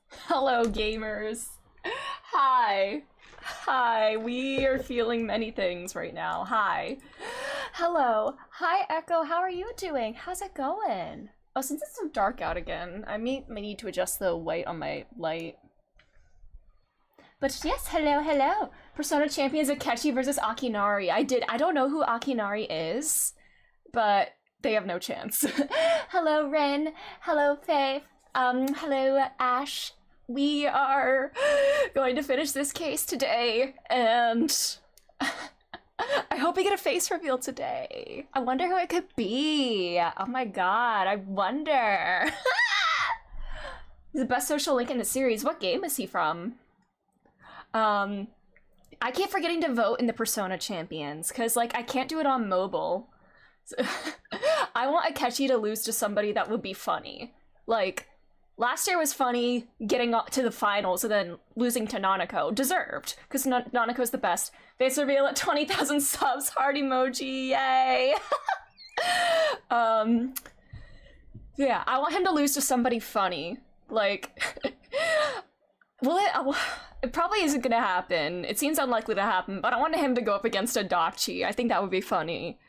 Hello, gamers. Hi. Hi. We are feeling many things right now. Hi. Hello. Hi, Echo. How are you doing? How's it going? Oh, since it's so dark out again, I may need to adjust the white on my light. But yes, hello. Persona Champions Akechi versus Akinari. I don't know who Akinari is, but they have no chance. Hello, Ren. Hello, Faith. Hello, Ash. We are going to finish this case today, and I hope we get a face reveal today. I wonder who it could be. Oh my god, I wonder. He's the best social link in the series. What game is he from? I keep forgetting to vote in the Persona Champions, because, like, I can't do it on mobile. So I want Akechi to lose to somebody that would be funny. Like, last year was funny, getting up to the finals and then losing to Nanako. Deserved, because Nanako's the best. Face reveal at 20,000 subs, heart emoji, yay! Yeah, I want him to lose to somebody funny. Like, it probably isn't gonna happen. It seems unlikely to happen, but I want him to go up against Adachi. I think that would be funny.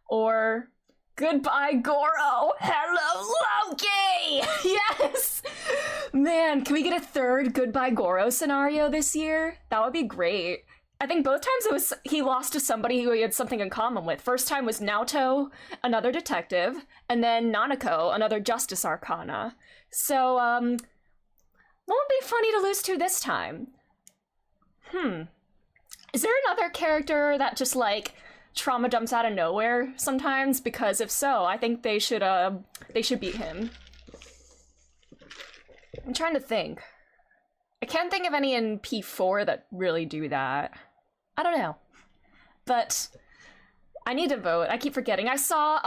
Or goodbye, Goro. Hello, Loki. Yes. Man, can we get a third goodbye Goro scenario this year? That would be great. I think both times he lost to somebody who he had something in common with. First time was Naoto, another detective, and then Nanako, another Justice Arcana. So, what would be funny to lose to this time? Is there another character that just, like, trauma jumps out of nowhere sometimes? Because if so, I think they should beat him. I'm trying to think. I can't think of any in P4 that really do that. I don't know. But I need to vote. I keep forgetting. I saw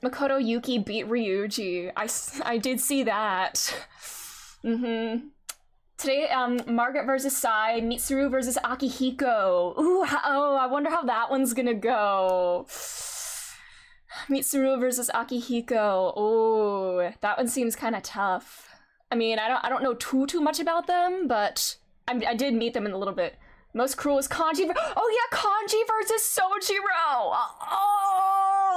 Makoto Yuki beat Ryuji. I did see that. Today, Margaret versus Sai, Mitsuru versus Akihiko. Ooh, oh, I wonder how that one's gonna go. Mitsuru versus Akihiko. Oh, that one seems kind of tough. I mean, I don't know too much about them, but I did meet them in a little bit. Most cruel is Kanji. Oh yeah, Kanji versus Sojiro.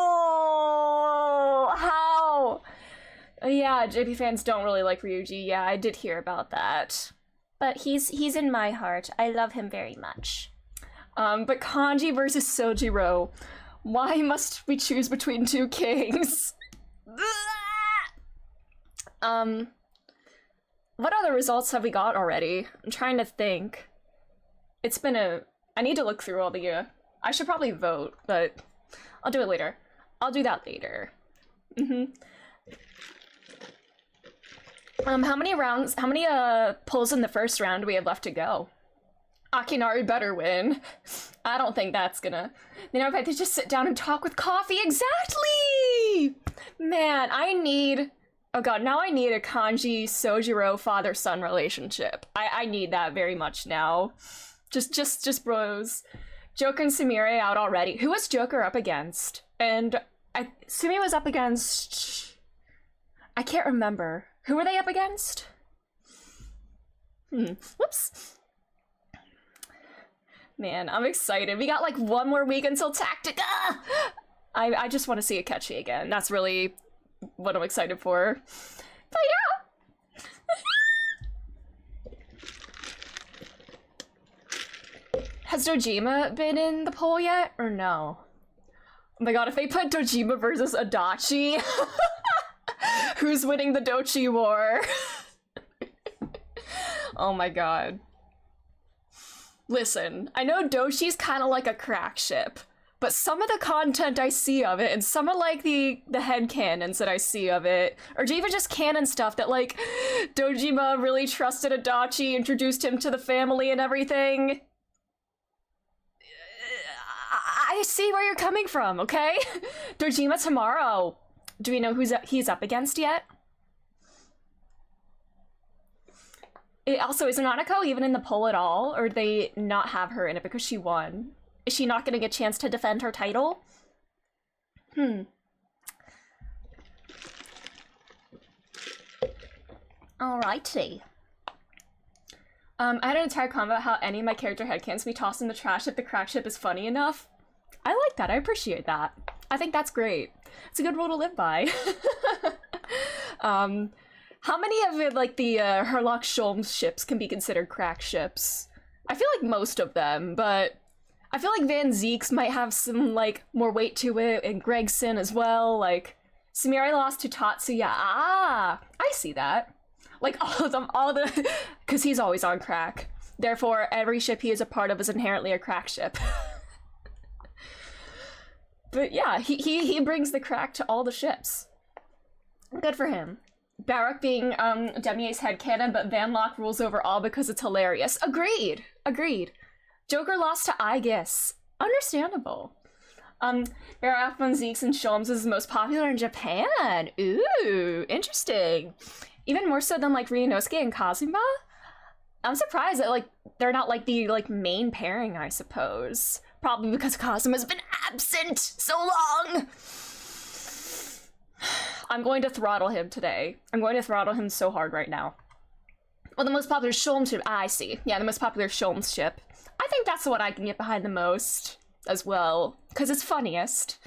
Oh, how? Yeah, JP fans don't really like Ryuji. Yeah, I did hear about that. But he's in my heart. I love him very much. But Kanji versus Sojiro. Why must we choose between two kings? What other results have we got already? I'm trying to think. It's been I need to look through all the, I should probably vote, but I'll do it later. I'll do that later. How many pulls in the first round do we have left to go? Akinari better win. I don't think that's gonna... You know, if I had to just sit down and talk with coffee, exactly! Man, I need... Oh god, now I need a Kanji Sojiro father-son relationship. I need that very much now. Just bros. Joker and Sumire out already. Who was Joker up against? And Sumi was up against... I can't remember. Who were they up against? Whoops. Man, I'm excited. We got like one more week until Tactica! I just want to see Akechi again. That's really what I'm excited for. But yeah! Has Dojima been in the poll yet, or no? Oh my god, if they put Dojima versus Adachi, who's winning the Dochi War? Oh my god. Listen, I know Doshi's kind of like a crack ship, but some of the content I see of it, and some of like the headcanons that I see of it, or even just canon stuff that like Dojima really trusted Adachi, introduced him to the family and everything. I see where you're coming from, okay? Dojima tomorrow. Do we know he's up against yet? Also, is Nanako even in the poll at all? Or do they not have her in it because she won? Is she not getting a chance to defend her title? Alrighty. I had an entire comment about how any of my character headcanons be tossed in the trash if the crack ship is funny enough. I like that. I appreciate that. I think that's great. It's a good rule to live by. How many of it, like, the Herlock Sholmes ships can be considered crack ships? I feel like most of them, but I feel like Van Zeek's might have some, like, more weight to it, and Gregson as well. Like, Samiri lost to Tatsuya. Ah, I see that. Like, all of them, because he's always on crack. Therefore, every ship he is a part of is inherently a crack ship. But yeah, he brings the crack to all the ships. Good for him. Barak being Demier's headcanon, but Van Locke rules over all because it's hilarious. Agreed. Agreed. Joker lost to Aegis. Understandable. Barak, Van Zeeks, and Sholmes is the most popular in Japan. Ooh, interesting. Even more so than, like, Ryunosuke and Kazuma? I'm surprised that, like, they're not, like, the, like, main pairing, I suppose. Probably because Kazuma's been absent so long! I'm going to throttle him today. I'm going to throttle him so hard right now. Well, the most popular Sholmes ship, I see. Yeah, the most popular Sholmes ship. I think that's the one I can get behind the most, as well. Because it's funniest.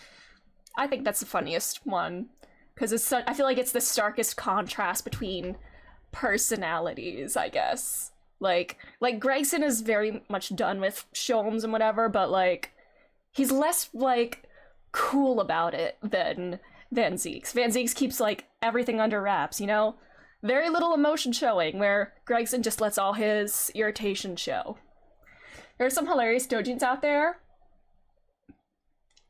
I think that's the funniest one. Because it's I feel like it's the starkest contrast between personalities, I guess. Like Gregson is very much done with Sholmes and whatever, but, like, he's less, like, cool about it than Van Zeeks. Van Zeeks keeps, like, everything under wraps, you know? Very little emotion showing, where Gregson just lets all his irritation show. There are some hilarious doujins out there.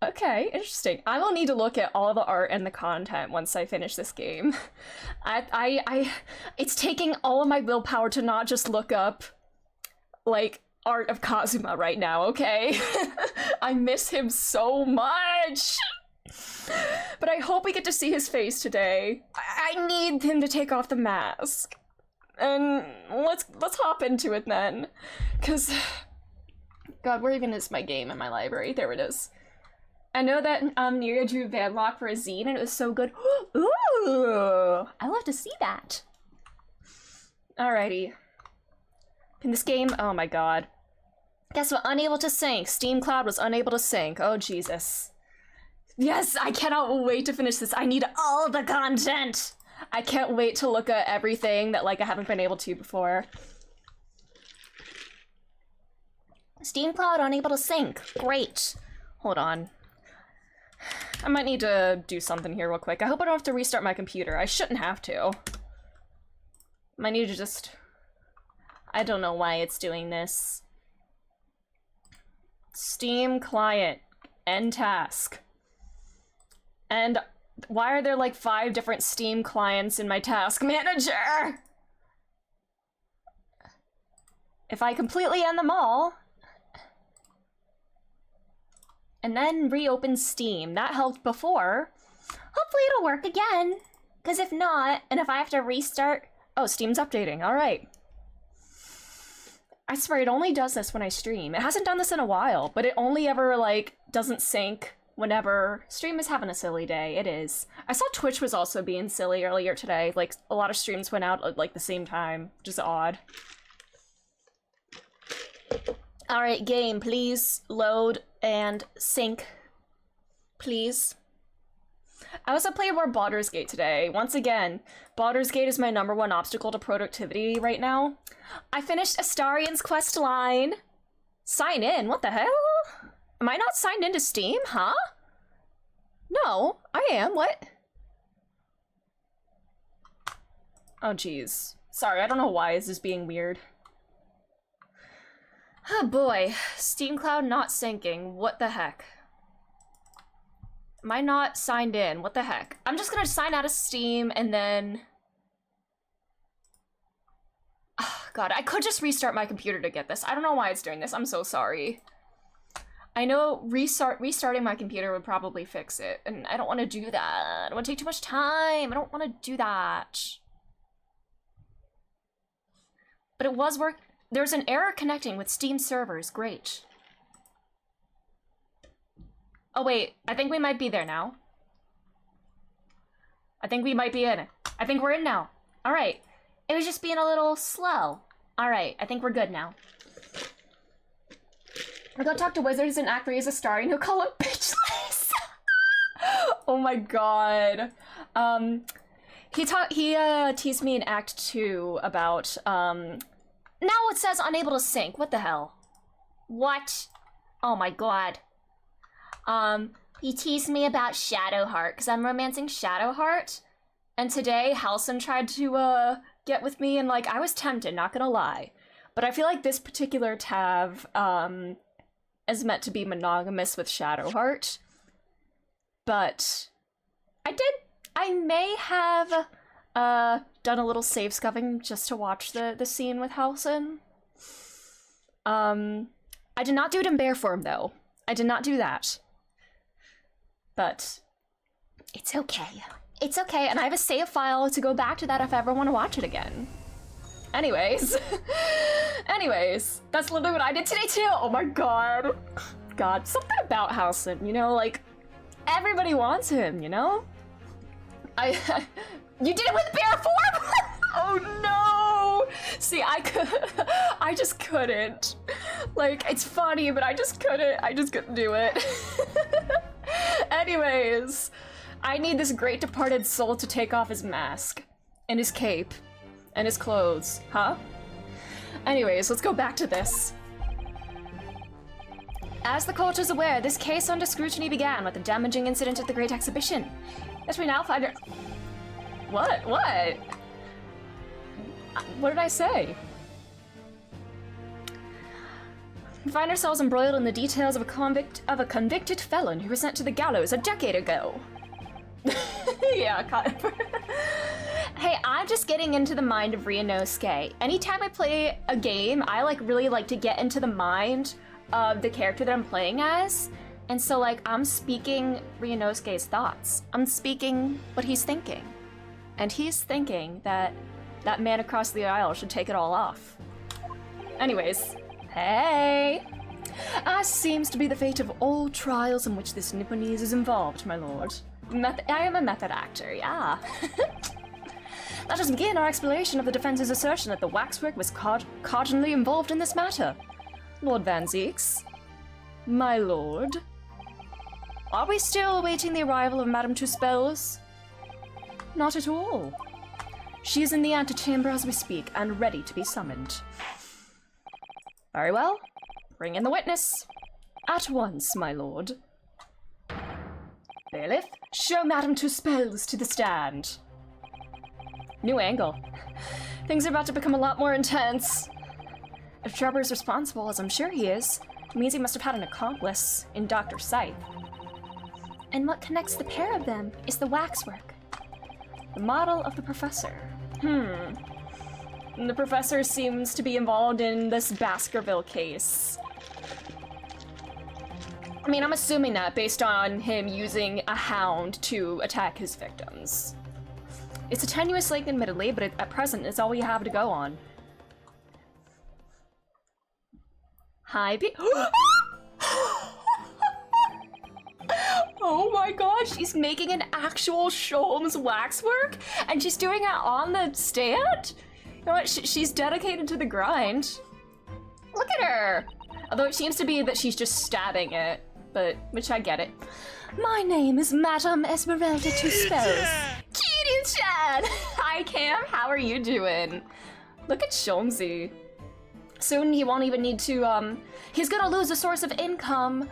Okay, interesting. I will need to look at all the art and the content once I finish this game. It's taking all of my willpower to not just look up, like, art of Kazuma right now, okay? I miss him so much! But I hope we get to see his face today. I need him to take off the mask. And let's hop into it then. 'Cause, God, where even is my game in my library? There it is. I know that Neria drew Van Locke for a zine and it was so good. Ooh, I love to see that. Alrighty. In this game, oh my god. Guess what? Unable to sync. Steam Cloud was unable to sync. Oh, Jesus. Yes, I cannot wait to finish this. I need all the content. I can't wait to look at everything that, like, I haven't been able to before. Steam Cloud unable to sync. Great. Hold on. I might need to do something here real quick. I hope I don't have to restart my computer. I shouldn't have to. Might need to just... I don't know why it's doing this. Steam client. End task. And why are there like 5 different Steam clients in my task manager? If I completely end them all, and then reopen Steam, that helped before. Hopefully it'll work again. Because if not, and if I have to restart... Oh, Steam's updating, alright. I swear it only does this when I stream. It hasn't done this in a while, but it only ever, like, doesn't sync whenever stream is having a silly day. It is. I saw Twitch was also being silly earlier today. Like, a lot of streams went out at, like, the same time, which is odd. Alright, game, please load and sync. Please. I also played more Baldur's Gate today. Once again, Baldur's Gate is my #1 obstacle to productivity right now. I finished Astarion's quest line. Sign in? What the hell? Am I not signed into Steam? Huh? No, I am. What? Oh, jeez. Sorry, I don't know why this is being weird. Oh boy, Steam Cloud not syncing. What the heck? Am I not signed in? What the heck? I'm just gonna sign out of Steam and then... Oh, God, I could just restart my computer to get this. I don't know why it's doing this. I'm so sorry. I know restarting my computer would probably fix it, and I don't want to do that. I don't want to take too much time. I don't want to do that. But it was work. There's an error connecting with Steam servers. Great. Oh wait, I think we might be there now. I think we might be in. I think we're in now. All right. It was just being a little slow. Alright, I think we're good now. I go talk to wizards and act as a star, and he'll call him bitchless. Oh my god. He teased me in Act 2 about, now it says unable to sync. What the hell? What? Oh my god. He teased me about Shadowheart, because I'm romancing Shadowheart. And today, Halson tried to, get with me, and, like, I was tempted, not gonna lie. But I feel like this particular tab, is meant to be monogamous with Shadowheart. But I may have, done a little save scuffing just to watch the scene with Halson. I did not do it in bear form, though. I did not do that. But it's okay. It's okay, and I have a save file to go back to that if I ever want to watch it again. Anyways. Anyways, that's literally what I did today too. Oh my god. God, something about Halson, you know, like, everybody wants him, you know? You did it with bear form? Oh no! See, I just couldn't. Like, it's funny, but I just couldn't do it. Anyways, I need this great departed soul to take off his mask, and his cape, and his clothes, huh? Anyways, let's go back to this. As the court is aware, this case under scrutiny began with the damaging incident at the Great Exhibition. As we now find her— What? What? What did I say? We find ourselves embroiled in the details of a convicted felon who was sent to the gallows a decade ago. Yeah, hey, I'm just getting into the mind of Ryunosuke. Anytime I play a game, I really like to get into the mind of the character that I'm playing as. And so, like, I'm speaking Ryunosuke's thoughts. I'm speaking what he's thinking. And he's thinking that that man across the aisle should take it all off. Anyways, hey! As seems to be the fate of all trials in which this Nipponese is involved, my lord. I am a method actor, yeah. Let us begin our exploration of the defense's assertion that the waxwork was cogently involved in this matter. Lord Van Zeeks? My lord? Are we still awaiting the arrival of Madame Tuspels? Not at all. She is in the antechamber as we speak, and ready to be summoned. Very well. Bring in the witness. At once, my lord. Bailiff, show Madame Tuspels to the stand. New angle. Things are about to become a lot more intense. If Trevor is responsible, as I'm sure he is, it means he must have had an accomplice in Dr. Scythe. And what connects the pair of them is the waxwork. The model of the professor. And the professor seems to be involved in this Baskerville case. I mean, I'm assuming that based on him using a hound to attack his victims. It's a tenuous link, admittedly, but at present it's all we have to go on. Hi, Oh my god, she's making an actual Sholmes waxwork? And she's doing it on the stand? You know what, she's dedicated to the grind. Look at her! Although it seems to be that she's just stabbing it, but, which I get it. My name is Madame Esmeralda Tuspels. Kitty-chan! Hi Cam, how are you doing? Look at Sholmesy. Soon he won't even need to, he's gonna lose a source of income,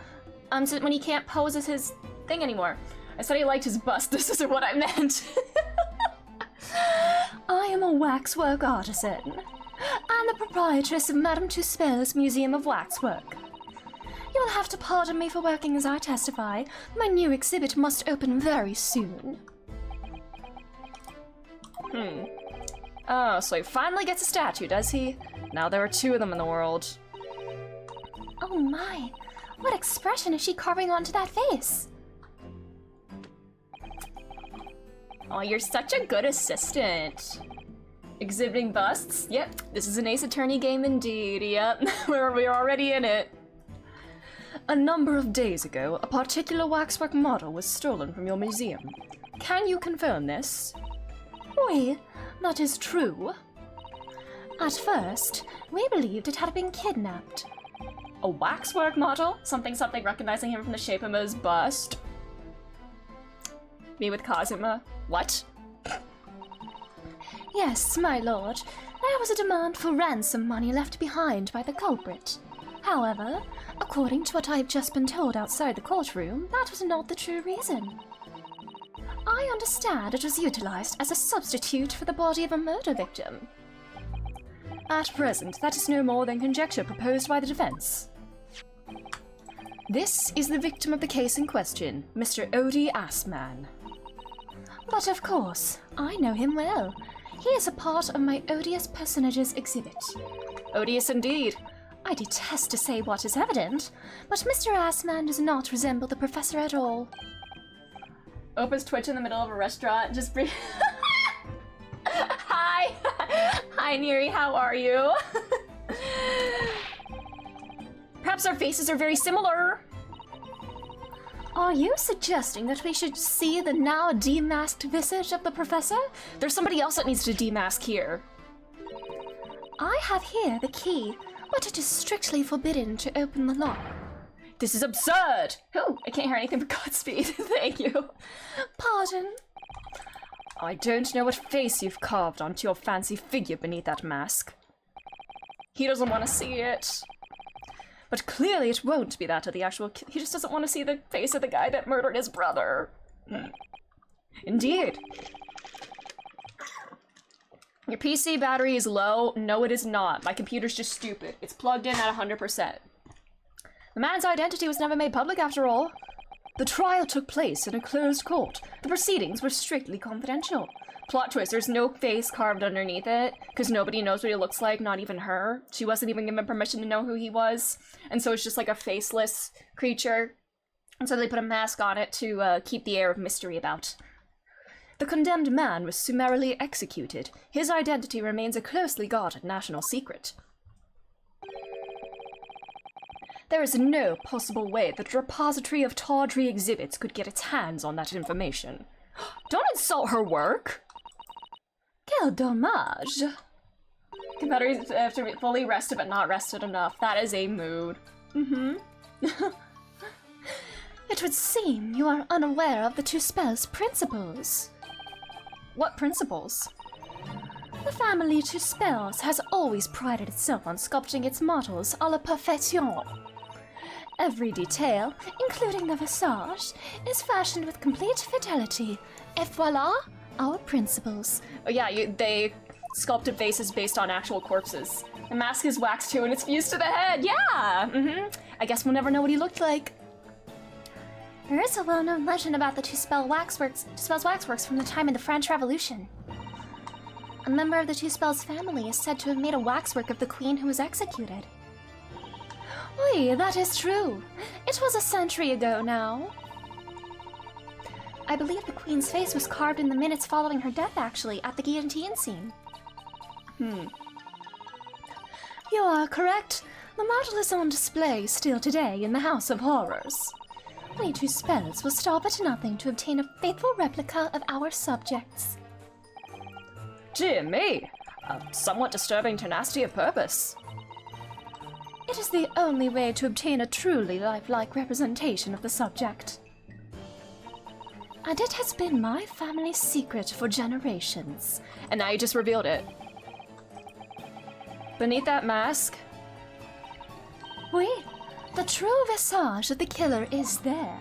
so when he can't pose as his thing anymore. I said he liked his bust, this isn't what I meant. I am a waxwork artisan. I'm the proprietress of Madame Tuspel's Museum of Waxwork. You will have to pardon me for working as I testify. My new exhibit must open very soon. Oh, so he finally gets a statue, does he? Now there are two of them in the world. Oh my, what expression is she carving onto that face? Oh, you're such a good assistant. Exhibiting busts? Yep, this is an Ace Attorney game indeed, yep. We're already in it. A number of days ago, a particular waxwork model was stolen from your museum. Can you confirm this? Oui, that is true. At first, we believed it had been kidnapped. A waxwork model? Something recognizing him from the shape of his bust. Me with Kazuma. What? Yes, my lord. There was a demand for ransom money left behind by the culprit. However, according to what I've just been told outside the courtroom, that was not the true reason. I understand it was utilized as a substitute for the body of a murder victim. At present, that is no more than conjecture proposed by the defense. This is the victim of the case in question, Mr. Odie Assman. But of course, I know him well. He is a part of my odious personages exhibit. Odious indeed. I detest to say what is evident, but Mr. Assman does not resemble the professor at all. Opa's Twitch in the middle of a restaurant, just breathe. Hi! Hi, Neri, how are you? Perhaps our faces are very similar. Are you suggesting that we should see the now demasked visage of the professor? There's somebody else that needs to demask here. I have here the key, but it is strictly forbidden to open the lock. This is absurd! Oh, I can't hear anything but Godspeed. Thank you. Pardon? I don't know what face you've carved onto your fancy figure beneath that mask. He doesn't want to see it. But clearly it won't be that of the actual he just doesn't want to see the face of the guy that murdered his brother. Indeed. Your PC battery is low? No, it is not. My computer's just stupid. It's plugged in at 100%. The man's identity was never made public after all. The trial took place in a closed court. The proceedings were strictly confidential. Plot twist, there's no face carved underneath it, because nobody knows what he looks like, not even her. She wasn't even given permission to know who he was, and so it's just like a faceless creature. And so they put a mask on it to keep the air of mystery about. The condemned man was summarily executed. His identity remains a closely guarded national secret. There is no possible way that a repository of tawdry exhibits could get its hands on that information. Don't insult her work! Quel dommage! Competitors have to be fully rested but not rested enough. That is a mood. It would seem you are unaware of the two spells' principles. What principles? The family Two Spells has always prided itself on sculpting its models à la perfection. Every detail, including the visage, is fashioned with complete fidelity. Et voila, our principles. Oh yeah, they sculpted faces based on actual corpses. The mask is waxed too and it's fused to the head. Yeah! I guess we'll never know what he looked like. There is a well-known legend about the Two Spells waxworks from the time of the French Revolution. A member of the Two Spells family is said to have made a waxwork of the queen who was executed. Oui, that is true. It was a century ago now. I believe the queen's face was carved in the minutes following her death, actually, at the guillotine scene. You are correct. The model is on display still today in the House of Horrors. We Two Spells will stop at nothing to obtain a faithful replica of our subjects. Dear me, a somewhat disturbing tenacity of purpose. It is the only way to obtain a truly lifelike representation of the subject. And it has been my family's secret for generations. And now you just revealed it. Beneath that mask? Oui, the true visage of the killer is there.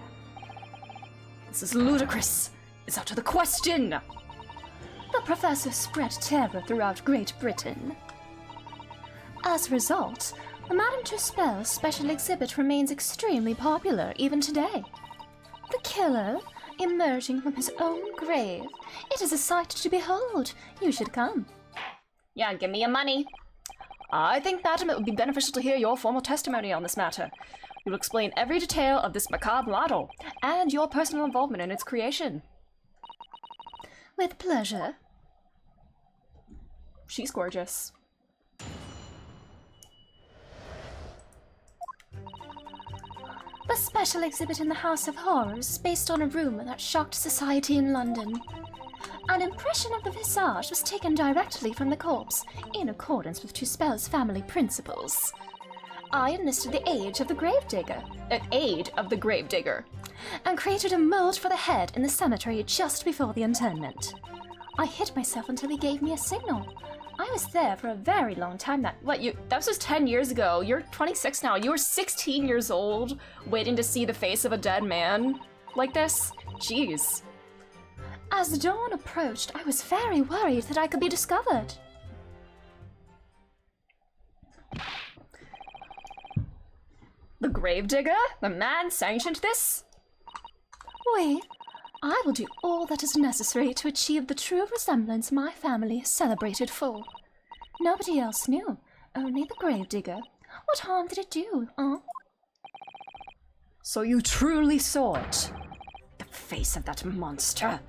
This is ludicrous. It's out of the question. The professor spread terror throughout Great Britain. As a result, the Madame Two Spells special exhibit remains extremely popular even today. The killer, emerging from his own grave. It is a sight to behold. You should come. Yeah, give me your money. I think, madam, it would be beneficial to hear your formal testimony on this matter. You will explain every detail of this macabre model, and your personal involvement in its creation. With pleasure. She's gorgeous. The special exhibit in the House of Horrors is based on a rumor that shocked society in London. An impression of the visage was taken directly from the corpse, in accordance with Tuspel's family principles. I enlisted the aid of the gravedigger, and created a mold for the head in the cemetery just before the interment. I hid myself until he gave me a signal. I was there for a very long time. That was just 10 years ago. You're 26 now. You were 16 years old, waiting to see the face of a dead man like this? Jeez. As the dawn approached, I was very worried that I could be discovered. The gravedigger? The man sanctioned this? Oui, I will do all that is necessary to achieve the true resemblance my family is celebrated for. Nobody else knew, only the gravedigger. What harm did it do, huh? So you truly saw it? The face of that monster?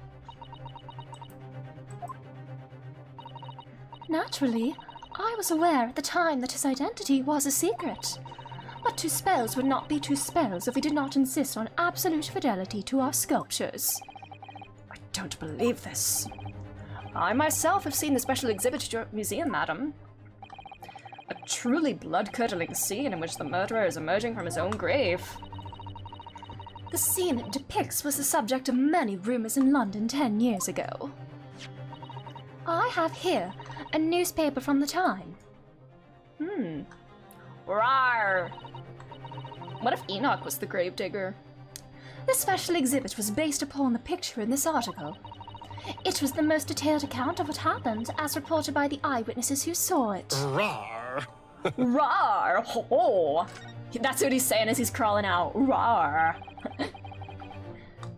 Naturally, I was aware at the time that his identity was a secret. But Tuspels would not be Tuspels if we did not insist on absolute fidelity to our sculptures. I don't believe this. I myself have seen the special exhibit at your museum, madam. A truly blood-curdling scene in which the murderer is emerging from his own grave. The scene it depicts was the subject of many rumors in London 10 years ago. I have here a newspaper from the time. Rawr! What if Enoch was the gravedigger? The special exhibit was based upon the picture in this article. It was the most detailed account of what happened, as reported by the eyewitnesses who saw it. Rawr! Rawr! Ho! That's what he's saying as he's crawling out. Rawr!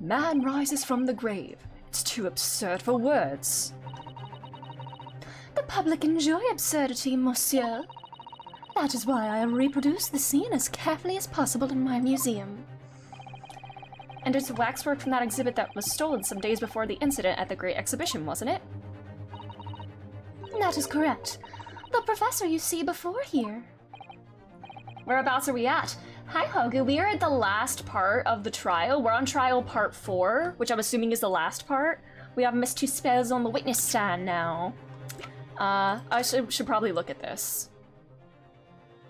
Man rises from the grave. It's too absurd for words. The public enjoy absurdity, monsieur. That is why I have reproduced the scene as carefully as possible in my museum. And it's waxwork from that exhibit that was stolen some days before the incident at the Great Exhibition, wasn't it? That is correct. The professor you see before here. Whereabouts are we at? Hi, Hogu. We are at the last part of the trial. We're on trial part 4, which I'm assuming is the last part. We have Miss Tuspels on the witness stand now. I should probably look at this.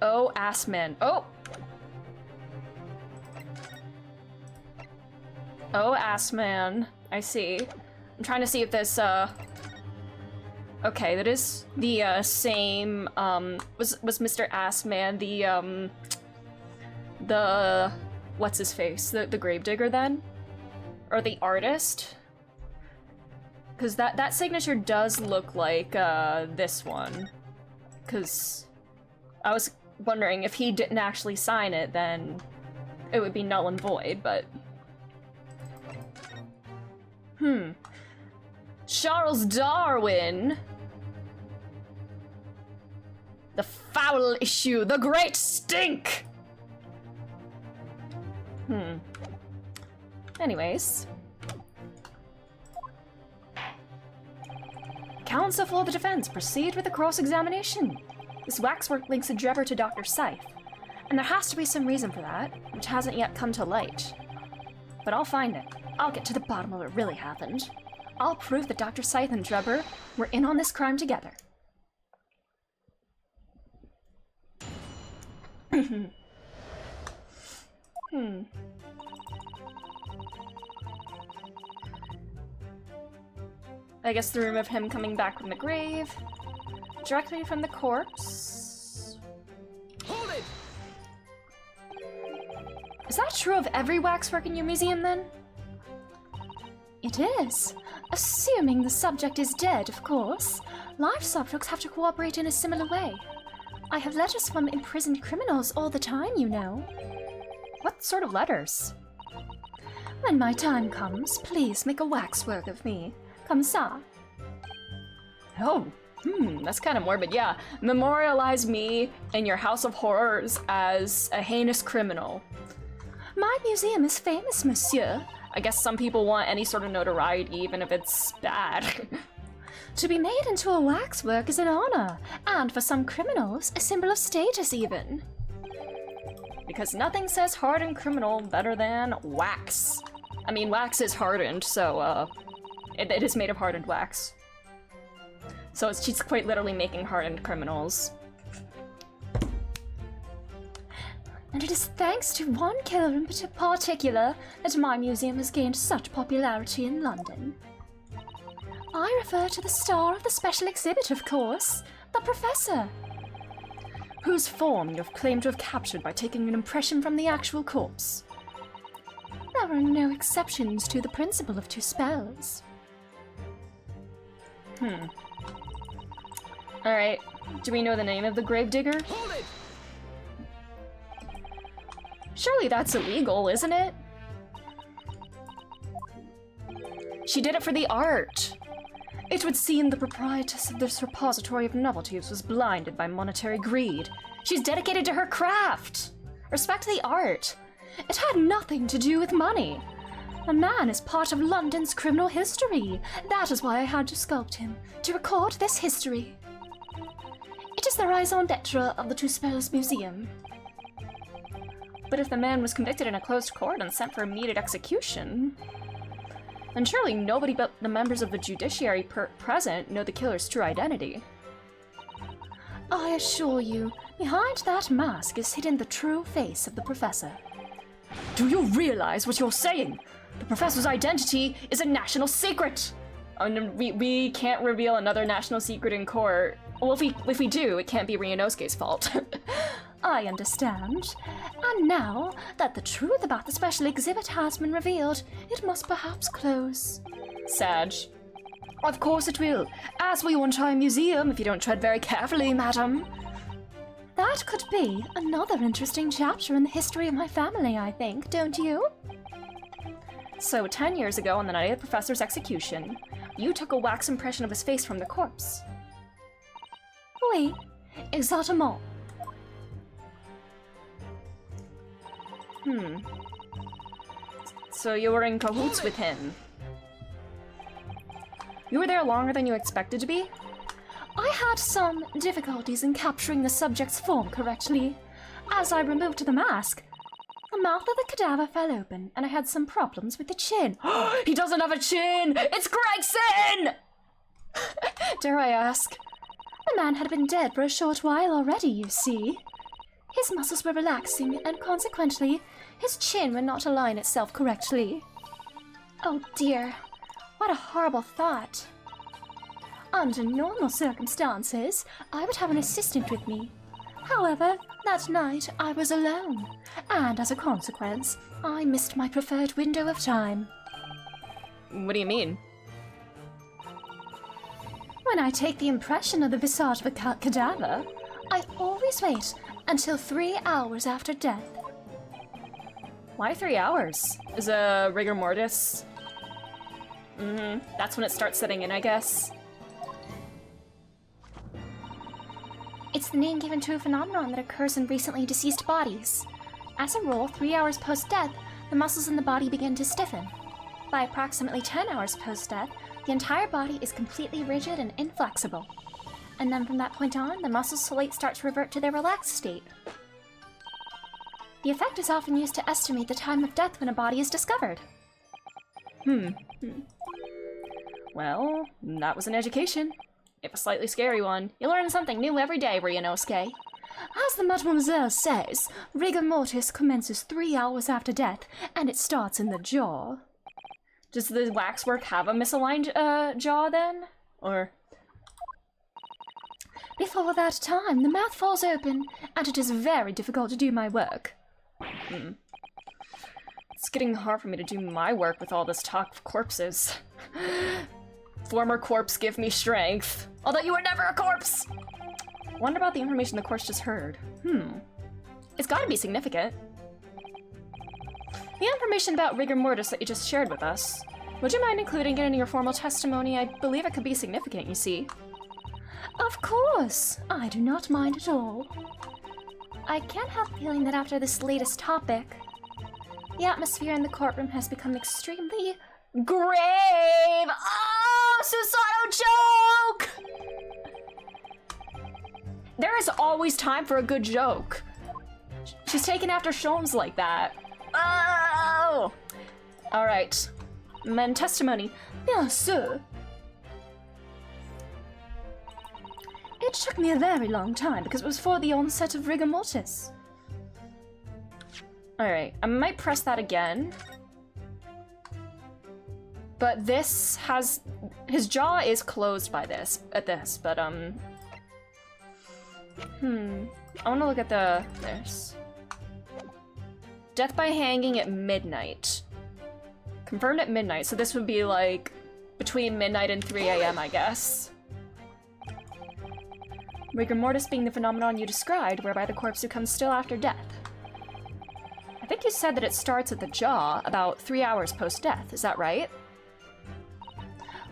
Oh, ass man. Oh! Oh, ass man. I see. I'm trying to see if this, okay, that is the, same, was Mr. Assman the, what's his face? The gravedigger then? Or the artist? Because that signature does look like, this one. Because I was wondering if he didn't actually sign it, then it would be null and void, but... Charles Darwin! The foul issue, the great stink! Anyways. Counsel for the defense, proceed with the cross-examination. This waxwork links the Drebber to Dr. Scythe, and there has to be some reason for that, which hasn't yet come to light. But I'll find it. I'll get to the bottom of what really happened. I'll prove that Dr. Scythe and Drebber were in on this crime together. I guess the room of him coming back from the grave. Directly from the corpse. Hold it! Is that true of every waxwork in your museum, then? It is. Assuming the subject is dead, of course. Live subjects have to cooperate in a similar way. I have letters from imprisoned criminals all the time, you know. What sort of letters? When my time comes, please make a waxwork of me. Comme ça. Oh, that's kind of morbid, yeah. Memorialize me in your house of horrors as a heinous criminal. My museum is famous, monsieur. I guess some people want any sort of notoriety, even if it's bad. To be made into a waxwork is an honor, and for some criminals, a symbol of status even. Because nothing says hardened criminal better than wax. I mean, wax is hardened, so, It is made of hardened wax. So she's quite literally making hardened criminals. And it is thanks to one killer in particular that my museum has gained such popularity in London. I refer to the star of the special exhibit, of course, the Professor. Whose form you have claimed to have captured by taking an impression from the actual corpse. There are no exceptions to the principle of two spells. Alright, do we know the name of the gravedigger? Hold it! Surely that's illegal, isn't it? She did it for the art. It would seem the proprietress of this repository of novelties was blinded by monetary greed. She's dedicated to her craft. Respect the art. It had nothing to do with money. The man is part of London's criminal history. That is why I had to sculpt him, to record this history. It is the raison d'etre of the Two Spells Museum. But if the man was convicted in a closed court and sent for immediate execution, then surely nobody but the members of the judiciary present know the killer's true identity. I assure you, behind that mask is hidden the true face of the Professor. Do you realize what you're saying? The Professor's identity is a national secret! Oh, no, we can't reveal another national secret in court. Well, if we do, it can't be Ryunosuke's fault. I understand. And now that the truth about the special exhibit has been revealed, it must perhaps close. Sag. Of course it will, as will your entire museum if you don't tread very carefully, madam. That could be another interesting chapter in the history of my family, I think, don't you? So, 10 years ago, on the night of the Professor's execution, you took a wax impression of his face from the corpse. Oui, exactement. So you were in cahoots with him. You were there longer than you expected to be? I had some difficulties in capturing the subject's form correctly. As I removed the mask, the mouth of the cadaver fell open, and I had some problems with the chin. He doesn't have a chin! It's Gregson! Dare I ask? The man had been dead for a short while already, you see. His muscles were relaxing, and consequently, his chin would not align itself correctly. Oh dear, what a horrible thought. Under normal circumstances, I would have an assistant with me. However, that night I was alone, and as a consequence, I missed my preferred window of time. What do you mean? When I take the impression of the visage of a cadaver, I always wait until 3 hours after death. Why 3 hours? Is a rigor mortis? That's when it starts setting in, I guess. It's the name given to a phenomenon that occurs in recently deceased bodies. As a rule, 3 hours post-death, the muscles in the body begin to stiffen. By approximately 10 hours post-death, the entire body is completely rigid and inflexible. And then from that point on, the muscles slowly start to revert to their relaxed state. The effect is often used to estimate the time of death when a body is discovered. Well, that was an education. If a slightly scary one. You learn something new every day, Ryunosuke. As the mademoiselle says, rigor mortis commences 3 hours after death, and it starts in the jaw. Does the waxwork have a misaligned jaw then? Or... Before that time, the mouth falls open, and it is very difficult to do my work. It's getting hard for me to do my work with all this talk of corpses. Former corpse, give me strength. Although you were never a corpse! Wonder about the information the corpse just heard. It's gotta be significant. The information about rigor mortis that you just shared with us, would you mind including it in your formal testimony? I believe it could be significant, you see. Of course! I do not mind at all. I can't help feeling that after this latest topic, the atmosphere in the courtroom has become extremely grave! Oh, suicidal joke! There is always time for a good joke. She's taken after Sholmes like that. Oh! Alright. Men testimony. Bien sûr. It took me a very long time because it was for the onset of rigor mortis. Alright, I might press that again. But this has... his jaw is closed by this, but I wanna look at this. Death by hanging at midnight. Confirmed at midnight, so this would be like between midnight and 3 a.m. I guess. Rigor mortis being the phenomenon you described, whereby the corpse becomes still after death. I think you said that it starts at the jaw about 3 hours post-death, is that right?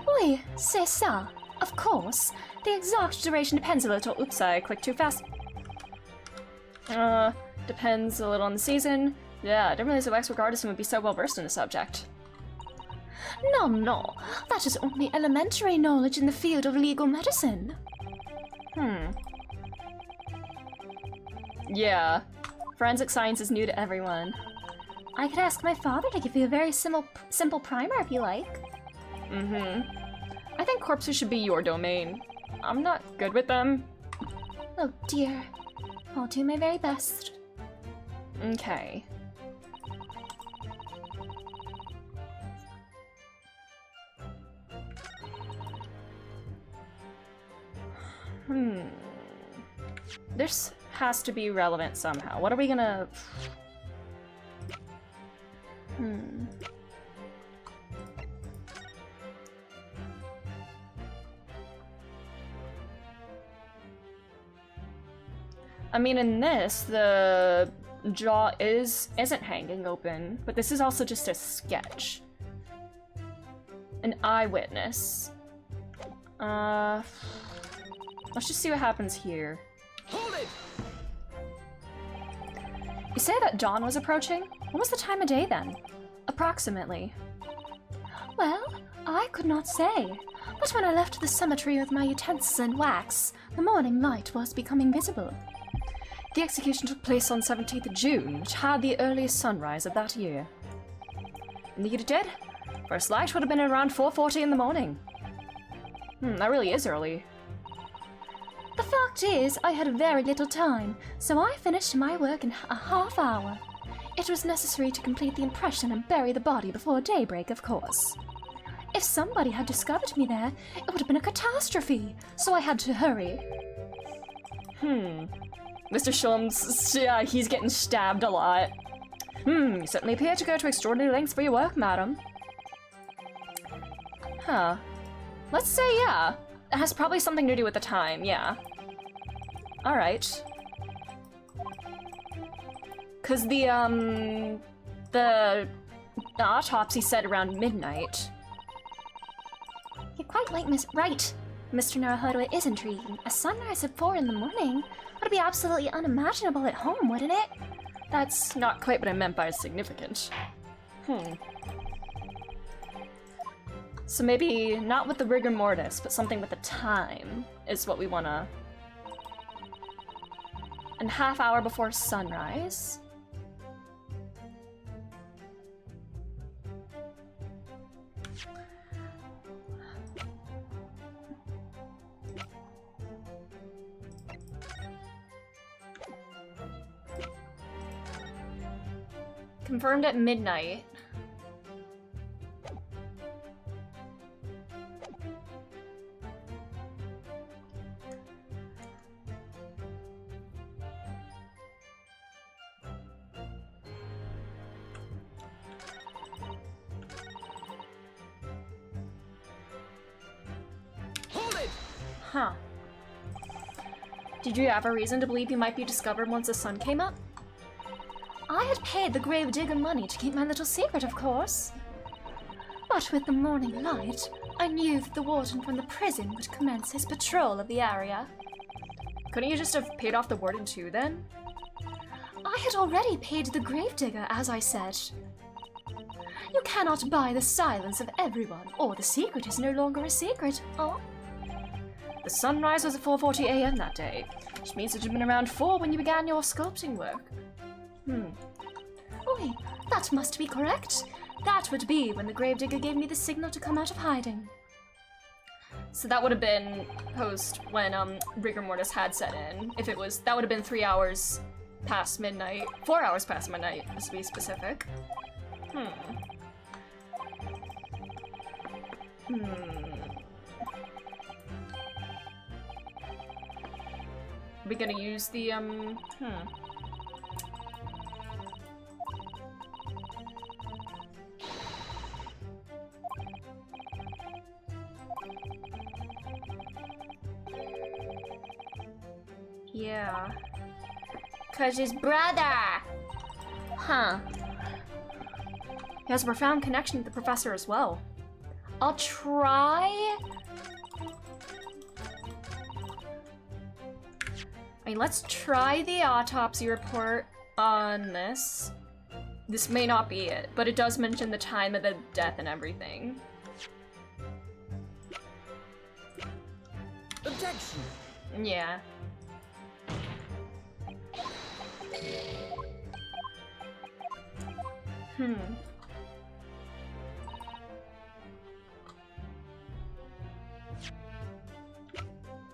Oui, c'est ça. Of course. The exact duration depends a little. Oops, I clicked too fast. Depends a little on the season. Yeah, I didn't realize the Wexford Artisan would be so well versed in the subject. No, no. That is only elementary knowledge in the field of legal medicine. Yeah. Forensic science is new to everyone. I could ask my father to give you a very simple primer if you like. I think corpses should be your domain. I'm not good with them. Oh dear. I'll do my very best. Okay. This has to be relevant somehow. What are we gonna... I mean, in this, the jaw isn't hanging open, but this is also just a sketch. An eyewitness. Let's just see what happens here. Hold it! You say that dawn was approaching? What was the time of day then? Approximately. Well, I could not say. But when I left the cemetery with my utensils and wax, the morning light was becoming visible. The execution took place on 17th of June, which had the earliest sunrise of that year. Indeed it did. First light would have been around 4:40 in the morning. That really is early. The fact is, I had very little time, so I finished my work in a half hour. It was necessary to complete the impression and bury the body before daybreak, of course. If somebody had discovered me there, it would have been a catastrophe, so I had to hurry. Mr. Shulms, yeah, he's getting stabbed a lot. You certainly appear to go to extraordinary lengths for your work, madam. Huh. Let's say yeah. It has probably something to do with the time, yeah. Alright. Cause the autopsy said around midnight. You're quite right, Mr. Naruhodo, it is intriguing. A sunrise at 4 in the morning would be absolutely unimaginable at home, wouldn't it? That's not quite what I meant by significant. So maybe not with the rigor mortis, but something with the time is what we wanna... And half hour before sunrise. Confirmed at midnight. Hold it! Huh. Did you have a reason to believe you might be discovered once the sun came up? I had paid the gravedigger money to keep my little secret, of course. But with the morning light, I knew that the warden from the prison would commence his patrol of the area. Couldn't you just have paid off the warden too, then? I had already paid the gravedigger, as I said. You cannot buy the silence of everyone, or the secret is no longer a secret, oh? The sunrise was at 4:40 a.m. that day, which means it had been around 4 when you began your sculpting work. Oi, that must be correct. That would be when the gravedigger gave me the signal to come out of hiding. So that would have been post when rigor mortis had set in. If it was, that would have been 3 hours past midnight. 4 hours past midnight, just to be specific. Are we gonna use the, Yeah. 'Cause his brother! Huh. He has a profound connection with the professor as well. I'll try... I mean, let's try the autopsy report on this. This may not be it, but it does mention the time of the death and everything. Objection! Yeah.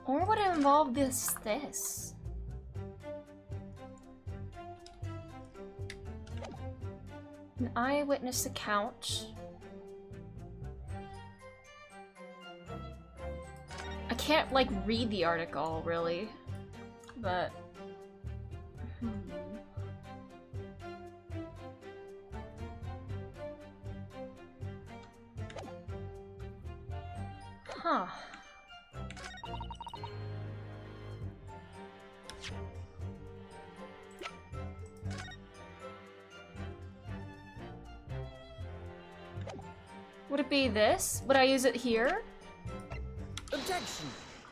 Or would it involve this? An eyewitness account. I can't, like, read the article, really. But... Huh. Would it be this? Would I use it here? Objection!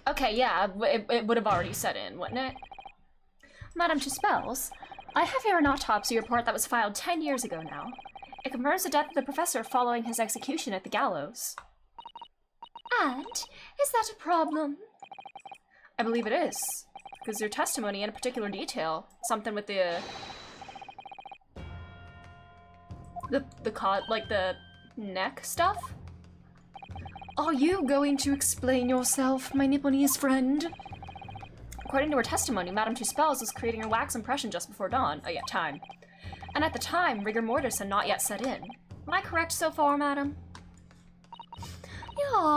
Okay, yeah, it would have already set in, wouldn't it? Madame Tuspels, I have here an autopsy report that was filed 10 years ago now. It confirms the death of the professor following his execution at the gallows. And? Is that a problem? I believe it is. Because your testimony in a particular detail. Something with the neck stuff? Are you going to explain yourself, my Nipponese friend? According to her testimony, Madame Tuspels was creating a wax impression just before dawn. Oh yeah, time. And at the time, rigor mortis had not yet set in. Am I correct so far, madam?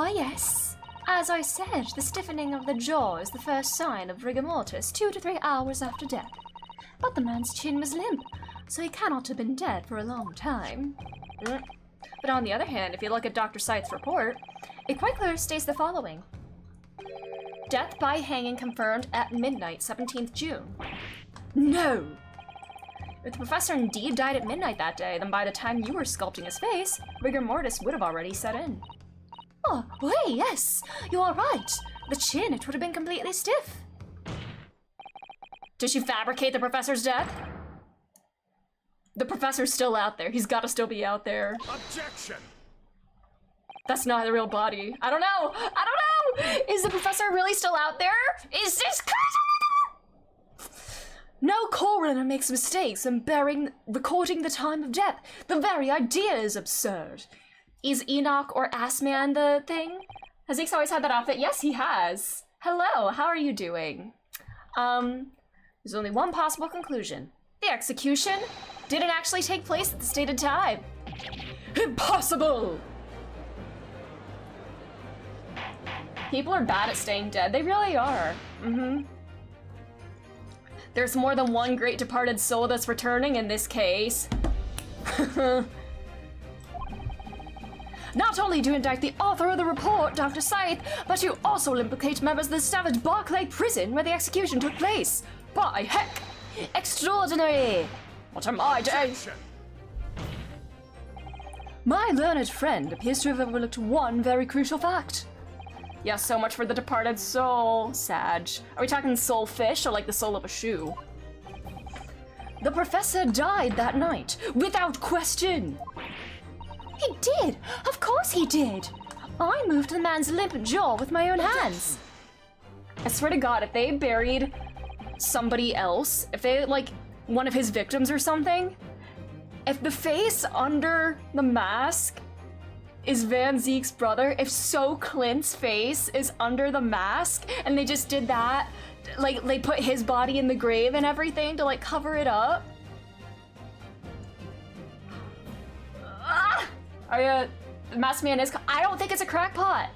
Yes. As I said, the stiffening of the jaw is the first sign of rigor mortis 2 to 3 hours after death. But the man's chin was limp, so he cannot have been dead for a long time. But on the other hand, if you look at Dr. Scythe's report, it quite clearly states the following. Death by hanging confirmed at midnight, 17th June. No! If the professor indeed died at midnight that day, then by the time you were sculpting his face, rigor mortis would have already set in. Oh, wait, yes, you are right. The chin, it would have been completely stiff. Did she fabricate the professor's death? The professor's still out there. He's gotta still be out there. Objection! That's not the real body. I don't know! I don't know! Is the professor really still out there? Is this crazy? No coroner makes mistakes in recording the time of death. The very idea is absurd. Is Enoch or Assman the thing? Has Ix always had that outfit? Yes, he has. Hello, how are you doing? There's only one possible conclusion. The execution didn't actually take place at the stated time. Impossible! People are bad at staying dead. They really are. There's more than one great departed soul that's returning in this case. Not only do you indict the author of the report, Dr. Scythe, but you also implicate members of the savage Barclay prison where the execution took place. By heck! Extraordinary! What am I doing? My learned friend appears to have overlooked one very crucial fact. Yeah, so much for the departed soul, Sag. Are we talking soul fish or like the soul of a shoe? The professor died that night, without question. He did! Of course he did! I moved the man's limp jaw with my own hands. I swear to God, if they buried somebody else, if they, like, one of his victims or something, If the face under the mask is Van Zeke's brother, if So Clint's face is under the mask, and they just did that, like, they put his body in the grave and everything to, like, cover it up. The masked man is. I don't think it's a crackpot.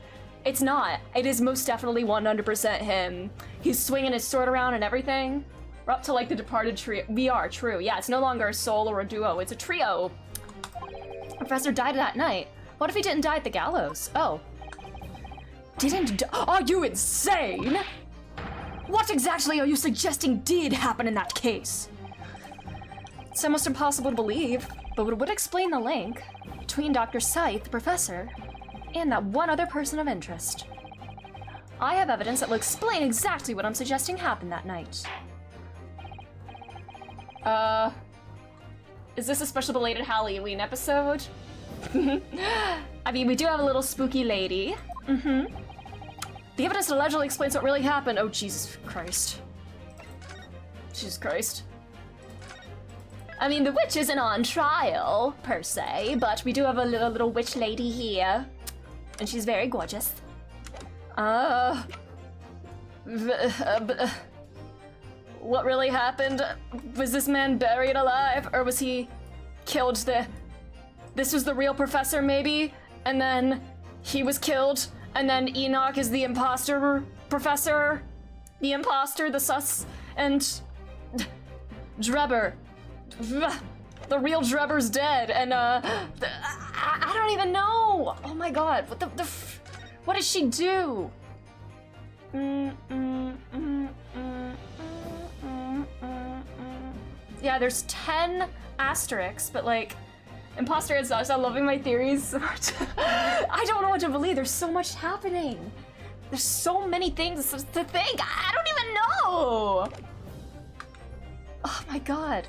It's not. It is most definitely 100% him. He's swinging his sword around and everything. We're up to like the departed trio. We are, true. Yeah, it's no longer a soul or a duo. It's a trio. Professor died that night. What if he didn't die at the gallows? Oh. Didn't die? Are you insane? What exactly are you suggesting did happen in that case? It's almost impossible to believe, but it would explain the link between Dr. Scythe, the professor, and that one other person of interest. I have evidence that will explain exactly what I'm suggesting happened that night. Is this a special belated Halloween episode? I mean, we do have a little spooky lady. The evidence allegedly explains what really happened. Oh, Jesus Christ. Jesus Christ. I mean, the witch isn't on trial, per se, but we do have a little witch lady here. And she's very gorgeous. What really happened? Was this man buried alive, or was he killed? This was the real professor, maybe? And then he was killed, and then Enoch is the imposter professor? The imposter, the sus, and Drebber. The real Drebber's dead, and I don't even know. Oh my god, what did she do? Yeah, there's 10 asterisks, but like, imposter and sus. I'm loving my theories so much. I don't know what to believe. There's so much happening. There's so many things to think. I don't even know. Oh my god.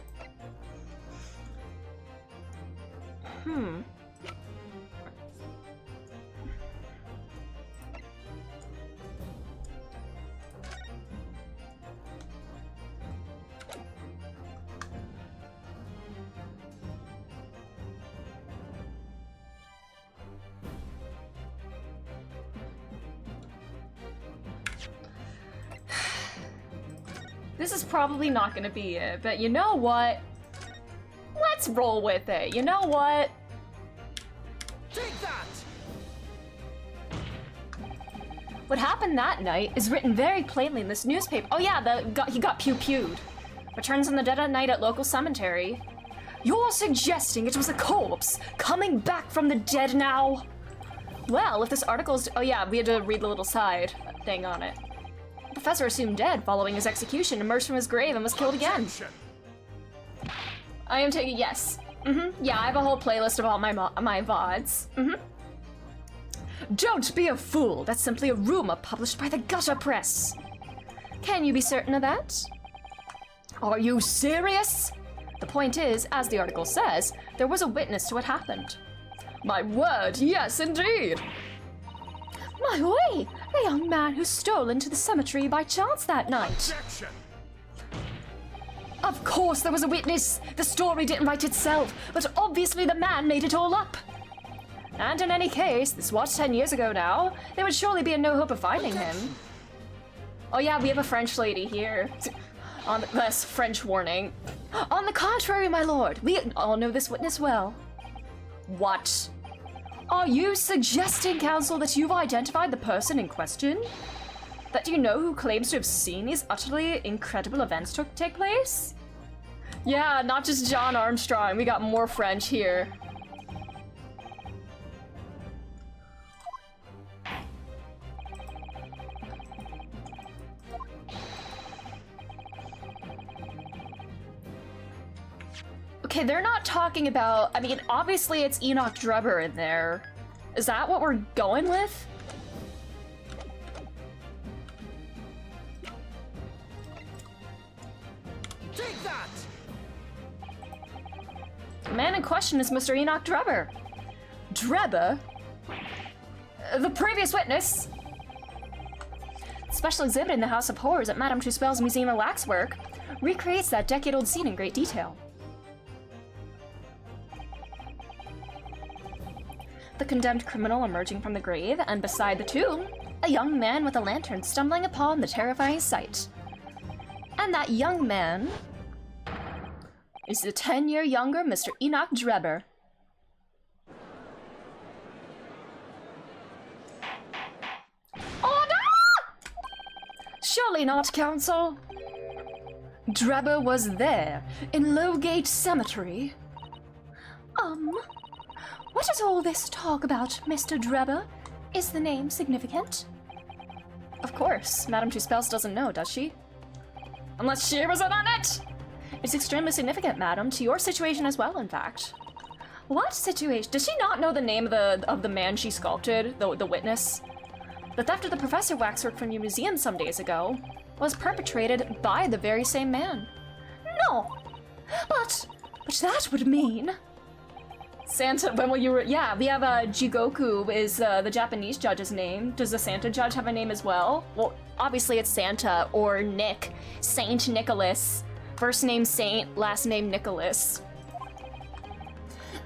This is probably not gonna be it, but you know what? Let's roll with it. You know what? Take that! What happened that night is written very plainly in this newspaper. Oh yeah, he got pew-pewed. Returns on the dead at night at local cemetery. You're suggesting it was a corpse coming back from the dead now? Well, if this article's... Oh yeah, we had to read the little side thing on it. The professor assumed dead following his execution, emerged from his grave and was killed again. Objection. I am taking... Yes. Yeah, I have a whole playlist of all my VODs. Don't be a fool. That's simply a rumor published by the gutter press. Can you be certain of that? Are you serious? The point is, as the article says, there was a witness to what happened. My word, yes indeed. My way! A young man who stole into the cemetery by chance that night. Objection. Of course there was a witness. The story didn't write itself, but obviously the man made it all up. And in any case, this was 10 years ago now. There would surely be no hope of finding him. Oh yeah, we have a French lady here. On this French warning. On the contrary, my lord, we all know this witness well. What? Are you suggesting, counsel, that you've identified the person in question? That you know who claims to have seen these utterly incredible events take place? Yeah, not just John Armstrong, we got more French here. Okay, they're not talking about... I mean, obviously it's Enoch Drebber in there. Is that what we're going with? Take that! The man in question is Mr. Enoch Drebber. Drebber? The previous witness? Special exhibit in the House of Horrors at Madame Tuspel's Museum of Waxwork recreates that decade-old scene in great detail. the condemned criminal emerging from the grave, and beside the tomb, a young man with a lantern stumbling upon the terrifying sight. And that young man is the 10-year younger Mr. Enoch Drebber. Order! Surely not, Counsel. Drebber was there, in Lowgate Cemetery. What is all this talk about, Mr. Drebber? Is the name significant? Of course, Madame Two-Spells doesn't know, does she? Unless she was in on it! It's extremely significant, madam, to your situation as well, in fact. What situation? Does she not know the name of the man she sculpted, the witness? The theft of the professor waxwork from your museum some days ago was perpetrated by the very same man. No! But that would mean... Santa, well, yeah, we have Jigoku is the Japanese judge's name. Does the Santa judge have a name as well? Well, obviously it's Santa or Nick. Saint Nicholas. First name Saint, last name Nicholas.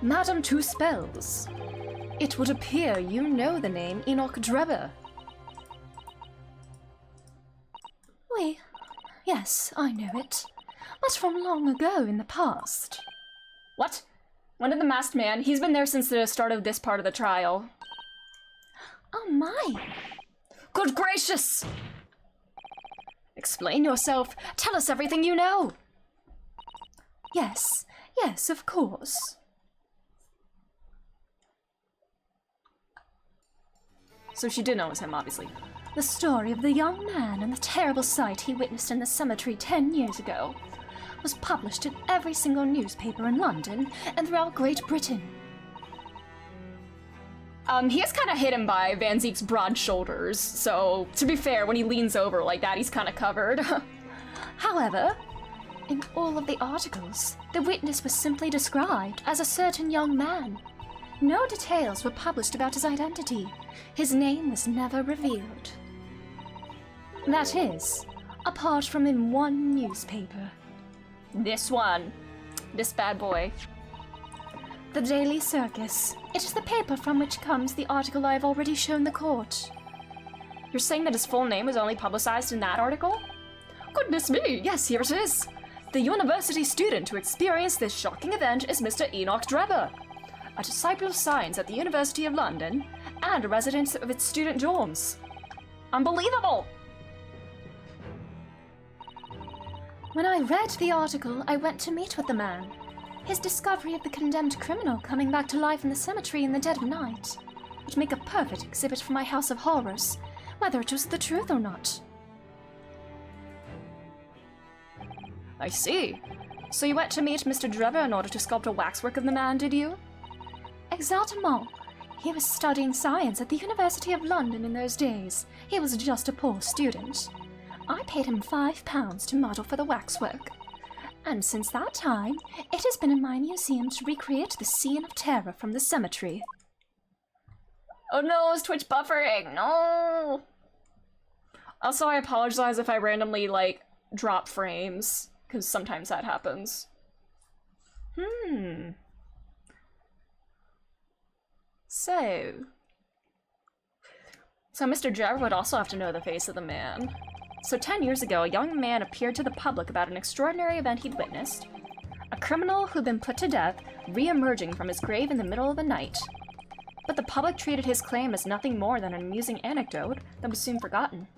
Madame Two-Spells, it would appear you know the name Enoch Drebber. Yes, I know it. But from long ago in the past. What? When did the masked man? He's been there since the start of this part of the trial. Oh my! Good gracious! Explain yourself. Tell us everything you know. Yes, of course. So she did know it was him, obviously. The story of the young man and the terrible sight he witnessed in the cemetery 10 years ago was published in every single newspaper in London and throughout Great Britain. He is kind of hidden by Van Zeke's broad shoulders, so to be fair, when he leans over like that, he's kind of covered. However, in all of the articles, the witness was simply described as a certain young man. No details were published about his identity. His name was never revealed. That is, apart from in one newspaper. This one. This bad boy. The Daily Circus. It is the paper from which comes the article I have already shown the court. You're saying that his full name was only publicized in that article? Goodness me, yes, here it is. The university student who experienced this shocking event is Mr. Enoch Drebber, a disciple of science at the University of London and a resident of its student dorms. Unbelievable! When I read the article, I went to meet with the man. His discovery of the condemned criminal coming back to life in the cemetery in the dead of night would make a perfect exhibit for my house of horrors, whether it was the truth or not. I see. So you went to meet Mr. Drebber in order to sculpt a waxwork of the man, did you? Exactement. He was studying science at the University of London in those days. He was just a poor student. I paid him £5 to model for the waxwork. And since that time, it has been in my museum to recreate the scene of terror from the cemetery. Oh no, it's Twitch buffering! No! Also, I apologize if I randomly, drop frames, because sometimes that happens. So Mr. Drebber would also have to know the face of the man. So 10 years ago, a young man appeared to the public about an extraordinary event he'd witnessed. A criminal who'd been put to death, re-emerging from his grave in the middle of the night. But the public treated his claim as nothing more than an amusing anecdote that was soon forgotten.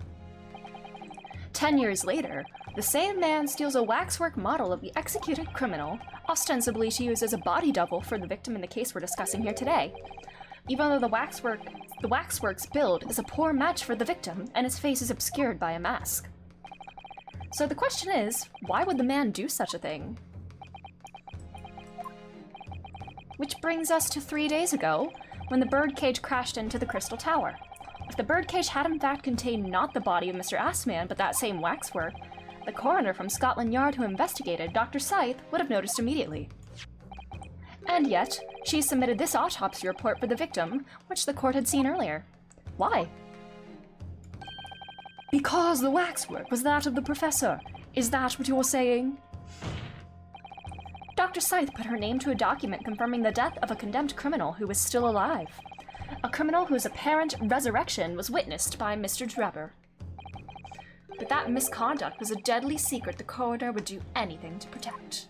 10 years later, the same man steals a waxwork model of the executed criminal, ostensibly to use as a body double for the victim in the case we're discussing here today. Even though the waxwork's build is a poor match for the victim, and his face is obscured by a mask. So the question is, why would the man do such a thing? Which brings us to 3 days ago, when the birdcage crashed into the Crystal Tower. If the birdcage had in fact contained not the body of Mr. Assman, but that same waxwork, the coroner from Scotland Yard who investigated, Dr. Scythe, would have noticed immediately. And yet, she submitted this autopsy report for the victim, which the court had seen earlier. Why? Because the waxwork was that of the professor. Is that what you're saying? Dr. Scythe put her name to a document confirming the death of a condemned criminal who was still alive. a criminal whose apparent resurrection was witnessed by Mr. Drebber. But that misconduct was a deadly secret the coroner would do anything to protect.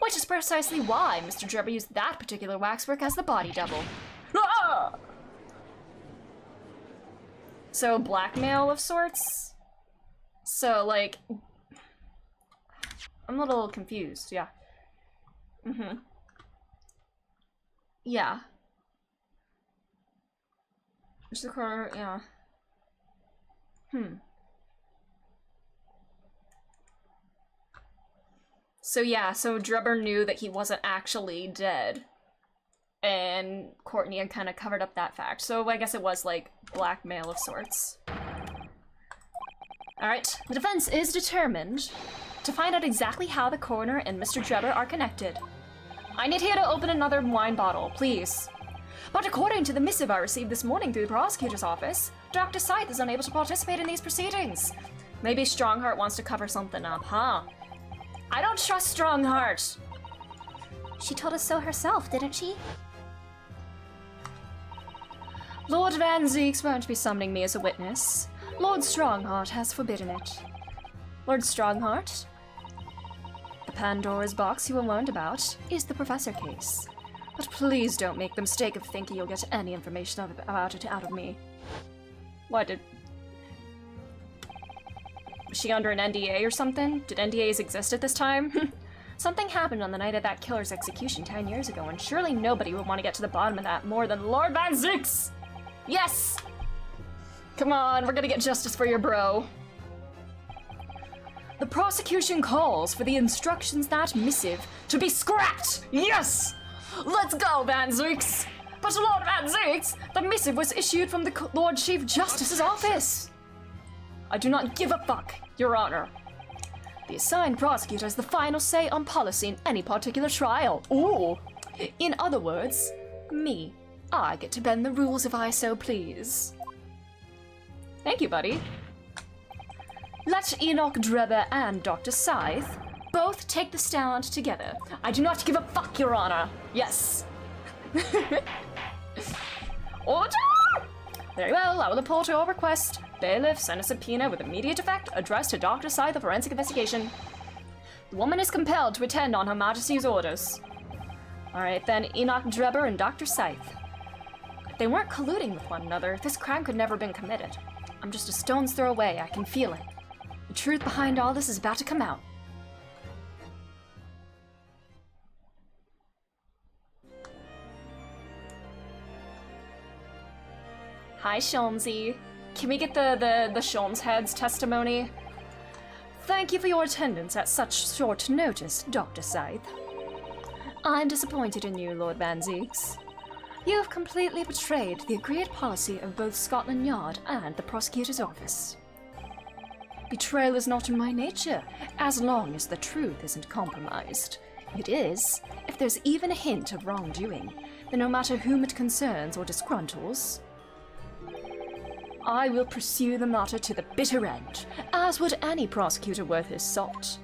Which is precisely why Mr. Drebber used that particular waxwork as the body double. Ah! So, blackmail of sorts? So, like... I'm a little confused, yeah. Yeah. Just the coroner, yeah. So yeah, so Drebber knew that he wasn't actually dead. And Courtney had kind of covered up that fact. So I guess it was like blackmail of sorts. Alright, the defense is determined to find out exactly how the coroner and Mr. Drebber are connected. I need here to open another wine bottle, please. But according to the missive I received this morning through the prosecutor's office, Dr. Scythe is unable to participate in these proceedings. Maybe Strongheart wants to cover something up, huh? I don't trust Strongheart. She told us so herself, didn't she? Lord Van Zeeks won't be summoning me as a witness. Lord Strongheart has forbidden it. Lord Strongheart? The Pandora's box you were warned about is the Professor case. But please don't make the mistake of thinking you'll get any information about it out of me. What did... Was she under an NDA or something? Did NDAs exist at this time? Something happened on the night of that killer's execution 10 years ago, and surely nobody would want to get to the bottom of that more than Lord Van Zeeks! Yes! Come on, we're gonna get justice for your bro. The prosecution calls for the instructions that missive to be scrapped! Yes! Let's go, Van Zeeks! But Lord Van Zeeks, the missive was issued from the Lord Chief Justice's office! I do not give a fuck, Your Honor. The assigned prosecutor has the final say on policy in any particular trial. Ooh! In other words, me. I get to bend the rules if I so please. Thank you, buddy. Let Enoch Drebber and Dr. Scythe both take the stand together. I do not give a fuck, Your Honor. Yes. Order! Very well, I will report your request. Bailiff, send a subpoena with immediate effect addressed to Dr. Scythe of Forensic Investigation. The woman is compelled to attend on Her Majesty's orders. Alright then, Enoch Drebber and Dr. Scythe. If they weren't colluding with one another, this crime could never have been committed. I'm just a stone's throw away, I can feel it. The truth behind all this is about to come out. Hi, Sholmesy. Can we get the Sholmes head's testimony? Thank you for your attendance at such short notice, Dr. Scythe. I'm disappointed in you, Lord Van Zeeks. You have completely betrayed the agreed policy of both Scotland Yard and the prosecutor's office. Betrayal is not in my nature, as long as the truth isn't compromised. It is, if there's even a hint of wrongdoing, then no matter whom it concerns or disgruntles, I will pursue the matter to the bitter end, as would any prosecutor worth his salt.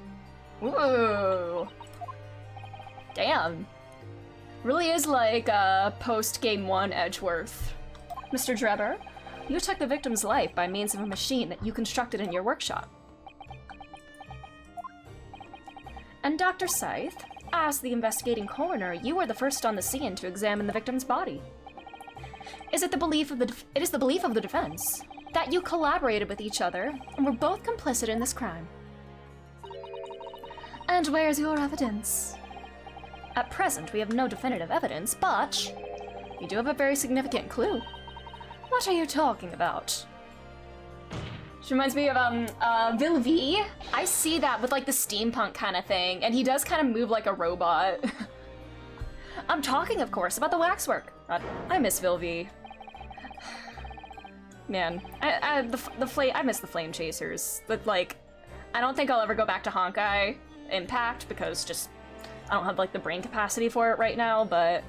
Whoa! Damn. Really is like post-Game 1 Edgeworth. Mr. Drebber, you took the victim's life by means of a machine that you constructed in your workshop. And Dr. Scythe, as the investigating coroner, you were the first on the scene to examine the victim's body. It is the belief of the defense that you collaborated with each other and were both complicit in this crime. And where's your evidence? At present, we have no definitive evidence, but we do have a very significant clue. What are you talking about? She reminds me of Vilvi. I see that with like the steampunk kind of thing, and he does kind of move like a robot. I'm talking, of course, about the waxwork. I miss Vilvi. Man, I miss the Flame Chasers. But like, I don't think I'll ever go back to Honkai Impact because just I don't have like the brain capacity for it right now. But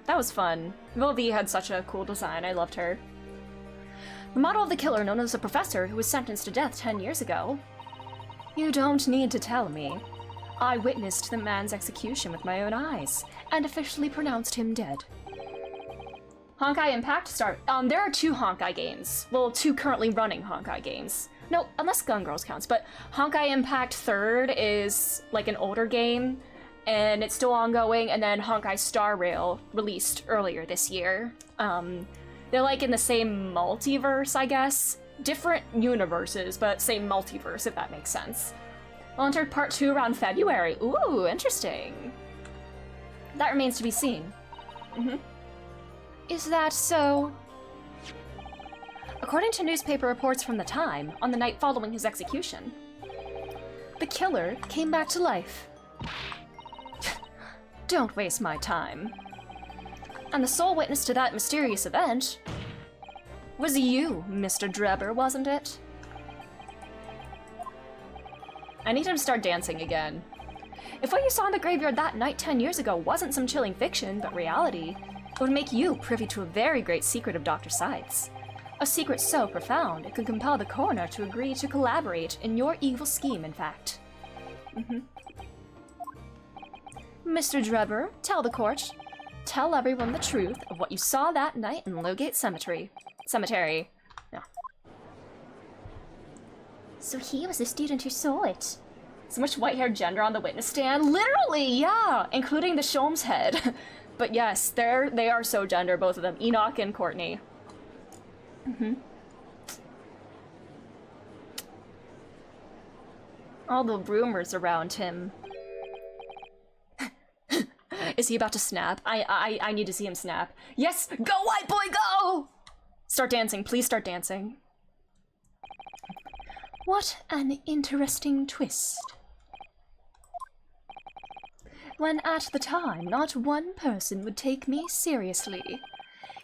that was fun. Vilvi had such a cool design. I loved her. The model of the killer known as the Professor who was sentenced to death 10 years ago. You don't need to tell me. I witnessed the man's execution with my own eyes, and officially pronounced him dead. Honkai Impact start. There are 2 Honkai games. Well, 2 currently running Honkai games. No, unless Gun Girls counts, but Honkai Impact 3rd is like an older game, and it's still ongoing, and then Honkai Star Rail released earlier this year. They're like in the same multiverse, I guess. Different universes, but same multiverse, if that makes sense. I'll enter part 2 around February. Ooh, interesting. That remains to be seen. Is that so? According to newspaper reports from the time, on the night following his execution, The killer came back to life. don't waste my time. And the sole witness to that mysterious event was you, Mr. Drebber, wasn't it? I need him to start dancing again. If what you saw in the graveyard that night 10 years ago wasn't some chilling fiction, but reality, it would make you privy to a very great secret of Dr. Scythe's. A secret so profound it could compel the coroner to agree to collaborate in your evil scheme, in fact. Mr. Drebber, tell the court. Tell everyone the truth of what you saw that night in Lowgate Cemetery. No. So he was the student who saw it. So much white-haired gender on the witness stand. Literally, yeah! Including the Sholmes head. But yes, they are so gender, both of them. Enoch and Courtney. All the rumors around him. Is he about to snap? I need to see him snap. Yes! Go, white boy, go! Start dancing. Please start dancing. What an interesting twist. When at the time, not one person would take me seriously.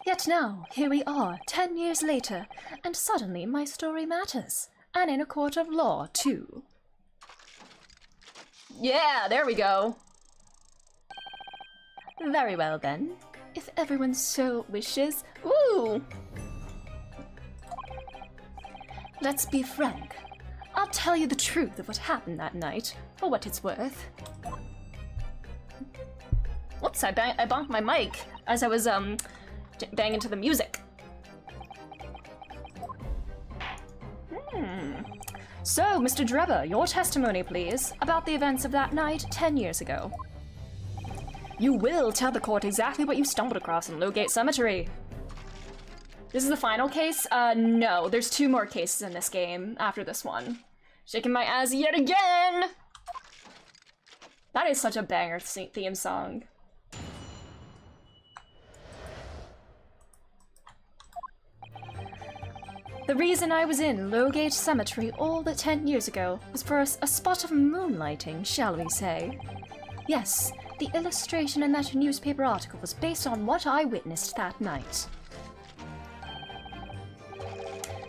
Yet now, here we are, 10 years later, and suddenly my story matters. And in a court of law, too. Yeah, there we go. Very well then, if everyone so wishes. Ooh! Let's be frank. I'll tell you the truth of what happened that night, for what it's worth. Whoops, I bonked my mic as I was, banging to the music. So, Mr. Drebber, your testimony, please, about the events of that night 10 years ago. You will tell the court exactly what you stumbled across in Lowgate Cemetery. This is the final case? No. There's 2 more cases in this game after this one. Shaking my ass yet again! That is such a banger theme song. The reason I was in Lowgate Cemetery all but 10 years ago was for a spot of moonlighting, shall we say. Yes, the illustration in that newspaper article was based on what I witnessed that night.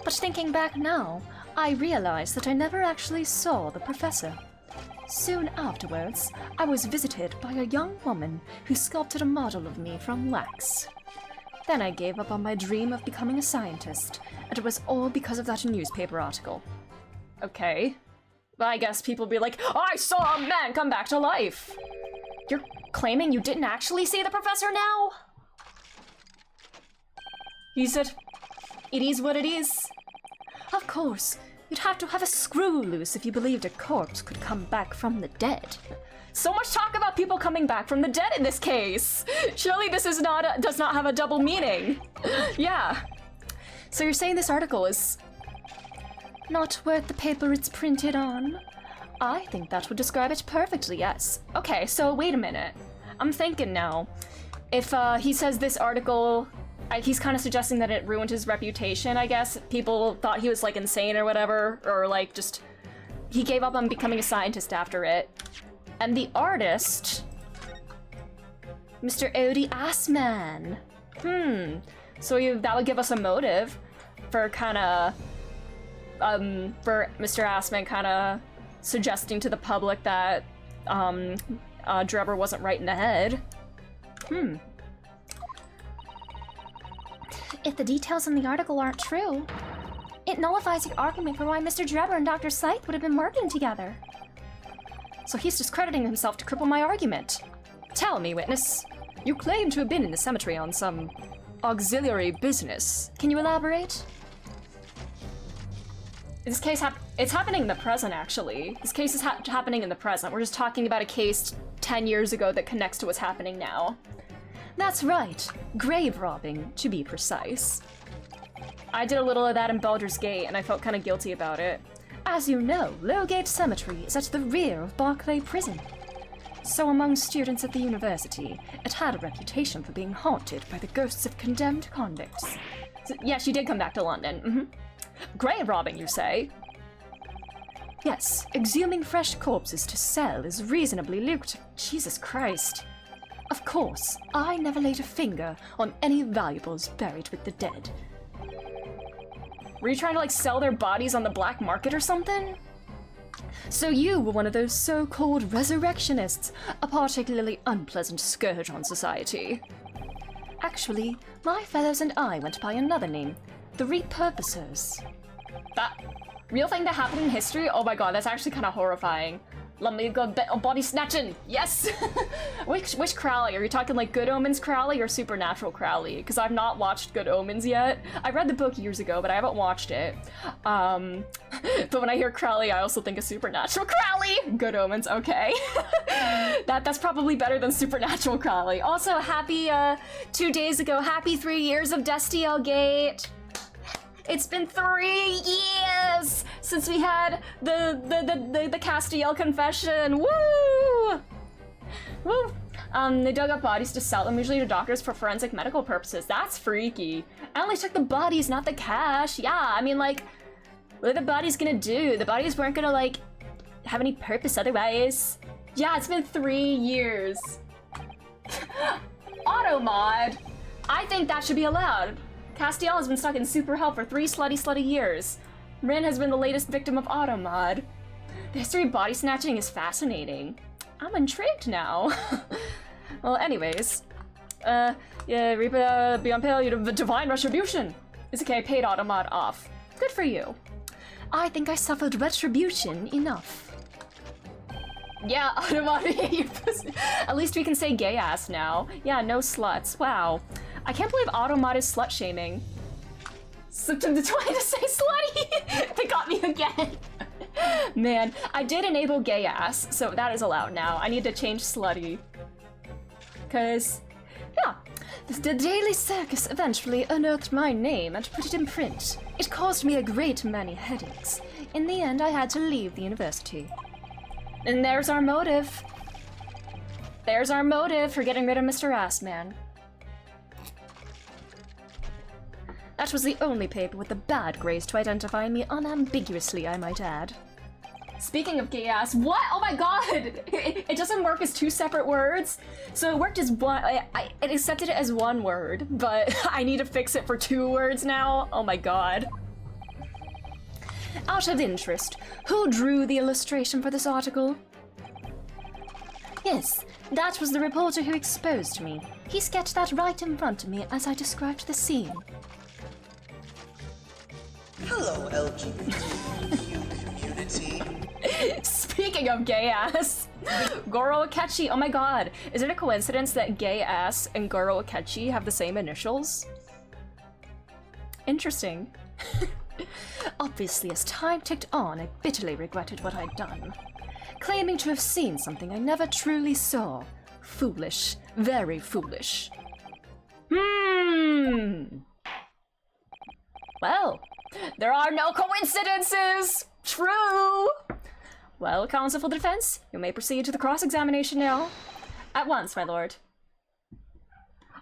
But thinking back now, I realized that I never actually saw the professor. Soon afterwards, I was visited by a young woman who sculpted a model of me from wax. Then I gave up on my dream of becoming a scientist, and it was all because of that newspaper article. Okay. But I guess people be like, oh, I saw a man come back to life! You're claiming you didn't actually see the professor now? He said, it is what it is. Of course, you'd have to have a screw loose if you believed a corpse could come back from the dead. So much talk about people coming back from the dead in this case. Surely this is does not have a double meaning. Yeah. So you're saying this article is not worth the paper it's printed on? I think that would describe it perfectly, yes. Okay, so wait a minute. I'm thinking now. If he says this article, he's kind of suggesting that it ruined his reputation, I guess. People thought he was like insane or whatever, or like just he gave up on becoming a scientist after it. And the artist, Mr. Odie Assman. So that would give us a motive for kind of, for Mr. Assman kind of suggesting to the public that Drebber wasn't right in the head. If the details in the article aren't true, it nullifies the argument for why Mr. Drebber and Dr. Scythe would have been working together. So he's discrediting himself to cripple my argument. Tell me, witness. You claim to have been in the cemetery on some auxiliary business. Can you elaborate? This case it's happening in the present, actually. This case is happening in the present. We're just talking about a case 10 years ago that connects to what's happening now. That's right. Grave robbing, to be precise. I did a little of that in Baldur's Gate, and I felt kind of guilty about it. As you know, Lowgate Cemetery is at the rear of Barclay Prison. So among students at the university, it had a reputation for being haunted by the ghosts of condemned convicts. So, yeah, she did come back to London. Grave robbing, you say? Yes, exhuming fresh corpses to sell is reasonably lucrative. Jesus Christ. Of course, I never laid a finger on any valuables buried with the dead. Were you trying to, like, sell their bodies on the black market or something? So you were one of those so-called resurrectionists, a particularly unpleasant scourge on society. Actually, my fellows and I went by another name, the Repurposers. That real thing that happened in history? Oh my god, that's actually kind of horrifying. Let me go body snatching. Yes. which Crowley? Are you talking like Good Omens Crowley or Supernatural Crowley? Because I've not watched Good Omens yet. I read the book years ago, but I haven't watched it. But when I hear Crowley, I also think of Supernatural Crowley. Good Omens, okay. That's probably better than Supernatural Crowley. Also, happy 2 days ago, happy 3 years of Destiel Gate. It's been 3 years since we had the Castiel confession. Woo! Woo! They dug up bodies to sell them, usually to doctors for forensic medical purposes. That's freaky. I only took the bodies, not the cash. Yeah, I mean, like, what are the bodies gonna do? The bodies weren't gonna, like, have any purpose otherwise. Yeah, it's been 3 years. Automod. I think that should be allowed. Castiel has been stuck in super hell for 3 slutty years. Rin has been the latest victim of automod. The history of body snatching is fascinating. I'm intrigued now. Well, anyways. Yeah, Reaper, beyond pale, you have divine retribution. It's okay, paid automod off. Good for you. I think I suffered retribution enough. Yeah, automod. At least we can say gay ass now. Yeah, no sluts. Wow. I can't believe automod is slut shaming. So trying to say slutty. They got me again. Man, I did enable gay ass, so that is allowed now. I need to change slutty. Cause, yeah. The Daily Circus eventually unearthed my name and put it in print. It caused me a great many headaches. In the end, I had to leave the university. And there's our motive. There's our motive for getting rid of Mr. Assman. That was the only paper with the bad grace to identify me unambiguously, I might add. Speaking of gay ass, what? Oh my god! It doesn't work as 2 separate words. So it worked as one, it accepted it as 1 word, but I need to fix it for 2 words now. Oh my god. Out of interest, who drew the illustration for this article? Yes, that was the reporter who exposed me. He sketched that right in front of me as I described the scene. Hello, LGBTQ community. Speaking of gay ass, Goro Akechi. Oh my god, is it a coincidence that gay ass and Goro Akechi have the same initials? Interesting. Obviously, as time ticked on, I bitterly regretted what I'd done. Claiming to have seen something I never truly saw. Foolish. Very foolish. Well, there are no coincidences! True! Well, counsel for the defense, you may proceed to the cross-examination now. At once, my lord.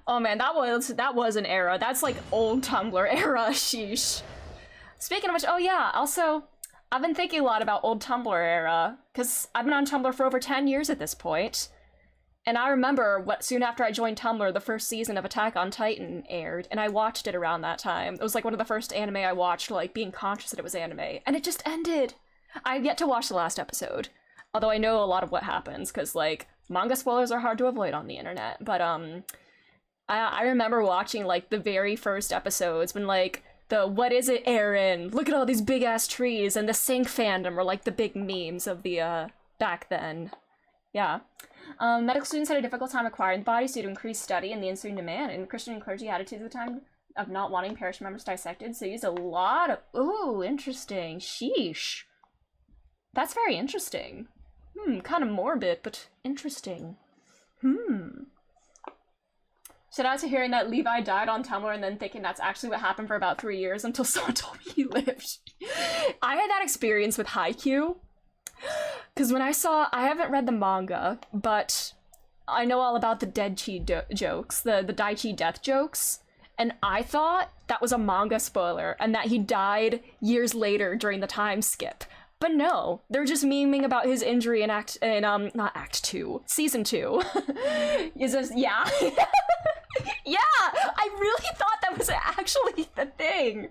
Oh man, that was an era. That's like old Tumblr era, sheesh. Speaking of which, oh yeah, also, I've been thinking a lot about old Tumblr era, because I've been on Tumblr for over 10 years at this point. And I remember soon after I joined Tumblr, the first season of Attack on Titan aired, and I watched it around that time. It was like one of the first anime I watched, like being conscious that it was anime, and it just ended. I've yet to watch the last episode, although I know a lot of what happens, because like manga spoilers are hard to avoid on the internet. But I remember watching like the very first episodes when like the "What is it, Aaron? Look at all these big ass trees," and the Sync fandom were like the big memes of the back then. Yeah. Medical students had a difficult time acquiring the bodies due to increased study and the ensuing demand, and Christian and clergy attitudes at the time of not wanting parish members dissected, so used a lot of... Ooh, interesting. Sheesh. That's very interesting. Kind of morbid, but interesting. Shout out to hearing that Levi died on Tumblr and then thinking that's actually what happened for about 3 years until someone told me he lived. I had that experience with Haikyuu. Because when I haven't read the manga, but I know all about the Deadchi jokes, the Daichi death jokes, and I thought that was a manga spoiler and that he died years later during the time skip. But no, they're just memeing about his injury in not Act 2, Season 2. Is this, yeah. Yeah, I really thought that was actually the thing.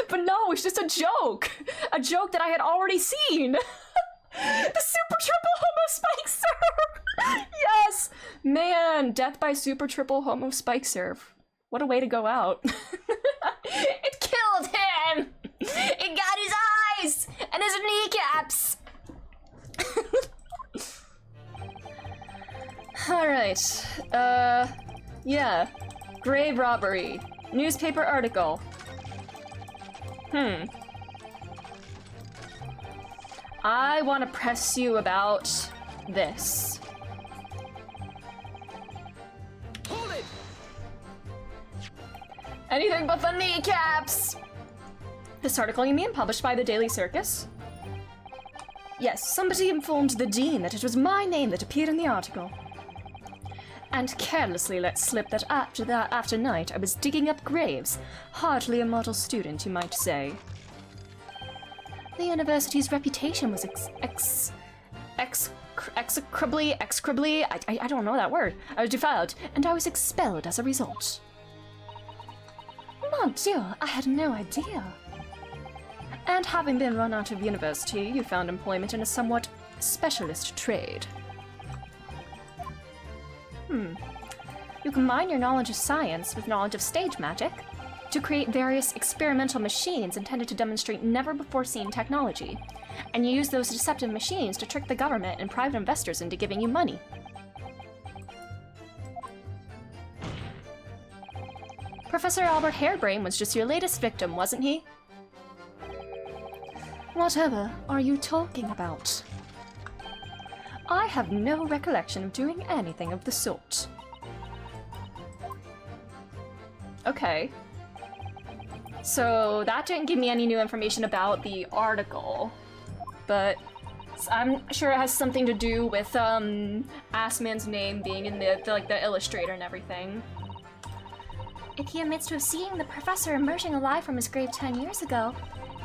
But no, it's just a joke. A joke that I had already seen. The super triple homo spike serve! Yes! Man, death by super triple homo spike serve. What a way to go out. It killed him! It got his eyes! And his kneecaps! Alright. Yeah. Grave robbery. Newspaper article. I want to press you about this. Hold it! Anything but the kneecaps! This article, you mean, published by the Daily Circus? Yes, somebody informed the dean that it was my name that appeared in the article. And carelessly let slip that after night I was digging up graves. Hardly a model student, you might say. The university's reputation was execrably, I don't know that word. I was defiled, and I was expelled as a result. Mon Dieu, I had no idea. And having been run out of university, you found employment in a somewhat specialist trade. You combine your knowledge of science with knowledge of stage magic to create various experimental machines intended to demonstrate never-before-seen technology, and you use those deceptive machines to trick the government and private investors into giving you money. Professor Albert Harebrain was just your latest victim, wasn't he? Whatever are you talking about? I have no recollection of doing anything of the sort. Okay. So that didn't give me any new information about the article, but I'm sure it has something to do with Assman's name being in the illustrator and everything. If he admits to have seen the professor emerging alive from his grave 10 years ago,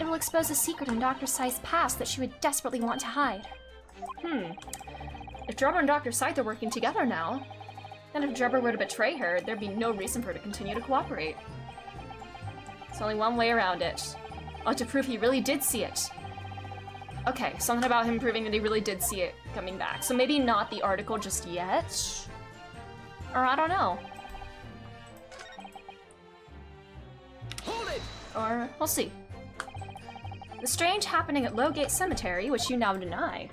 it will expose a secret in Dr. Scythe's past that she would desperately want to hide. If Drebber and Dr. Scythe are working together now, then if Drebber were to betray her, there'd be no reason for her to continue to cooperate. There's only one way around it. I'll have to prove he really did see it. Okay, something about him proving that he really did see it coming back. So maybe not the article just yet? Or I don't know. Hold it! Or we'll see. The strange happening at Lowgate Cemetery, which you now deny.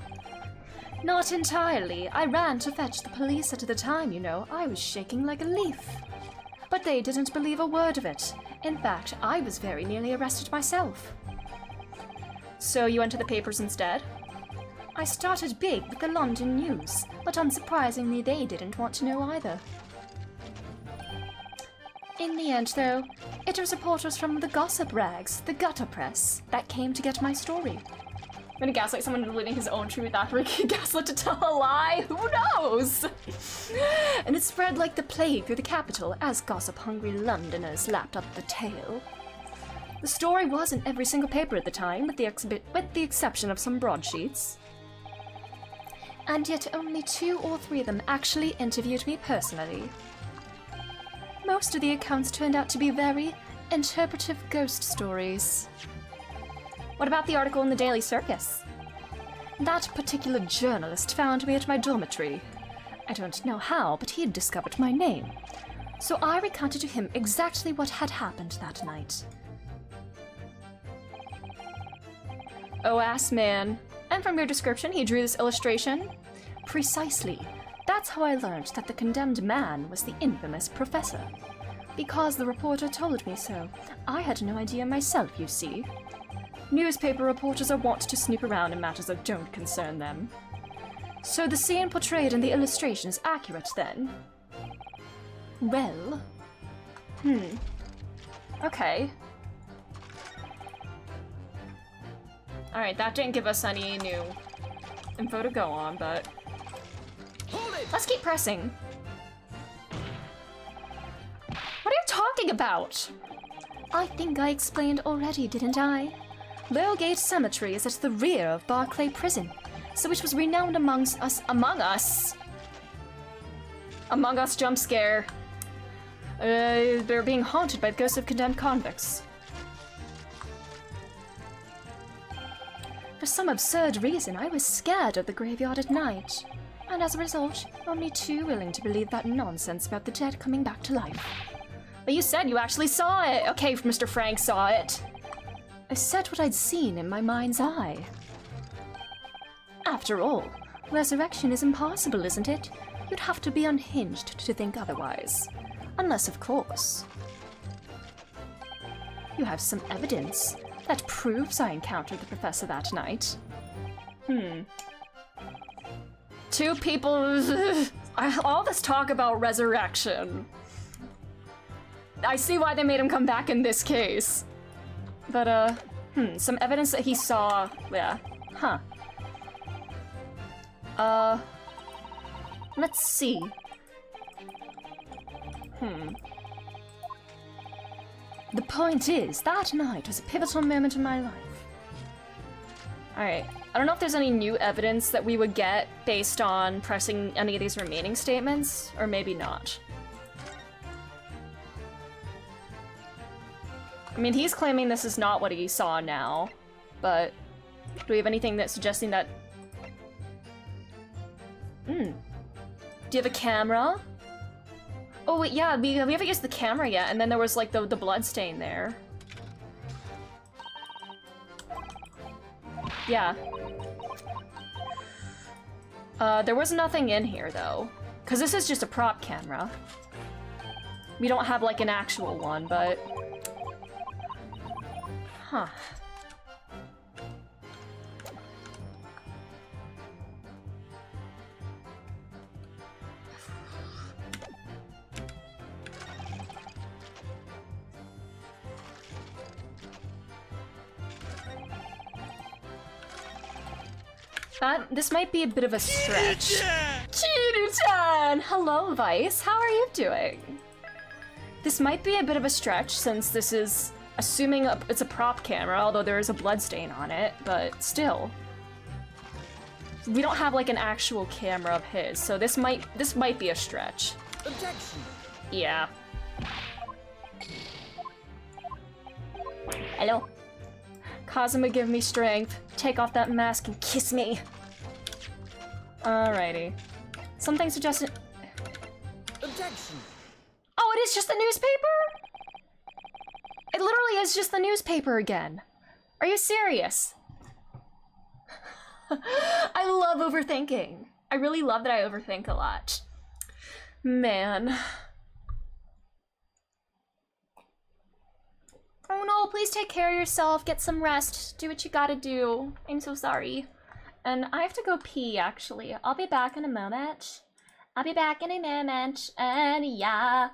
Not entirely. I ran to fetch the police at the time, you know. I was shaking like a leaf. But they didn't believe a word of it. In fact, I was very nearly arrested myself. So you went to the papers instead? I started big with the London News, but unsurprisingly they didn't want to know either. In the end, though, it was reporters from the gossip rags, the gutter press, that came to get my story. I'm gonna gaslight someone into believing his own truth after he gaslit to tell a lie? Who knows? And it spread like the plague through the capital as gossip-hungry Londoners lapped up the tale. The story was in every single paper at the time, with the exception of some broadsheets. And yet only 2 or 3 of them actually interviewed me personally. Most of the accounts turned out to be very interpretive ghost stories. What about the article in the Daily Circus? That particular journalist found me at my dormitory. I don't know how, but he had discovered my name. So I recounted to him exactly what had happened that night. Oh, ass man. And from your description, he drew this illustration. Precisely. That's how I learned that the condemned man was the infamous professor. Because the reporter told me so. I had no idea myself, you see. Newspaper reporters are wont to snoop around in matters that don't concern them. So the scene portrayed in the illustration is accurate, then? Well... Okay. Alright, that didn't give us any new info to go on, but... Hold it! Let's keep pressing. What are you talking about? I think I explained already, didn't I? Lowgate Cemetery is at the rear of Barclay Prison, so it was renowned amongst us. Among Us? Among Us jump scare. They're being haunted by the ghosts of condemned convicts. For some absurd reason, I was scared of the graveyard at night, and as a result, only too willing to believe that nonsense about the dead coming back to life. But you said you actually saw it! Okay, Mr. Frank saw it. I said what I'd seen in my mind's eye. After all, resurrection is impossible, isn't it? You'd have to be unhinged to think otherwise. Unless, of course, you have some evidence that proves I encountered the professor that night. Two people... all this talk about resurrection. I see why they made him come back in this case. But, some evidence that he saw... Yeah. Huh. Let's see. The point is, that night was a pivotal moment in my life. Alright. I don't know if there's any new evidence that we would get based on pressing any of these remaining statements, or maybe not. I mean, he's claiming this is not what he saw now, but do we have anything that's suggesting that... Do you have a camera? Oh wait, yeah, we haven't used the camera yet, and then there was like the blood stain there. Yeah. There was nothing in here though, because this is just a prop camera. We don't have like an actual one, but... Huh. This might be a bit of a stretch. Chiru-chan! Hello, Vice. How are you doing? This might be a bit of a stretch since this is assuming it's a prop camera, although there is a bloodstain on it, but still. We don't have like an actual camera of his, so this might be a stretch. Objection! Yeah. Hello. Kazuma, give me strength. Take off that mask and kiss me. Alrighty. Something suggested... Objection! Oh, it is just the newspaper? It literally is just the newspaper again. Are you serious? I love overthinking. I really love that I overthink a lot. Man. Oh no, please take care of yourself, get some rest, do what you gotta do. I'm so sorry. And I have to go pee, actually. I'll be back in a moment. I'll be back in a moment, and yeah.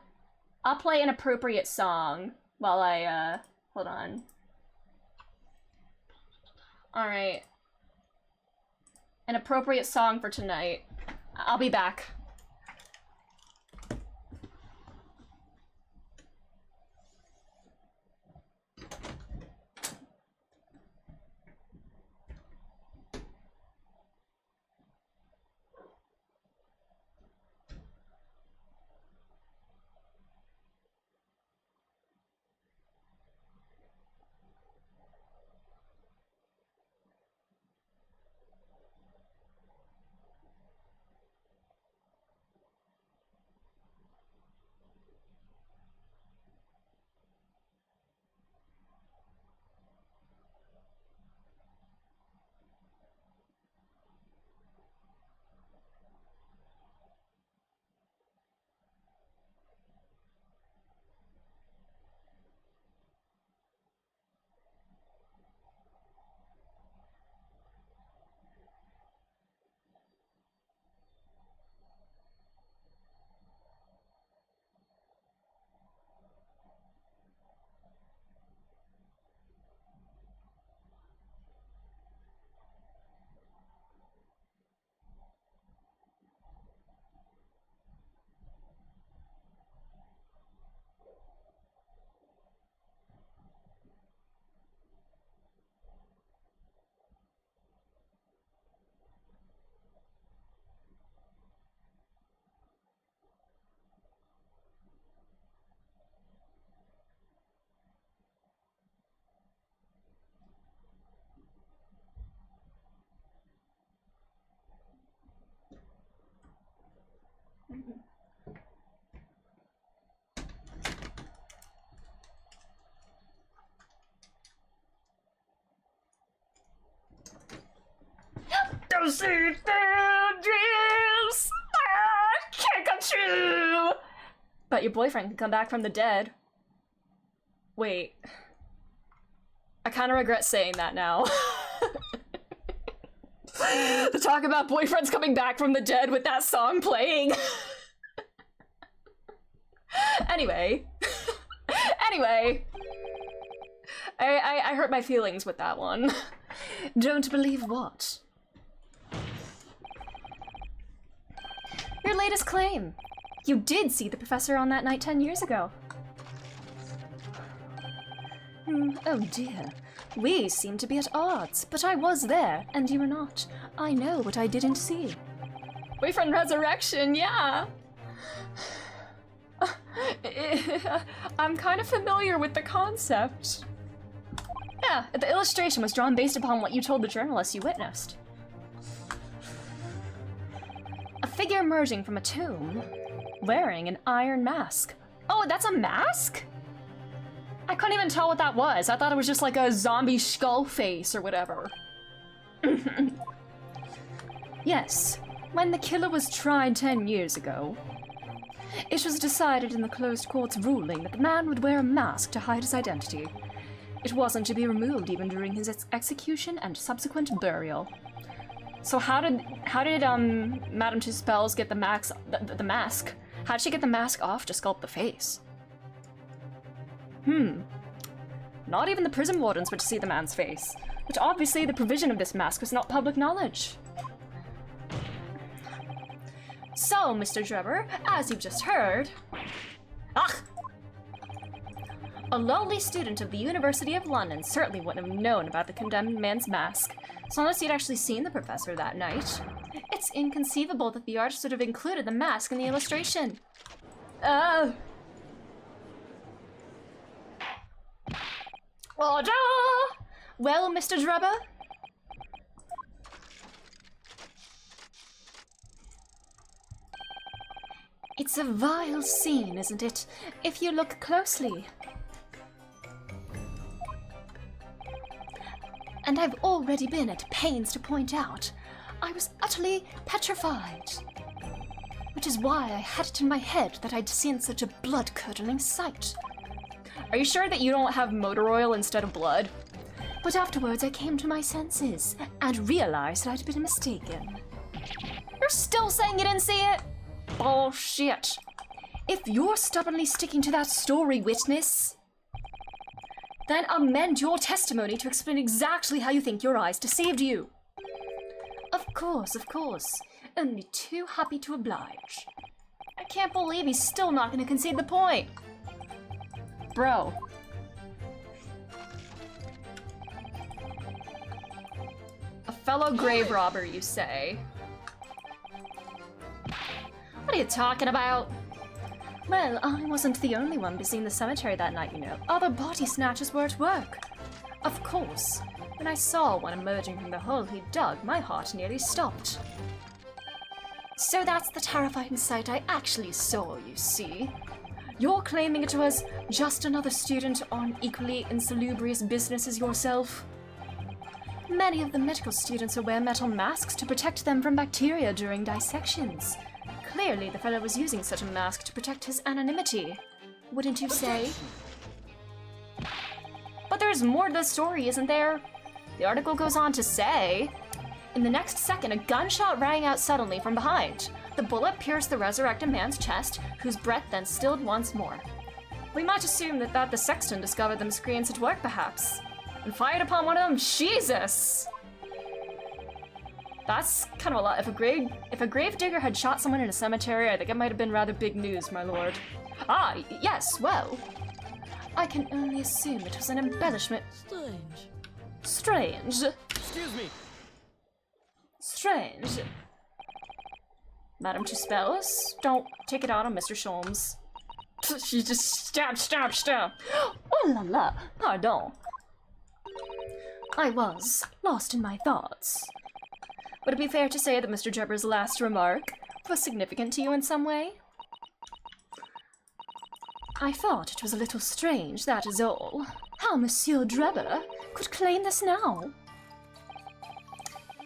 I'll play an appropriate song while I, hold on. Alright. An appropriate song for tonight. I'll be back. see through dreams can't come true. But your boyfriend can come back from the dead. Wait. I kind of regret saying that now. To talk about boyfriends coming back from the dead with that song playing. Anyway. Anyway. I hurt my feelings with that one. Don't believe what? Your latest claim. You did see the professor on that night 10 years ago. Oh dear. We seem to be at odds, but I was there, and you were not. I know what I didn't see. Boyfriend resurrection, yeah. I'm kind of familiar with the concept. Yeah, the illustration was drawn based upon what you told the journalist you witnessed. A figure emerging from a tomb, wearing an iron mask. Oh, that's a mask? I couldn't even tell what that was. I thought it was just like a zombie skull face or whatever. Yes, when the killer was tried 10 years ago, it was decided in the closed court's ruling that the man would wear a mask to hide his identity. It wasn't to be removed even during his execution and subsequent burial. So how did Madame Two Spells get the mask? The mask? How'd she get the mask off to sculpt the face? Not even the prison wardens were to see the man's face, which obviously the provision of this mask was not public knowledge. So, Mr. Drebber, as you've just heard, a lowly student of the University of London certainly wouldn't have known about the condemned man's mask, so unless you'd actually seen the professor that night, it's inconceivable that the artist would have included the mask in the illustration. Order! Well, Mr. Drebber? It's a vile scene, isn't it, if you look closely? And I've already been at pains to point out, I was utterly petrified. Which is why I had it in my head that I'd seen such a blood-curdling sight. Are you sure that you don't have motor oil instead of blood? But afterwards I came to my senses and realized that I'd been mistaken. You're still saying you didn't see it? Bullshit. If you're stubbornly sticking to that story, witness, then amend your testimony to explain exactly how you think your eyes deceived you. Of course, only too happy to oblige. I can't believe he's still not going to concede the point. Bro. A fellow grave robber, you say? What are you talking about? Well, I wasn't the only one busy in the cemetery that night, you know. Other body snatchers were at work. Of course, when I saw one emerging from the hole he dug, my heart nearly stopped. So that's the terrifying sight I actually saw, you see. You're claiming it was just another student on equally insalubrious business as yourself? Many of the medical students wear metal masks to protect them from bacteria during dissections. Clearly, the fellow was using such a mask to protect his anonymity. Wouldn't you say? But there's more to the story, isn't there? The article goes on to say, in the next second, a gunshot rang out suddenly from behind. The bullet pierced the resurrected man's chest, whose breath then stilled once more. We might assume that the sexton discovered the miscreants at work, perhaps, and fired upon one of them. Jesus! That's kind of a lot. If a gravedigger had shot someone in a cemetery, I think it might have been rather big news, my lord. Ah, yes, well. I can only assume it was an embellishment. Strange. Excuse me. Strange. Madame Two Spells, don't take it out on Mr. Sholmes. She just stab. Oh la la, pardon. I was lost in my thoughts. Would it be fair to say that Mr. Drebber's last remark was significant to you in some way? I thought it was a little strange, that is all. How Monsieur Drebber could claim this now.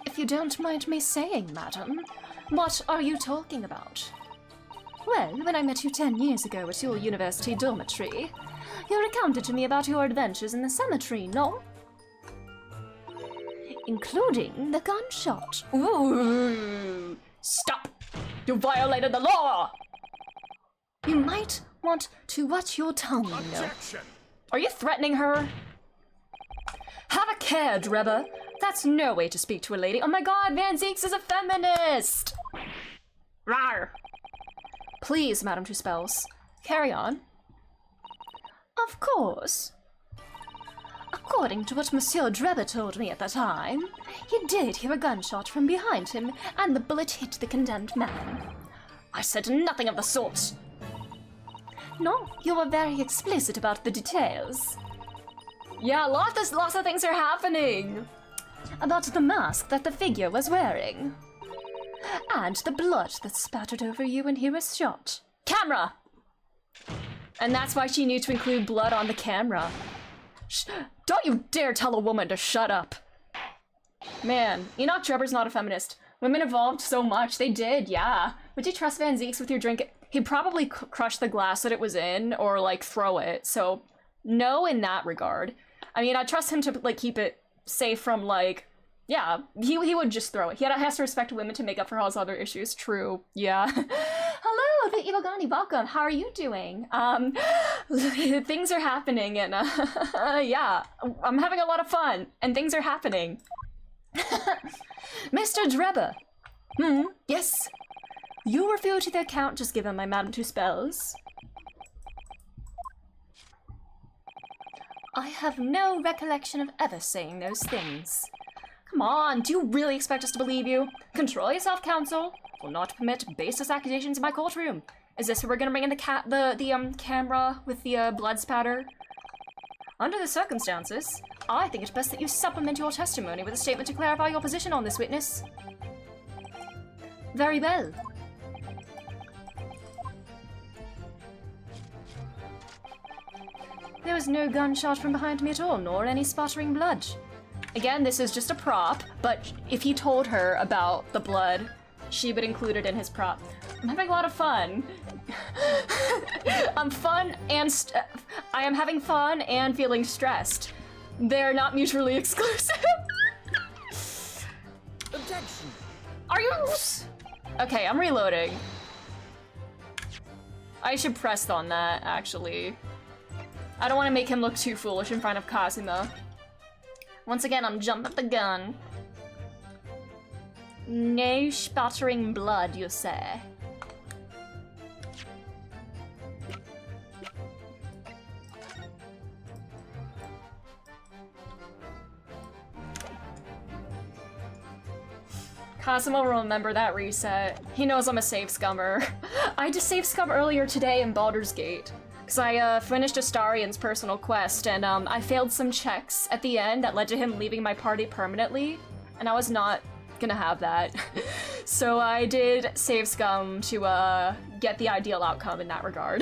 If If you don't mind me saying, madam, what are you talking about? Well, when I met you 10 years ago at your university dormitory, you recounted to me about your adventures in the cemetery, no? Including the gunshot. Ooh! Stop! You violated the law! You might want to watch your tongue, you know. Objection! Are you threatening her? Have a care, Drebber. That's no way to speak to a lady. Oh my god, Van Zeeks is a feminist! Rawr! Please, Madame Two Spells, carry on. Of course. According to what Monsieur Drebber told me at the time, he did hear a gunshot from behind him, and the bullet hit the condemned man. I said nothing of the sort. No, you were very explicit about the details. Yeah, lots of things are happening. About the mask that the figure was wearing. And the blood that spattered over you when he was shot. Camera! And that's why she knew to include blood on the camera. Don't you dare tell a woman to shut up. Man, Enoch Drebber's not a feminist. Women evolved so much. They did, yeah. Would you trust Van Zeeks with your drink? He'd probably crush the glass that it was in or, like, throw it. So, no in that regard. I mean, I'd trust him to, like, keep it safe from, like... Yeah, he would just throw it. He has to respect women to make up for all his other issues. True, yeah. Hello, the Ibogani, welcome. How are you doing? Things are happening and, yeah, I'm having a lot of fun and things are happening. Mr. Drebber. Yes? You refer to the account just given by Madame Two Spells? I have no recollection of ever saying those things. Come on, do you really expect us to believe you? Control yourself, counsel. Will not permit baseless accusations in my courtroom. Is this where we're gonna bring in the camera with the blood spatter? Under the circumstances, I think it best that you supplement your testimony with a statement to clarify your position on this witness. Very well. There was no gunshot from behind me at all, nor any splattering blood. Again, this is just a prop, but if he told her about the blood, she would include it in his prop. I'm having a lot of fun. I am having fun and feeling stressed. They're not mutually exclusive. Objection! Are you... Okay, I'm reloading. I should press on that, actually. I don't want to make him look too foolish in front of Kazuma. Once again, I'm jumping the gun. No spattering blood, you say? Kazuma will remember that reset. He knows I'm a safe scummer. I just safe scum earlier today in Baldur's Gate. Because I finished Astarian's personal quest, and I failed some checks at the end that led to him leaving my party permanently, and I was not gonna have that. So I did save scum to get the ideal outcome in that regard.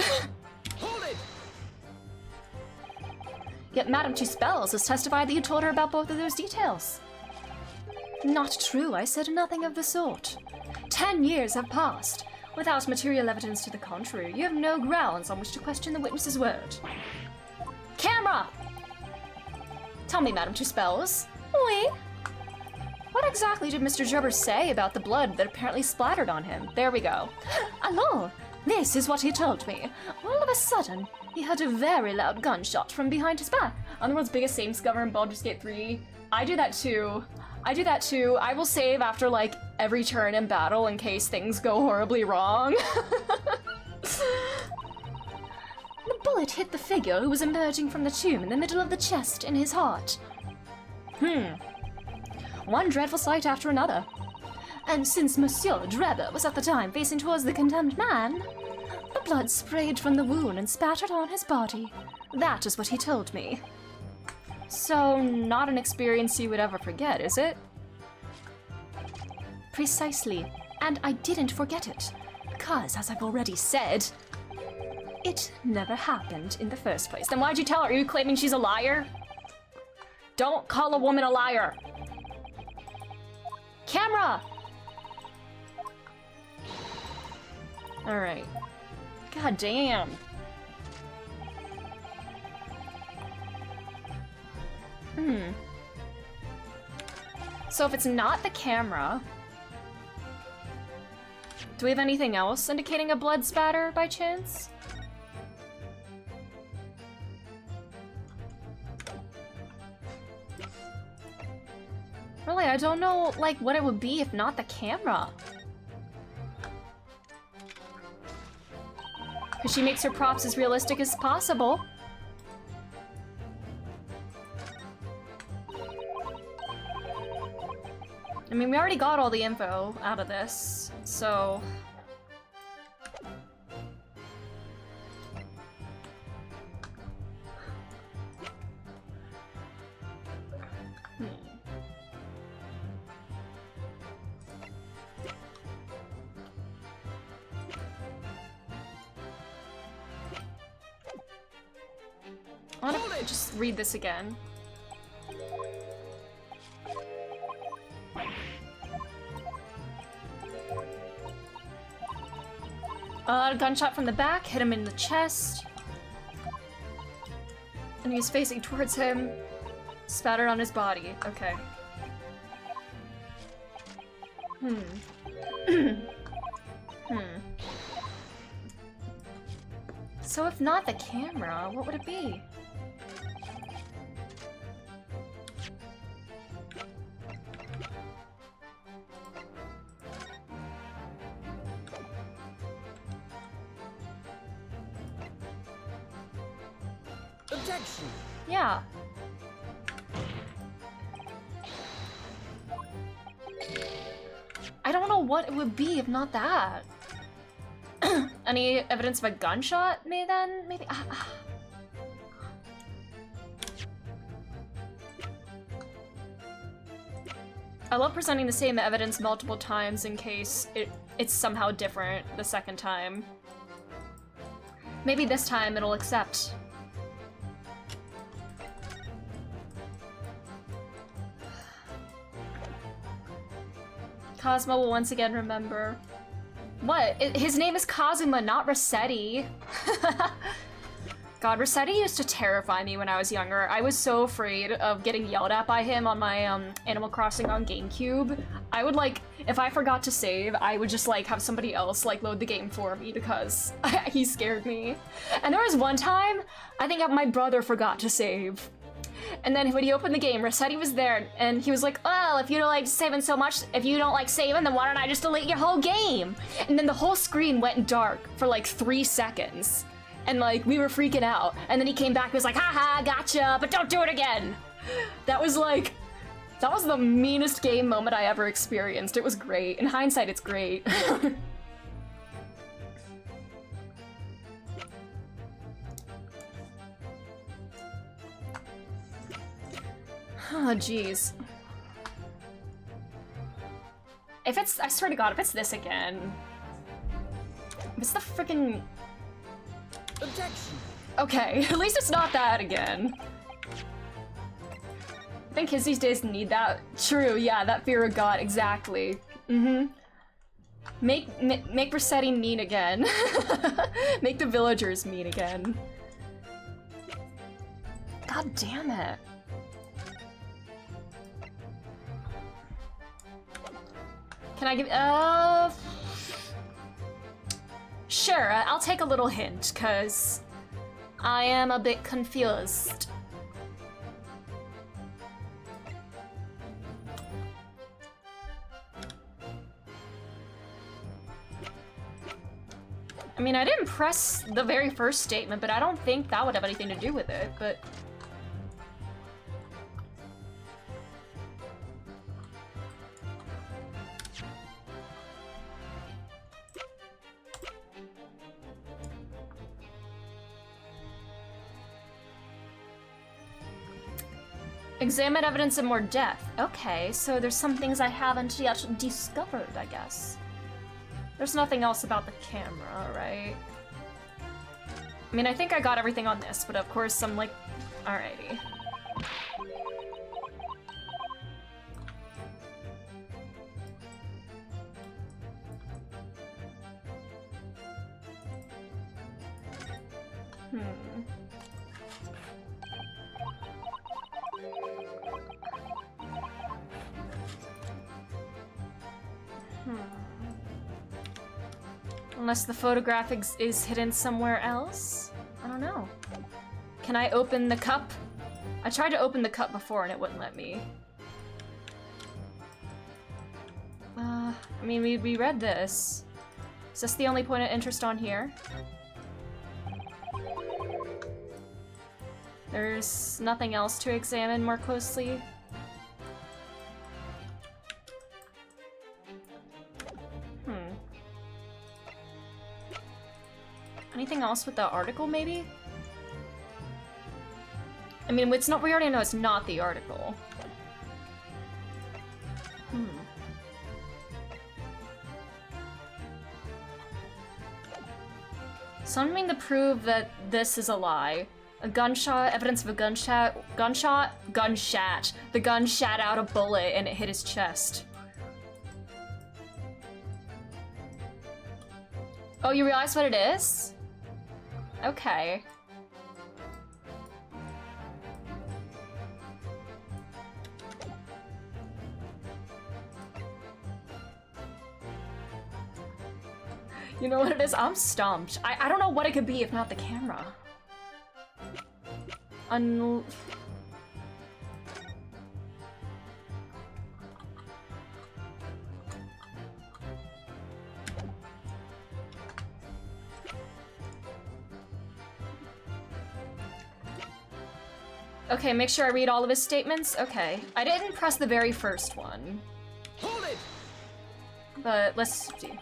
Hold it! Yet Madame Two Spells has testified that you told her about both of those details. Not true, I said nothing of the sort. 10 years have passed. Without material evidence to the contrary, you have no grounds on which to question the witness's word. Camera! Tell me, Madame Two Spells. Oui? What exactly did Mr. Drebber say about the blood that apparently splattered on him? There we go. Alors, this is what he told me. All of a sudden, he heard a very loud gunshot from behind his back. I'm the world's biggest same scummer in Baldur's Gate 3. I do that too. I will save after, like, every turn in battle in case things go horribly wrong. The bullet hit the figure who was emerging from the tomb in the middle of the chest in his heart. One dreadful sight after another. And since Monsieur Drebber was at the time facing towards the condemned man, the blood sprayed from the wound and spattered on his body. That is what he told me. So, not an experience you would ever forget, is it? Precisely. And I didn't forget it. Because, as I've already said, it never happened in the first place. Then why'd you tell her? Are you claiming she's a liar? Don't call a woman a liar. Camera! Alright. God damn. So if it's not the camera... Do we have anything else indicating a blood spatter by chance? Really, I don't know, like, what it would be if not the camera. Because she makes her props as realistic as possible. I mean, we already got all the info out of this, so... I want to just read this again. A gunshot from the back hit him in the chest. And he's facing towards him. Spattered on his body. Okay. So if not the camera, what would it be? Objection! Yeah. I don't know what it would be if not that. Any evidence of a gunshot, maybe then? Maybe. I love presenting the same evidence multiple times in case it's somehow different the second time. Maybe this time it'll accept. Cosmo will once again remember. What? His name is Kazuma, not Rossetti. God, Rossetti used to terrify me when I was younger. I was so afraid of getting yelled at by him on my Animal Crossing on GameCube. I would like, if I forgot to save, I would just like have somebody else like load the game for me because he scared me. And there was one time, I think my brother forgot to save. And then when he opened the game, Rossetti was there, and he was like, "Oh, if you don't like saving so much, if you don't like saving, then why don't I just delete your whole game?" And then the whole screen went dark for like 3 seconds. And like, we were freaking out. And then he came back and was like, "Haha, gotcha, but don't do it again." That was the meanest game moment I ever experienced. It was great. In hindsight, it's great. Oh, jeez. If it's, I swear to God, if it's this again. If it's the freaking... Objection! Okay, at least it's not that again. I think kids these days need that. True, yeah, that fear of God, exactly. Make Rossetti mean again. Make the villagers mean again. God damn it. Can I give, sure, I'll take a little hint, cause I am a bit confused. I mean, I didn't press the very first statement, but I don't think that would have anything to do with it, but... Examine evidence in more depth. Okay, so there's some things I haven't yet discovered, I guess. There's nothing else about the camera, right? I mean, I think I got everything on this, but of course I'm like... Alrighty. Unless the photograph is hidden somewhere else? I don't know. Can I open the cup? I tried to open the cup before and it wouldn't let me. I mean, we read this. Is this the only point of interest on here? There's nothing else to examine more closely? Anything else with the article, maybe? I mean, it's not. We already know it's not the article. Something to prove that this is a lie. A gunshot, evidence of a gunshot. The gun shot out a bullet and it hit his chest. Oh, you realize what it is? Okay. You know what it is? I'm stumped. I don't know what it could be if not the camera. Okay, make sure I read all of his statements. Okay. I didn't press the very first one. Hold it! But let's see.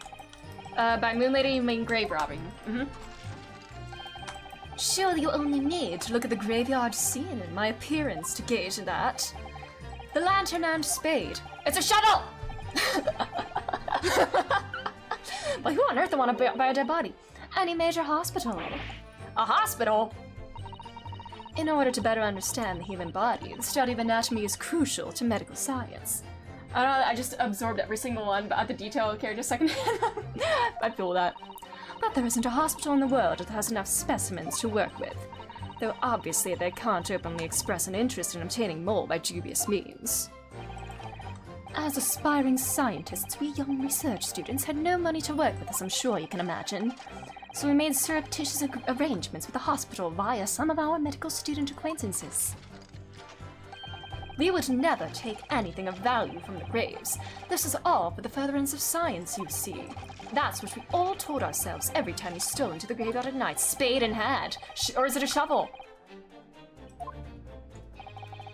By Moon Lady, you mean grave robbing. Surely you only need to look at the graveyard scene and my appearance to gauge that. The lantern and spade. It's a shovel! But who on earth would want to buy a dead body? Any major hospital. A hospital? In order to better understand the human body, the study of anatomy is crucial to medical science. I don't know, I just absorbed every single one, but at the detail character secondhand. I feel that. But there isn't a hospital in the world that has enough specimens to work with. Though obviously they can't openly express an interest in obtaining more by dubious means. As aspiring scientists, we young research students had no money to work with, as I'm sure you can imagine. So we made surreptitious arrangements with the hospital via some of our medical student acquaintances. We would never take anything of value from the graves. This is all for the furtherance of science, you see. That's what we all told ourselves every time we stole into the graveyard at night, spade in hand. Or is it a shovel?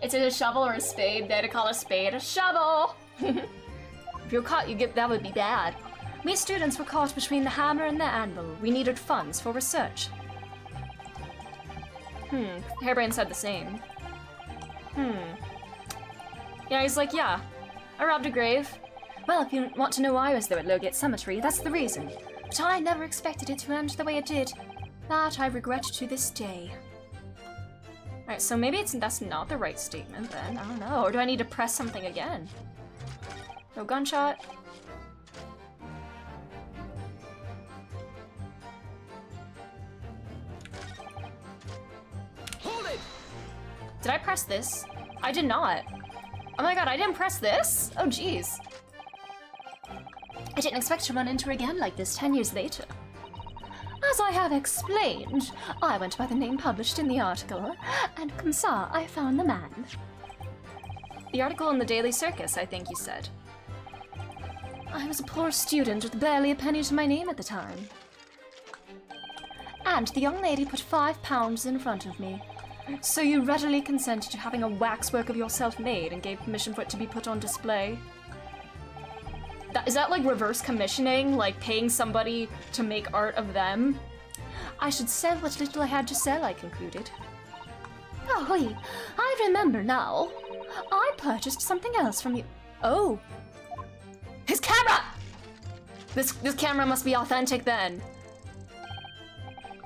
Is it a shovel or a spade? They had to call a spade a shovel! If you're caught, that would be bad. We students were caught between the hammer and the anvil. We needed funds for research. Hairbrain said the same. Yeah, he's like, yeah, I robbed a grave. Well, if you want to know why I was there at Lowgate Cemetery, that's the reason. But I never expected it to end the way it did. That I regret to this day. Alright, so maybe that's not the right statement then. I don't know. Or do I need to press something again? No gunshot. Hold it! Did I press this? I did not. Oh my god, I didn't press this? Oh jeez. I didn't expect to run into her again like this 10 years later. As I have explained, I went by the name published in the article, and comme ça, I found the man. The article in the Daily Circus, I think you said. I was a poor student with barely a penny to my name at the time. And the young lady put £5 in front of me. So you readily consented to having a waxwork of yourself made and gave permission for it to be put on display? Is that like reverse commissioning? Like paying somebody to make art of them? I should sell what little I had to sell, I concluded. Oh, oui, I remember now. I purchased something else from you. Oh. His camera! This camera must be authentic then.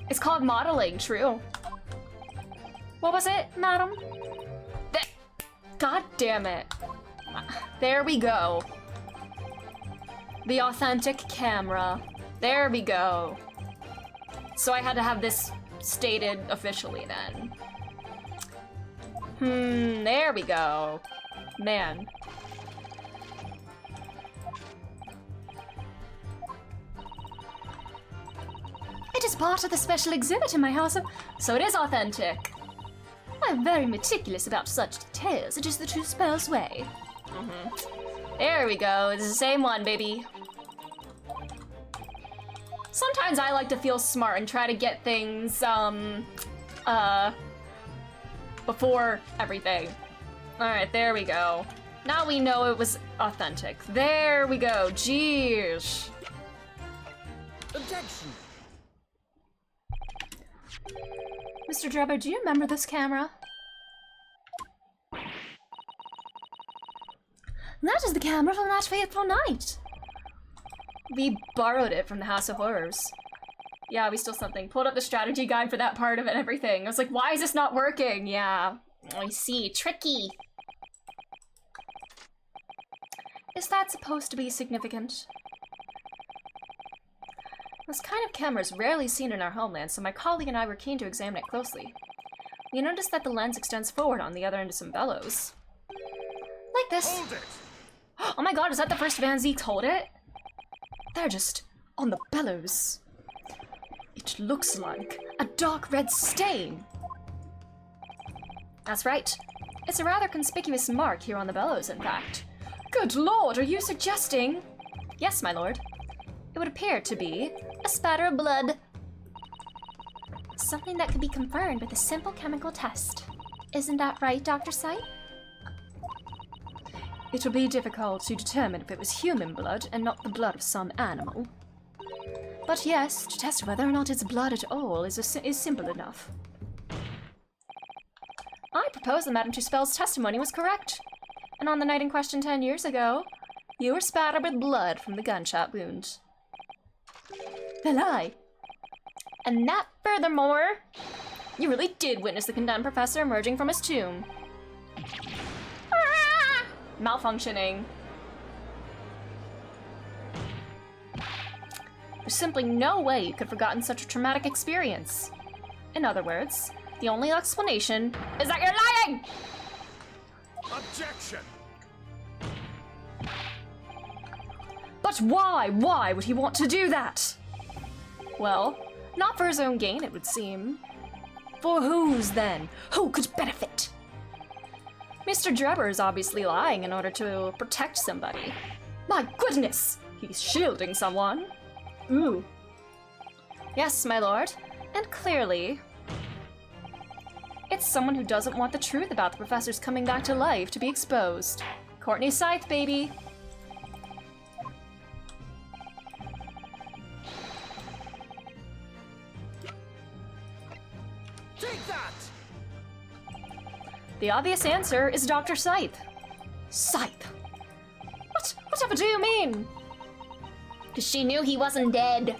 It's called modeling, true. What was it, madam? God damn it. There we go. The authentic camera. There we go. So I had to have this stated officially then. There we go. Man. It is part of the special exhibit in my house. So it is authentic. I'm very meticulous about such details. It is the true spell's way. There we go. It's the same one, baby. Sometimes I like to feel smart and try to get things, before everything. Alright, there we go. Now we know it was authentic. There we go. Jeez. Objection. Mr. Drebber, do you remember this camera? That is the camera from that fateful night. We borrowed it from the House of Horrors. Yeah, we stole something. Pulled up the strategy guide for that part of it and everything. I was like, why is this not working? Yeah. I see. Tricky. Is that supposed to be significant? This kind of camera is rarely seen in our homeland, so my colleague and I were keen to examine it closely. We noticed that the lens extends forward on the other end of some bellows. Like this. Hold it. Oh my god, is that the first Van Zeeks hold it? They're just on the bellows. It looks like a dark red stain. That's right. It's a rather conspicuous mark here on the bellows, in fact. Good lord, are you suggesting? Yes, my lord. It would appear to be a spatter of blood. Something that could be confirmed with a simple chemical test. Isn't that right, Dr. Sight? It will be difficult to determine if it was human blood and not the blood of some animal. But yes, to test whether or not it's blood at all is simple enough. I propose that Madame Tuspel's testimony was correct. And on the night in question 10 years ago, you were spattered with blood from the gunshot wound. Well, aye. And that, furthermore, you really did witness the condemned professor emerging from his tomb. Ah! Malfunctioning. There's simply no way you could have forgotten such a traumatic experience. In other words, the only explanation is that you're lying! Objection. But why? Why would he want to do that? Well, not for his own gain, it would seem. For whose then? Who could benefit? Mr. Drebber is obviously lying in order to protect somebody. My goodness! He's shielding someone. Ooh. Yes, my lord. And clearly, it's someone who doesn't want the truth about the professor's coming back to life to be exposed. Courtney Scythe, baby. Take that. The obvious answer is Dr. Scythe. Scythe. Whatever do you mean? Because she knew he wasn't dead.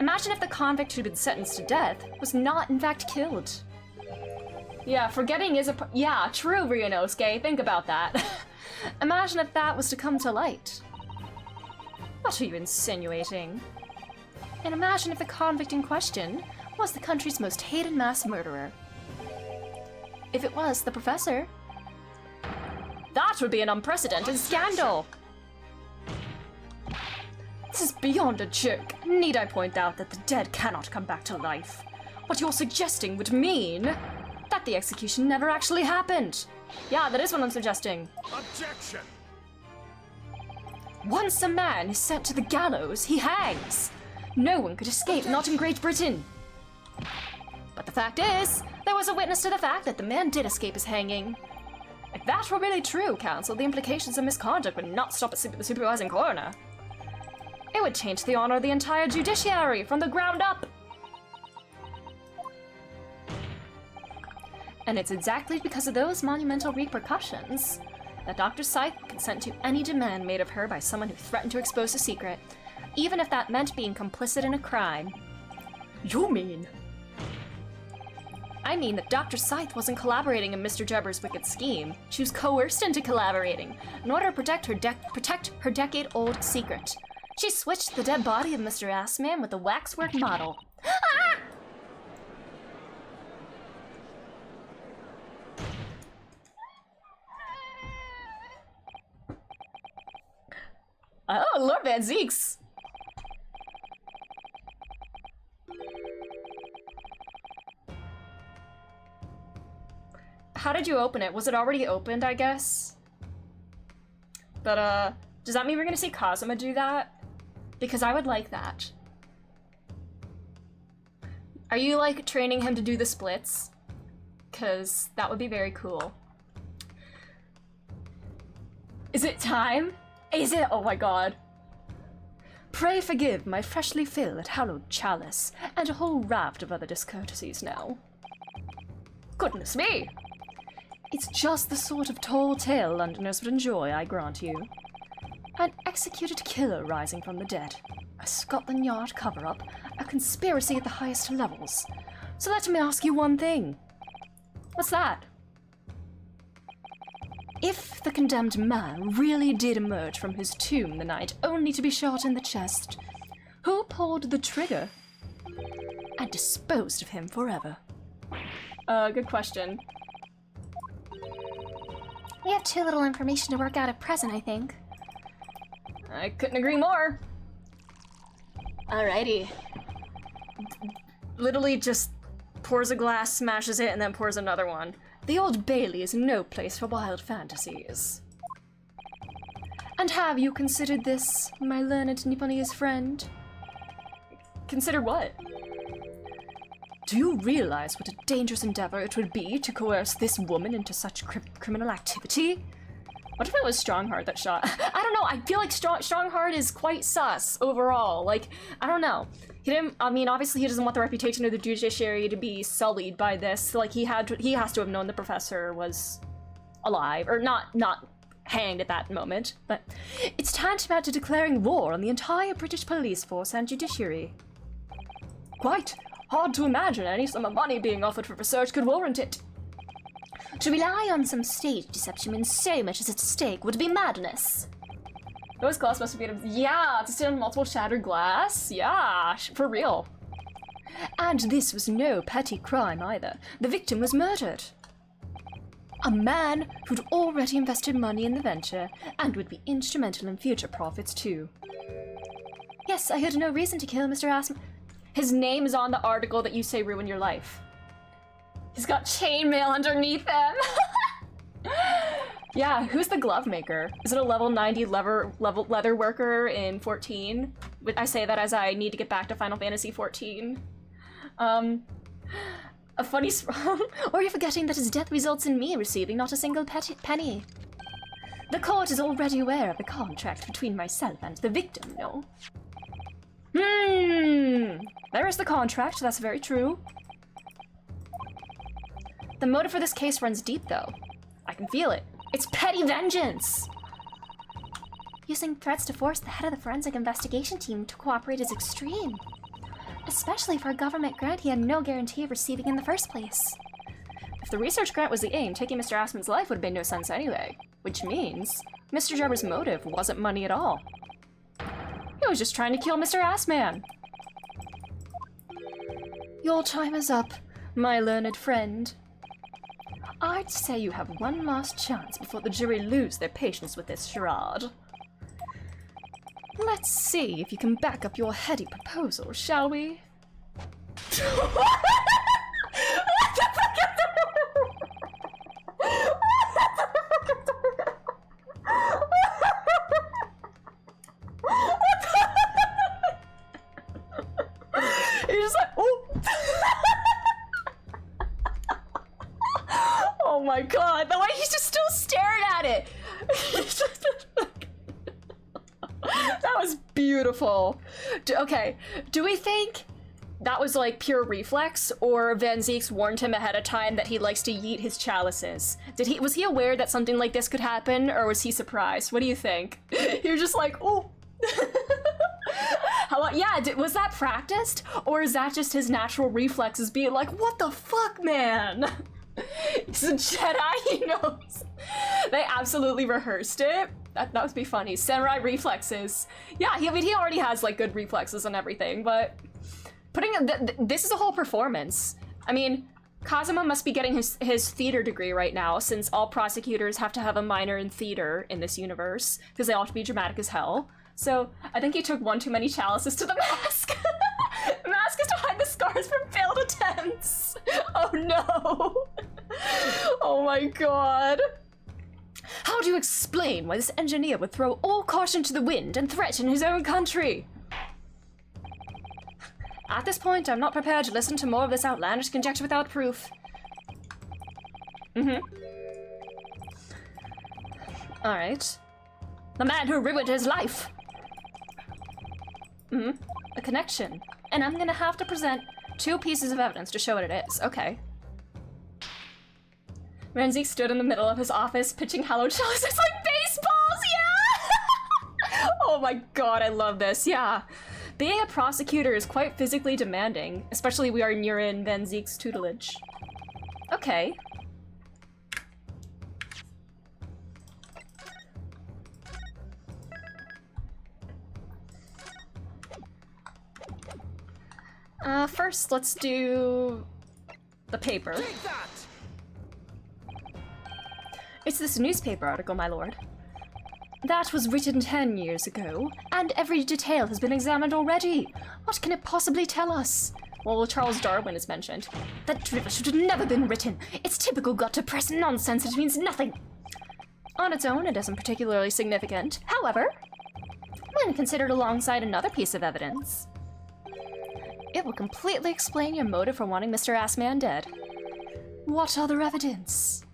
Imagine if the convict who'd been sentenced to death was not in fact killed. Yeah, forgetting is yeah, true, Ryunosuke. Think about that. Imagine if that was to come to light. What are you insinuating? And imagine if the convict in question was the country's most hated mass murderer. If it was the professor, that would be an unprecedented scandal. This is beyond a joke. Need I point out that the dead cannot come back to life? What you're suggesting would mean that the execution never actually happened. Yeah, that is what I'm suggesting. Objection. Once a man is sent to the gallows, he hangs. No one could escape, not in Great Britain. But the fact is, there was a witness to the fact that the man did escape his hanging. If that were really true, Counsel, the implications of misconduct would not stop at the supervising coroner. It would change the honor of the entire judiciary from the ground up. And it's exactly because of those monumental repercussions that Dr. Scythe would consent to any demand made of her by someone who threatened to expose a secret, even if that meant being complicit in a crime. You mean? I mean that Dr. Scythe wasn't collaborating in Mr. Drebber's wicked scheme. She was coerced into collaborating in order to protect her decade-old secret. She switched the dead body of Mr. Assman with a waxwork model. Ah! Oh, Lord Van Zeeks! How did you open it? Was it already opened, I guess? But, does that mean we're gonna see Kazuma do that? Because I would like that. Are you, like, training him to do the splits? Because that would be very cool. Is it time? Is it? Oh my god. Pray forgive my freshly filled hallowed chalice, and a whole raft of other discourtesies now. Goodness me! It's just the sort of tall tale Londoners would enjoy, I grant you. An executed killer rising from the dead. A Scotland Yard cover-up. A conspiracy at the highest levels. So let me ask you one thing. What's that? If the condemned man really did emerge from his tomb the night only to be shot in the chest, who pulled the trigger and disposed of him forever? Good question. We have too little information to work out at present, I think. I couldn't agree more. Alrighty. Literally just pours a glass, smashes it, and then pours another one. The Old Bailey is no place for wild fantasies. And have you considered this, my learned Nipponese friend? Consider what? Do you realize what a dangerous endeavor it would be to coerce this woman into such criminal activity? What if it was Strongheart that shot? I don't know, I feel like Strongheart is quite sus overall. Like, I don't know. He didn't, I mean, obviously he doesn't want the reputation of the judiciary to be sullied by this. Like, he has to have known the professor was alive, or not hanged at that moment. But it's tantamount to declaring war on the entire British police force and judiciary. Quite. Hard to imagine any sum of money being offered for research could warrant it. To rely on some stage deception when so much is at stake would be madness. Those glass must have been, yeah, to sit on multiple shattered glass, yeah, for real. And this was no petty crime either. The victim was murdered. A man who'd already invested money in the venture and would be instrumental in future profits too. Yes, I had no reason to kill Mr. Assman. His name is on the article that you say ruined your life. He's got chainmail underneath him. Yeah, who's the glove maker? Is it a level 90 leather worker in 14? I say that as I need to get back to Final Fantasy 14. A funny or you're forgetting that his death results in me receiving not a single penny. The court is already aware of the contract between myself and the victim, no? There is the contract, that's very true. The motive for this case runs deep, though. I can feel it. It's petty vengeance! Using threats to force the head of the forensic investigation team to cooperate is extreme. Especially for a government grant he had no guarantee of receiving in the first place. If the research grant was the aim, taking Mr. Assman's life would have made no sense anyway. Which means Mr. Jabber's motive wasn't money at all. He was just trying to kill Mr. Assman. Your time is up, my learned friend. I'd say you have one last chance before the jury lose their patience with this charade. Let's see if you can back up your heady proposal, shall we? You're just like, oh! Oh my god, the way he's just still staring at it! That was beautiful. Okay, do we think that was like pure reflex, or Van Zeeks warned him ahead of time that he likes to yeet his chalices? Was he aware that something like this could happen, or was he surprised? What do you think? You're just like, oh. Was that practiced, or is that just his natural reflexes being like, what the fuck, man? He's a Jedi, he knows. They absolutely rehearsed it. That would be funny. Samurai reflexes. Yeah, he already has like good reflexes and everything, but this is a whole performance. I mean, Kazuma must be getting his theater degree right now, since all prosecutors have to have a minor in theater in this universe, because they all have to be dramatic as hell. So, I think he took one too many chalices to the mask. The mask is to hide the scars from failed attempts. Oh no. Oh my god. How do you explain why this engineer would throw all caution to the wind and threaten his own country? At this point, I'm not prepared to listen to more of this outlandish conjecture without proof. Alright. The man who ruined his life! A connection. And I'm gonna have to present 2 pieces of evidence to show what it is. Okay. Renzi stood in the middle of his office pitching hallowed chalices like baseballs, yeah! Oh my god, I love this, yeah. Being a prosecutor is quite physically demanding, especially we are in Van Zeek's tutelage. Okay. First, let's do the paper. Take that! It's this newspaper article, my lord. That was written 10 years ago, and every detail has been examined already. What can it possibly tell us? Well, Charles Darwin is mentioned. That drivel should have never been written. It's typical gut-to-press nonsense. It means nothing. On its own, it isn't particularly significant. However, when considered alongside another piece of evidence, it will completely explain your motive for wanting Mr. Assman dead. What other evidence?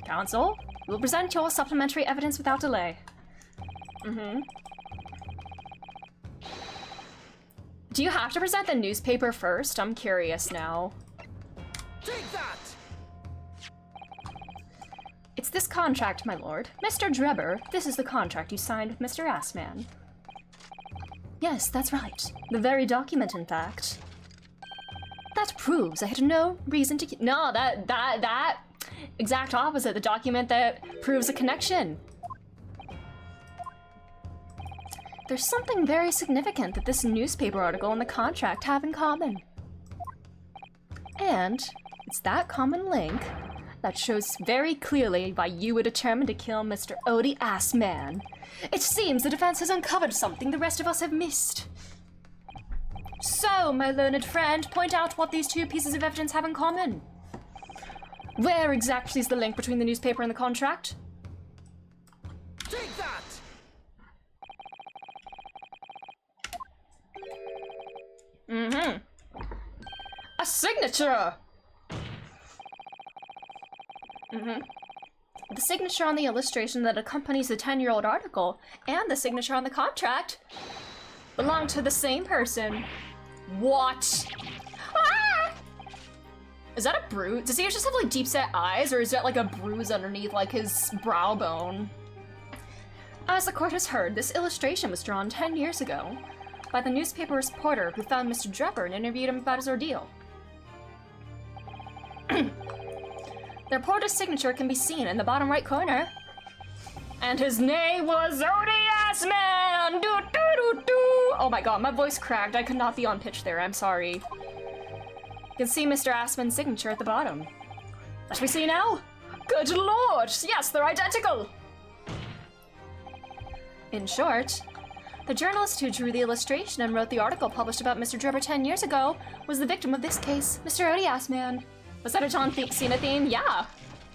Counsel, you will present your supplementary evidence without delay. Do you have to present the newspaper first? I'm curious now. Take that! It's this contract, my lord. Mr. Drebber, this is the contract you signed with Mr. Assman. Yes, that's right. The very document, in fact. That proves I had no reason to no, that exact opposite. The document that proves a connection. There's something very significant that this newspaper article and the contract have in common. And it's that common link that shows very clearly why you were determined to kill Mr. Odie Assman. It seems the defense has uncovered something the rest of us have missed. So, my learned friend, point out what these 2 pieces of evidence have in common. Where exactly is the link between the newspaper and the contract? Take that! A signature! The signature on the illustration that accompanies the 10-year-old article and the signature on the contract belong to the same person. What? Ah! Is that a bruise? Does he just have like deep set eyes, or is that like a bruise underneath like his brow bone? As the court has heard, this illustration was drawn 10 years ago by the newspaper reporter who found Mr. Drebber and interviewed him about his ordeal. The reporter's signature can be seen in the bottom right corner. And his name was Odie Assman! Doo doo doo doo! Oh my god, my voice cracked. I could not be on pitch there, I'm sorry. You can see Mr. Assman's signature at the bottom. Let me see now. Good lord! Yes, they're identical! In short, the journalist who drew the illustration and wrote the article published about Mr. Drebber 10 years ago was the victim of this case, Mr. Odie Assman. Was that a John Cena theme? Yeah.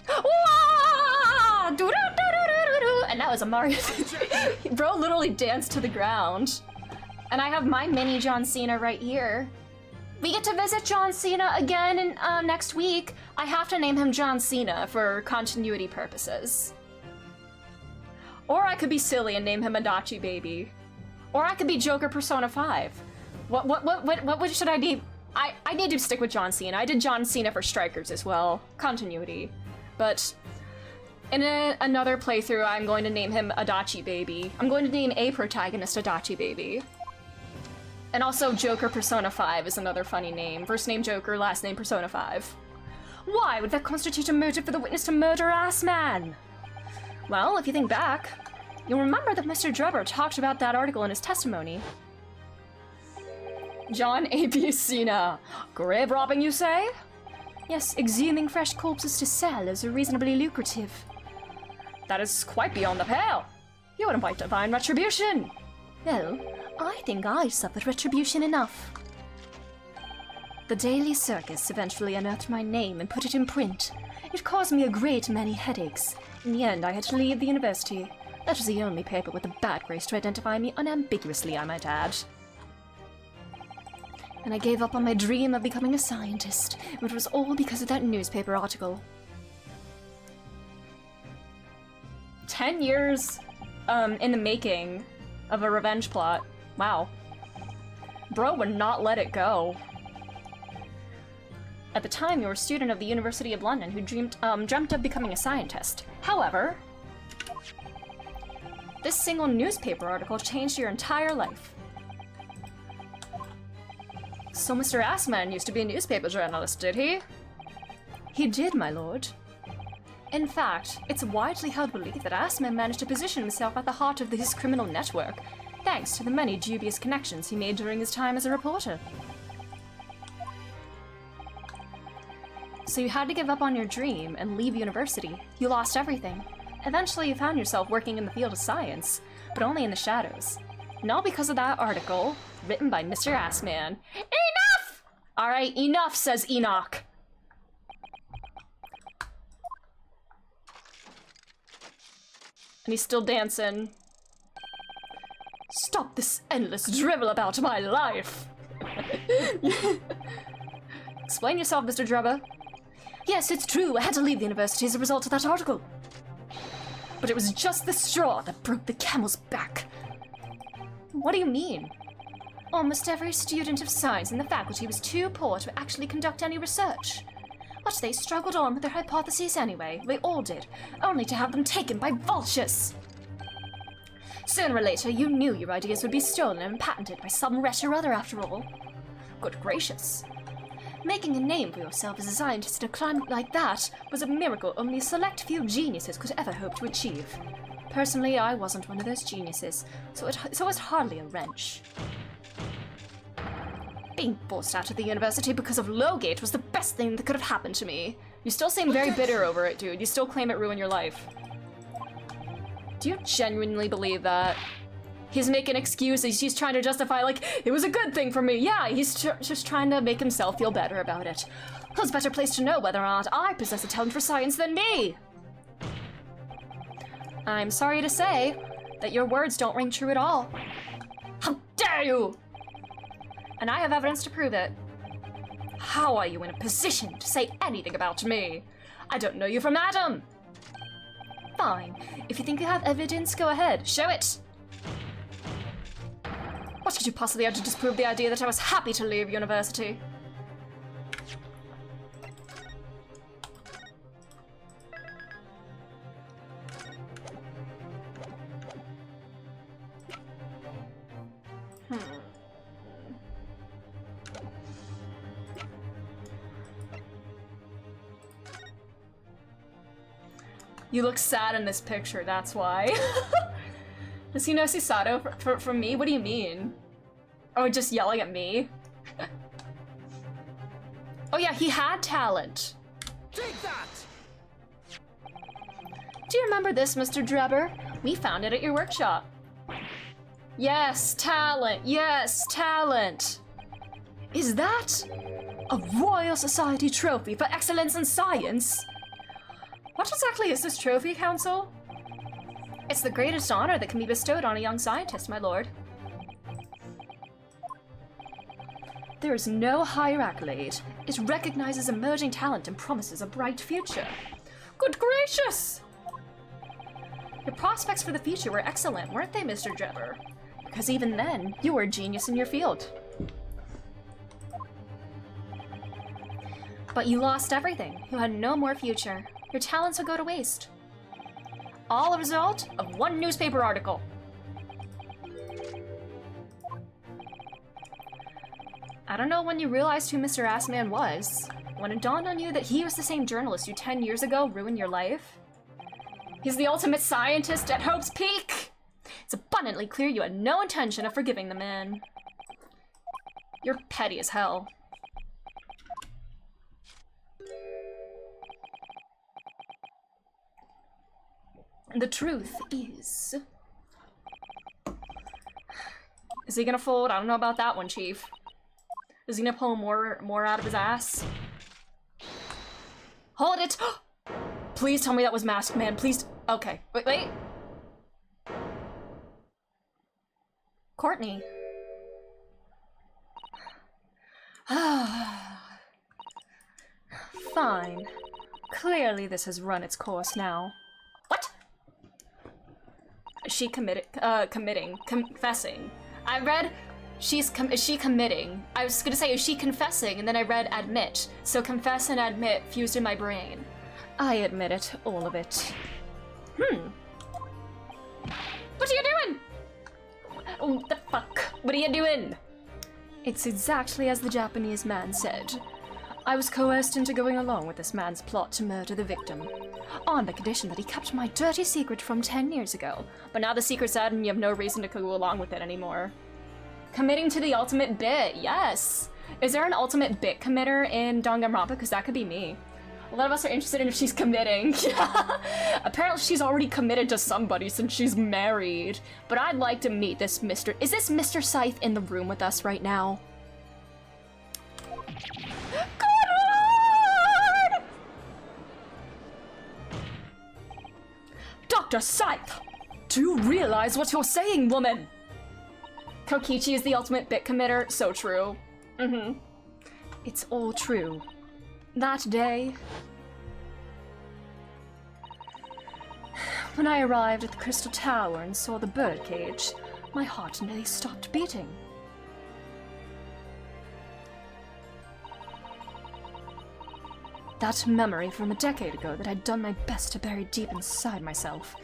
Wah! Doo-doo-doo-doo-doo-doo. And that was a Mario theme. Bro literally danced to the ground. And I have my mini John Cena right here. We get to visit John Cena again in, next week. I have to name him John Cena for continuity purposes. Or I could be silly and name him Adachi Baby. Or I could be Joker Persona 5. What should I name? I need to stick with John Cena. I did John Cena for Strikers as well. Continuity. But in another playthrough, I'm going to name him Adachi Baby. I'm going to name a protagonist Adachi Baby. And also Joker Persona 5 is another funny name. First name Joker, last name Persona 5. Why would that constitute a motive for the witness to murder Assman? Well, if you think back, you'll remember that Mr. Drebber talked about that article in his testimony. John A.B. Cena. Grave robbing, you say? Yes, exhuming fresh corpses to sell is reasonably lucrative. That is quite beyond the pale. You would invite divine retribution! Well, I think I suffered retribution enough. The Daily Circus eventually unearthed my name and put it in print. It caused me a great many headaches. In the end, I had to leave the university. That was the only paper with a bad grace to identify me unambiguously, I might add. And I gave up on my dream of becoming a scientist. It was all because of that newspaper article. 10 years in the making of a revenge plot. Wow. Bro would not let it go. At the time, you were a student of the University of London who dreamt of becoming a scientist. However, this single newspaper article changed your entire life. So Mr. Assman used to be a newspaper journalist, did he? He did, my lord. In fact, it's widely held belief that Assman managed to position himself at the heart of his criminal network, thanks to the many dubious connections he made during his time as a reporter. So you had to give up on your dream and leave university. You lost everything. Eventually you found yourself working in the field of science, but only in the shadows. And all because of that article, written by Mr. Assman. Enough! Alright, enough, says Enoch. And he's still dancing. Stop this endless drivel about my life! Explain yourself, Mr. Drebber. Yes, it's true. I had to leave the university as a result of that article. But it was just the straw that broke the camel's back. What do you mean? Almost every student of science in the faculty was too poor to actually conduct any research. But they struggled on with their hypotheses anyway. They all did, only to have them taken by vultures. Sooner or later, you knew your ideas would be stolen and patented by some wretch or other after all. Good gracious. Making a name for yourself as a scientist in a climate like that was a miracle only a select few geniuses could ever hope to achieve. Personally, I wasn't one of those geniuses, so it was hardly a wrench. Being forced out of the university because of Lowgate was the best thing that could have happened to me. You still seem very bitter over it, dude. You still claim it ruined your life. Do you genuinely believe that? He's making excuses. He's trying to justify, like, it was a good thing for me. Yeah, he's just trying to make himself feel better about it. Who's better placed to know whether or not I possess a talent for science than me? I'm sorry to say that your words don't ring true at all. How dare you! And I have evidence to prove it. How are you in a position to say anything about me? I don't know you from Adam. Fine. If you think you have evidence, go ahead. Show it. What could you possibly have to disprove the idea that I was happy to leave university? You look sad in this picture, that's why. Does he know Susato from me? What do you mean? Oh, just yelling at me? Oh yeah, he had talent. Take that! Do you remember this, Mr. Drebber? We found it at your workshop. Yes, talent. Yes, talent. Is that a Royal Society trophy for excellence in science? What exactly is this trophy, Council? It's the greatest honor that can be bestowed on a young scientist, my lord. There is no higher accolade. It recognizes emerging talent and promises a bright future. Good gracious! Your prospects for the future were excellent, weren't they, Mr. Drebber? Because even then, you were a genius in your field. But you lost everything. You had no more future. Your talents would go to waste. All a result of one newspaper article. I don't know when you realized who Mr. Assman was. When it dawned on you that he was the same journalist who 10 years ago ruined your life. He's the ultimate scientist at Hope's Peak! It's abundantly clear you had no intention of forgiving the man. You're petty as hell. The truth is, Is he gonna fold? I don't know about that one, Chief. Is he gonna pull more out of his ass? Hold it! Please tell me that was Masked Man, please. Okay, wait. Courtney. Fine. Clearly this has run its course now. What? She confessing. I read, is she committing? I was gonna say, is she confessing? And then I read admit. So confess and admit fused in my brain. I admit it, all of it. What are you doing? What the fuck? What are you doing? It's exactly as the Japanese man said. I was coerced into going along with this man's plot to murder the victim, on the condition that he kept my dirty secret from 10 years ago. But now the secret's out and you have no reason to go along with it anymore. Committing to the ultimate bit, yes! Is there an ultimate bit committer in Danganronpa? Because that could be me. A lot of us are interested in if she's committing. Apparently she's already committed to somebody since she's married. But I'd like to meet this Mr. Is this Mr. Scythe in the room with us right now? Dr. Scythe! Do you realize what you're saying, woman? Kokichi is the ultimate bit committer. So true. It's all true. That day, when I arrived at the Crystal Tower and saw the birdcage, my heart nearly stopped beating. That memory from a decade ago that I'd done my best to bury deep inside myself.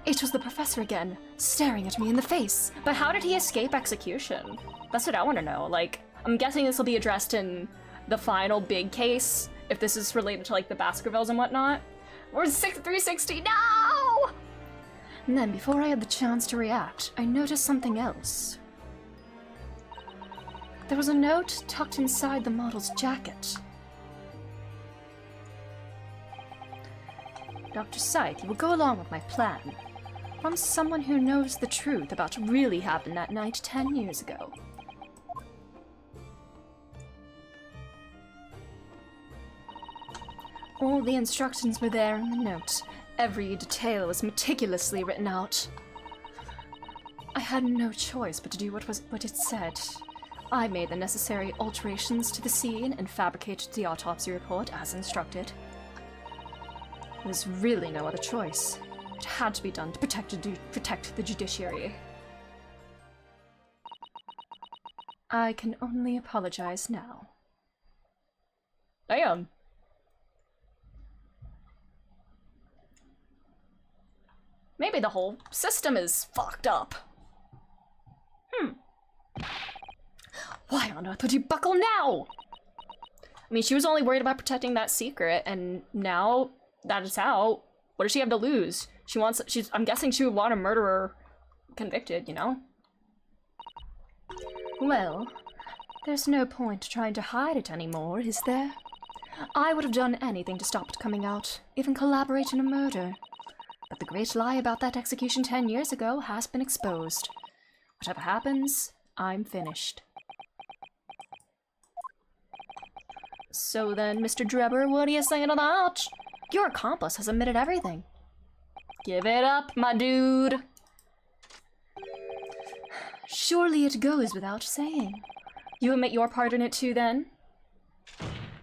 It was the professor again, staring at me in the face. But how did he escape execution? That's what I want to know. Like, I'm guessing this will be addressed in the final big case, if this is related to, like, the Baskervilles and whatnot. We're 360, no! And then, before I had the chance to react, I noticed something else. There was a note tucked inside the model's jacket. Dr. Scythe, you will go along with my plan. From someone who knows the truth about what really happened that night 10 years ago. All the instructions were there in the note. Every detail was meticulously written out. I had no choice but to do what it said. I made the necessary alterations to the scene and fabricated the autopsy report as instructed. There was really no other choice. It had to be done to protect the judiciary. I can only apologize now. Damn. Maybe the whole system is fucked up. Why on earth would you buckle now? I mean, she was only worried about protecting that secret, and now that it's out, what does she have to lose? I'm guessing she would want a murderer convicted, you know? Well, there's no point trying to hide it anymore, is there? I would have done anything to stop it coming out, even collaborate in a murder. But the great lie about that execution 10 years ago has been exposed. Whatever happens, I'm finished. So then, Mr. Drebber, what are you saying to that? Your accomplice has admitted everything. Give it up, my dude. Surely it goes without saying. You admit your part in it too, then?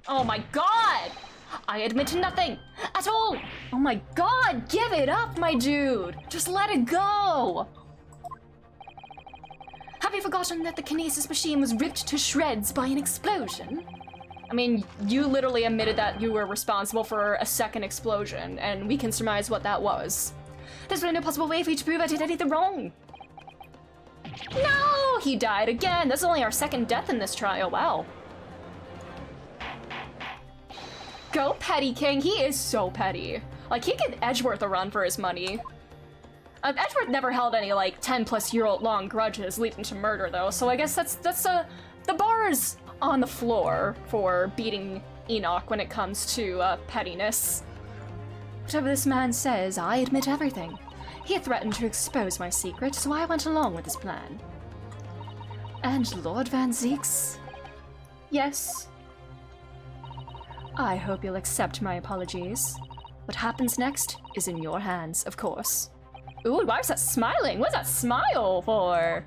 Oh my god! I admit to nothing at all! Oh my god, give it up, my dude! Just let it go! Have you forgotten that the kinesis machine was ripped to shreds by an explosion? I mean, you literally admitted that you were responsible for a second explosion, and we can surmise what that was. There's really no possible way for you to prove I did anything wrong. No! He died again! That's only our second death in this trial, wow. Go Petty King, he is so petty. Like, he give Edgeworth a run for his money. Edgeworth never held any, like, 10-plus-year-old long grudges leading to murder, though, so I guess that's the bar's on the floor for beating Enoch when it comes to pettiness. Whatever this man says, I admit everything. He threatened to expose my secret, so I went along with his plan. And Lord Van Zeeks? Yes. I hope you'll accept my apologies. What happens next is in your hands, of course. Ooh, why is that smiling? What's that smile for?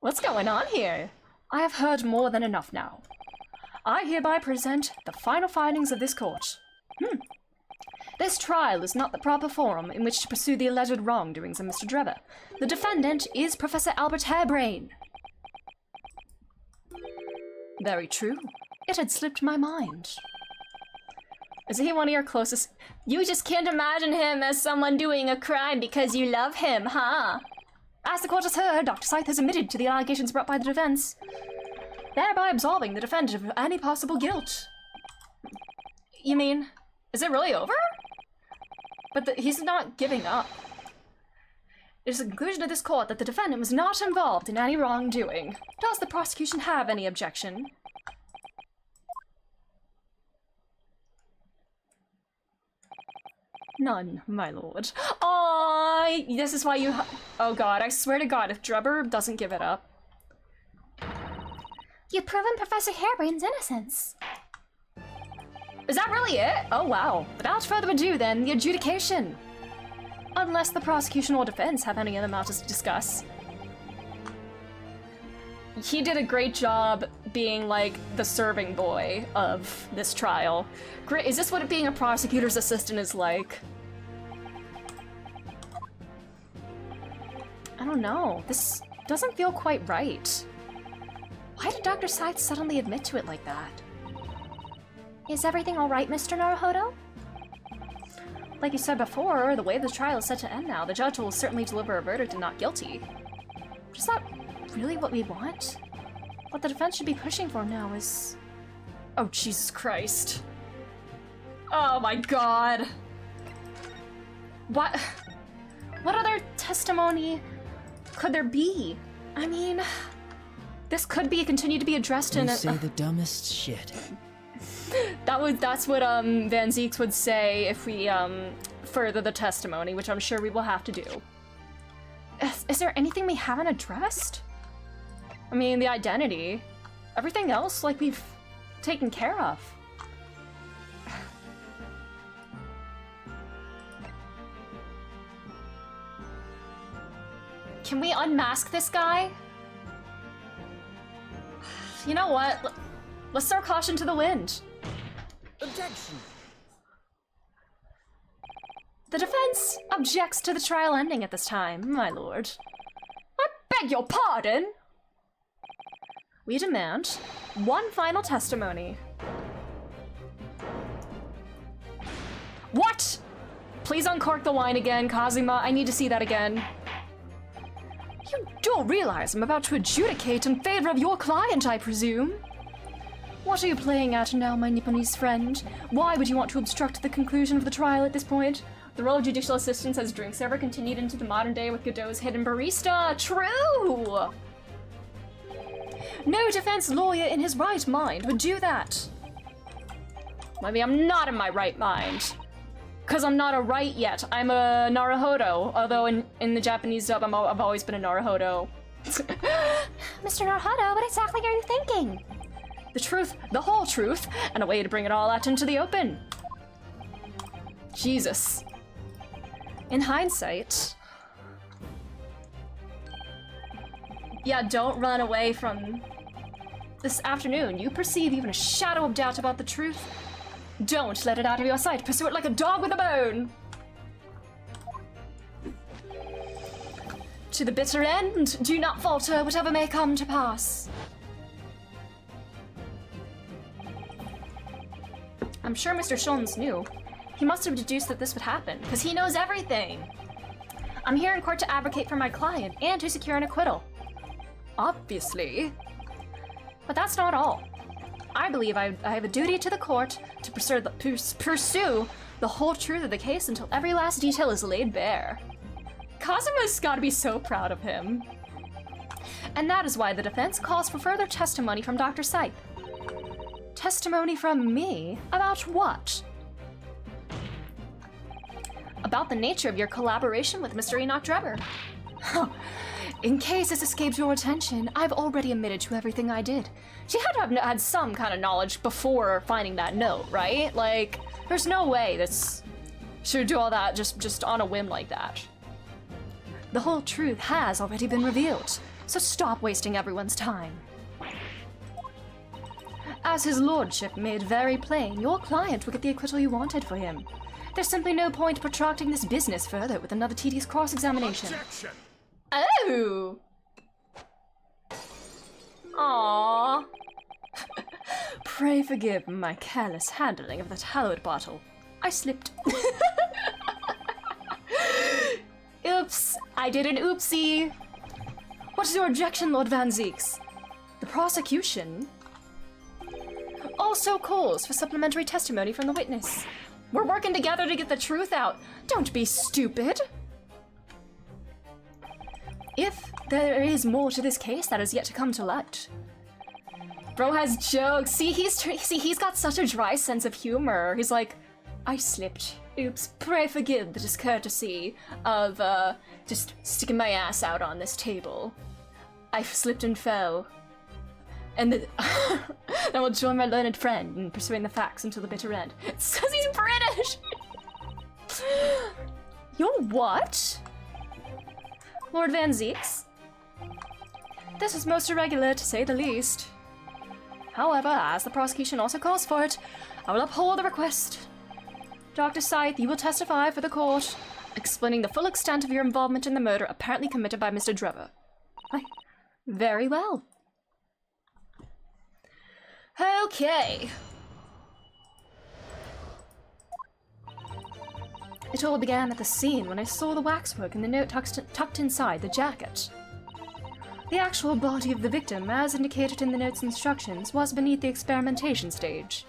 What's going on here? I have heard more than enough now. I hereby present the final findings of this court. This trial is not the proper forum in which to pursue the alleged wrongdoings of Mr. Drebber. The defendant is Professor Albert Harebrain. Very true. It had slipped my mind. Is he one of your closest? You just can't imagine him as someone doing a crime because you love him, huh? As the court has heard, Dr. Scythe has admitted to the allegations brought by the defense, thereby absolving the defendant of any possible guilt. You mean, is it really over? But he's not giving up. It is the conclusion of this court that the defendant was not involved in any wrongdoing. Does the prosecution have any objection? None, my lord. Oh, this is why you oh god, I swear to god, if Drebber doesn't give it up. You've proven Professor Harebrain's innocence. Is that really it? Oh wow. Without further ado then, the adjudication. Unless the prosecution or defense have any other matters to discuss. He did a great job being like the serving boy of this trial. Great. Is this what being a prosecutor's assistant is like? I don't know. This doesn't feel quite right. Why did Dr. Scythe suddenly admit to it like that? Is everything alright, Mr. Naruhodo? Like you said before, the way the trial is set to end now, the judge will certainly deliver a verdict of not guilty. Is that really what we want? What the defense should be pushing for now is... Oh, Jesus Christ. Oh my god. What other testimony could there be? I mean, this could be continue to be addressed in You a... say the dumbest shit. That's what Van Zeeks would say if we further the testimony, which I'm sure we will have to do. Is there anything we haven't addressed? I mean, the identity. Everything else, like, we've taken care of. Can we unmask this guy? You know what? Let's throw caution to the wind. Objection! The defense objects to the trial ending at this time, my lord. I beg your pardon! We demand one final testimony. What? Please uncork the wine again, Kazuma. I need to see that again. You do realize I'm about to adjudicate in favor of your client, I presume? What are you playing at now, my Nipponese friend? Why would you want to obstruct the conclusion of the trial at this point? The role of judicial assistants as drink server continued into the modern day with Godot's hidden barista. True! No defense lawyer in his right mind would do that. Maybe I'm not in my right mind. Because I'm not a right yet. I'm a Naruhodo. Although in the Japanese dub, I've always been a Naruhodo. Mr. Naruhodo, what exactly are you thinking? The truth, the whole truth, and a way to bring it all out into the open. Jesus. In hindsight... Yeah, don't run away from this afternoon. You perceive even a shadow of doubt about the truth? Don't let it out of your sight. Pursue it like a dog with a bone. To the bitter end, do not falter, whatever may come to pass. I'm sure Mr. Shons knew. He must have deduced that this would happen, because he knows everything. I'm here in court to advocate for my client and to secure an acquittal. Obviously. But that's not all. I believe I have a duty to the court to pursue the whole truth of the case until every last detail is laid bare. Kazuma's gotta be so proud of him. And that is why the defense calls for further testimony from Dr. Scythe. Testimony from me? About what? About the nature of your collaboration with Mr. Enoch Drebber. In case this escapes your attention, I've already admitted to everything I did. She had to have had some kind of knowledge before finding that note, right? Like, there's no way that's she would do all that just on a whim like that. The whole truth has already been revealed, so stop wasting everyone's time. As his lordship made very plain, your client will get the acquittal you wanted for him. There's simply no point protracting this business further with another tedious cross-examination. Objection! Oh! Aww. Pray forgive my careless handling of that hallowed bottle. I slipped. Oops, I did an oopsie. What is your objection, Lord Van Zeeks? The prosecution also calls for supplementary testimony from the witness. We're working together to get the truth out. Don't be stupid. If there is more to this case that is yet to come to light. Bro has jokes. See, he's got such a dry sense of humor. He's like, I slipped. Oops, pray forgive the discourtesy of, just sticking my ass out on this table. I slipped and fell. And then I will join my learned friend in pursuing the facts until the bitter end. It's because he's British! You're what? Lord Van Zeeks? This is most irregular, to say the least. However, as the prosecution also calls for it, I will uphold the request. Dr. Scythe, you will testify for the court, explaining the full extent of your involvement in the murder apparently committed by Mr. Drever. Very well. Okay. It all began at the scene when I saw the waxwork and the note tucked inside the jacket. The actual body of the victim, as indicated in the note's instructions, was beneath the experimentation stage.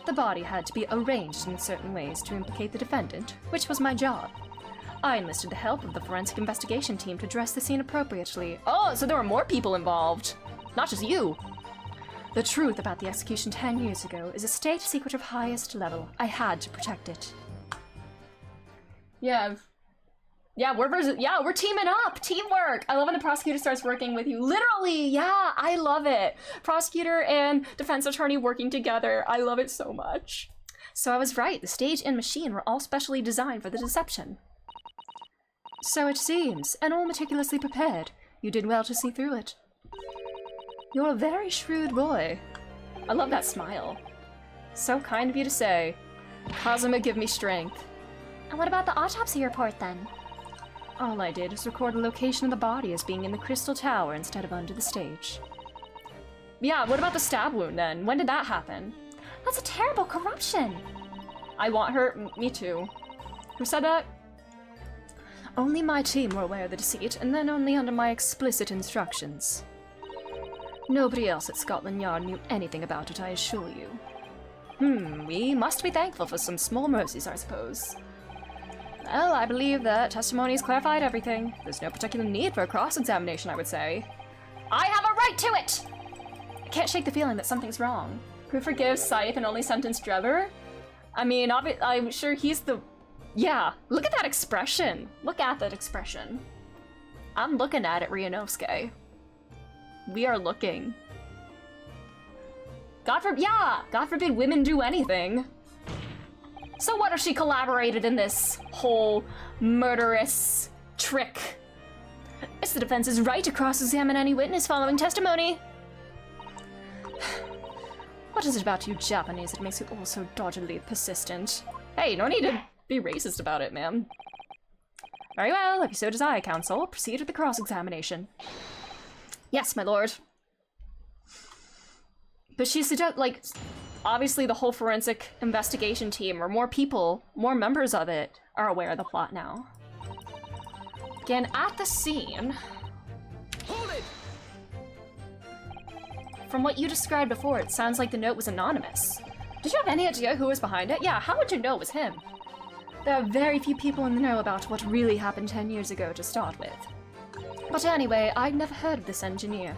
The body had to be arranged in certain ways to implicate the defendant, which was my job. I enlisted the help of the forensic investigation team to dress the scene appropriately. Oh, so there were more people involved. Not just you. The truth about the execution 10 years ago is a state secret of highest level. I had to protect it. Yeah, we're teaming up. Teamwork. I love when the prosecutor starts working with you. Literally, yeah, I love it. Prosecutor and defense attorney working together. I love it so much. So I was right. The stage and machine were all specially designed for the deception. So it seems, and all meticulously prepared. You did well to see through it. You're a very shrewd boy. I love that smile. So kind of you to say. Kazuma, give me strength. And what about the autopsy report then? All I did was record the location of the body as being in the Crystal Tower instead of under the stage. Yeah, what about the stab wound then? When did that happen? That's a terrible corruption. I want her. Me too. Who said that? Only my team were aware of the deceit, and then only under my explicit instructions. Nobody else at Scotland Yard knew anything about it, I assure you. We must be thankful for some small mercies, I suppose. Well, I believe that testimony has clarified everything. There's no particular need for a cross-examination, I would say. I have a right to it! I can't shake the feeling that something's wrong. Who forgives Scythe and only sentenced Drever? I mean, I'm sure he's the... Yeah, look at that expression. Look at that expression. I'm looking at it, Rianovsky. We are looking. God forbid women do anything. So what if she collaborated in this whole murderous trick? It's the defense's right to cross-examine any witness following testimony. What is it about you Japanese that makes you all so doggedly persistent? Hey, no need to be racist about it, ma'am. Very well, if so does I, counsel. Proceed with the cross-examination. Yes, my lord. But she's like, obviously the whole forensic investigation team, or more people, more members of it, are aware of the plot now. Again, at the scene... Hold it! From what you described before, it sounds like the note was anonymous. Did you have any idea who was behind it? Yeah, how would you know it was him? There are very few people in the know about what really happened 10 years ago to start with. But anyway, I'd never heard of this engineer.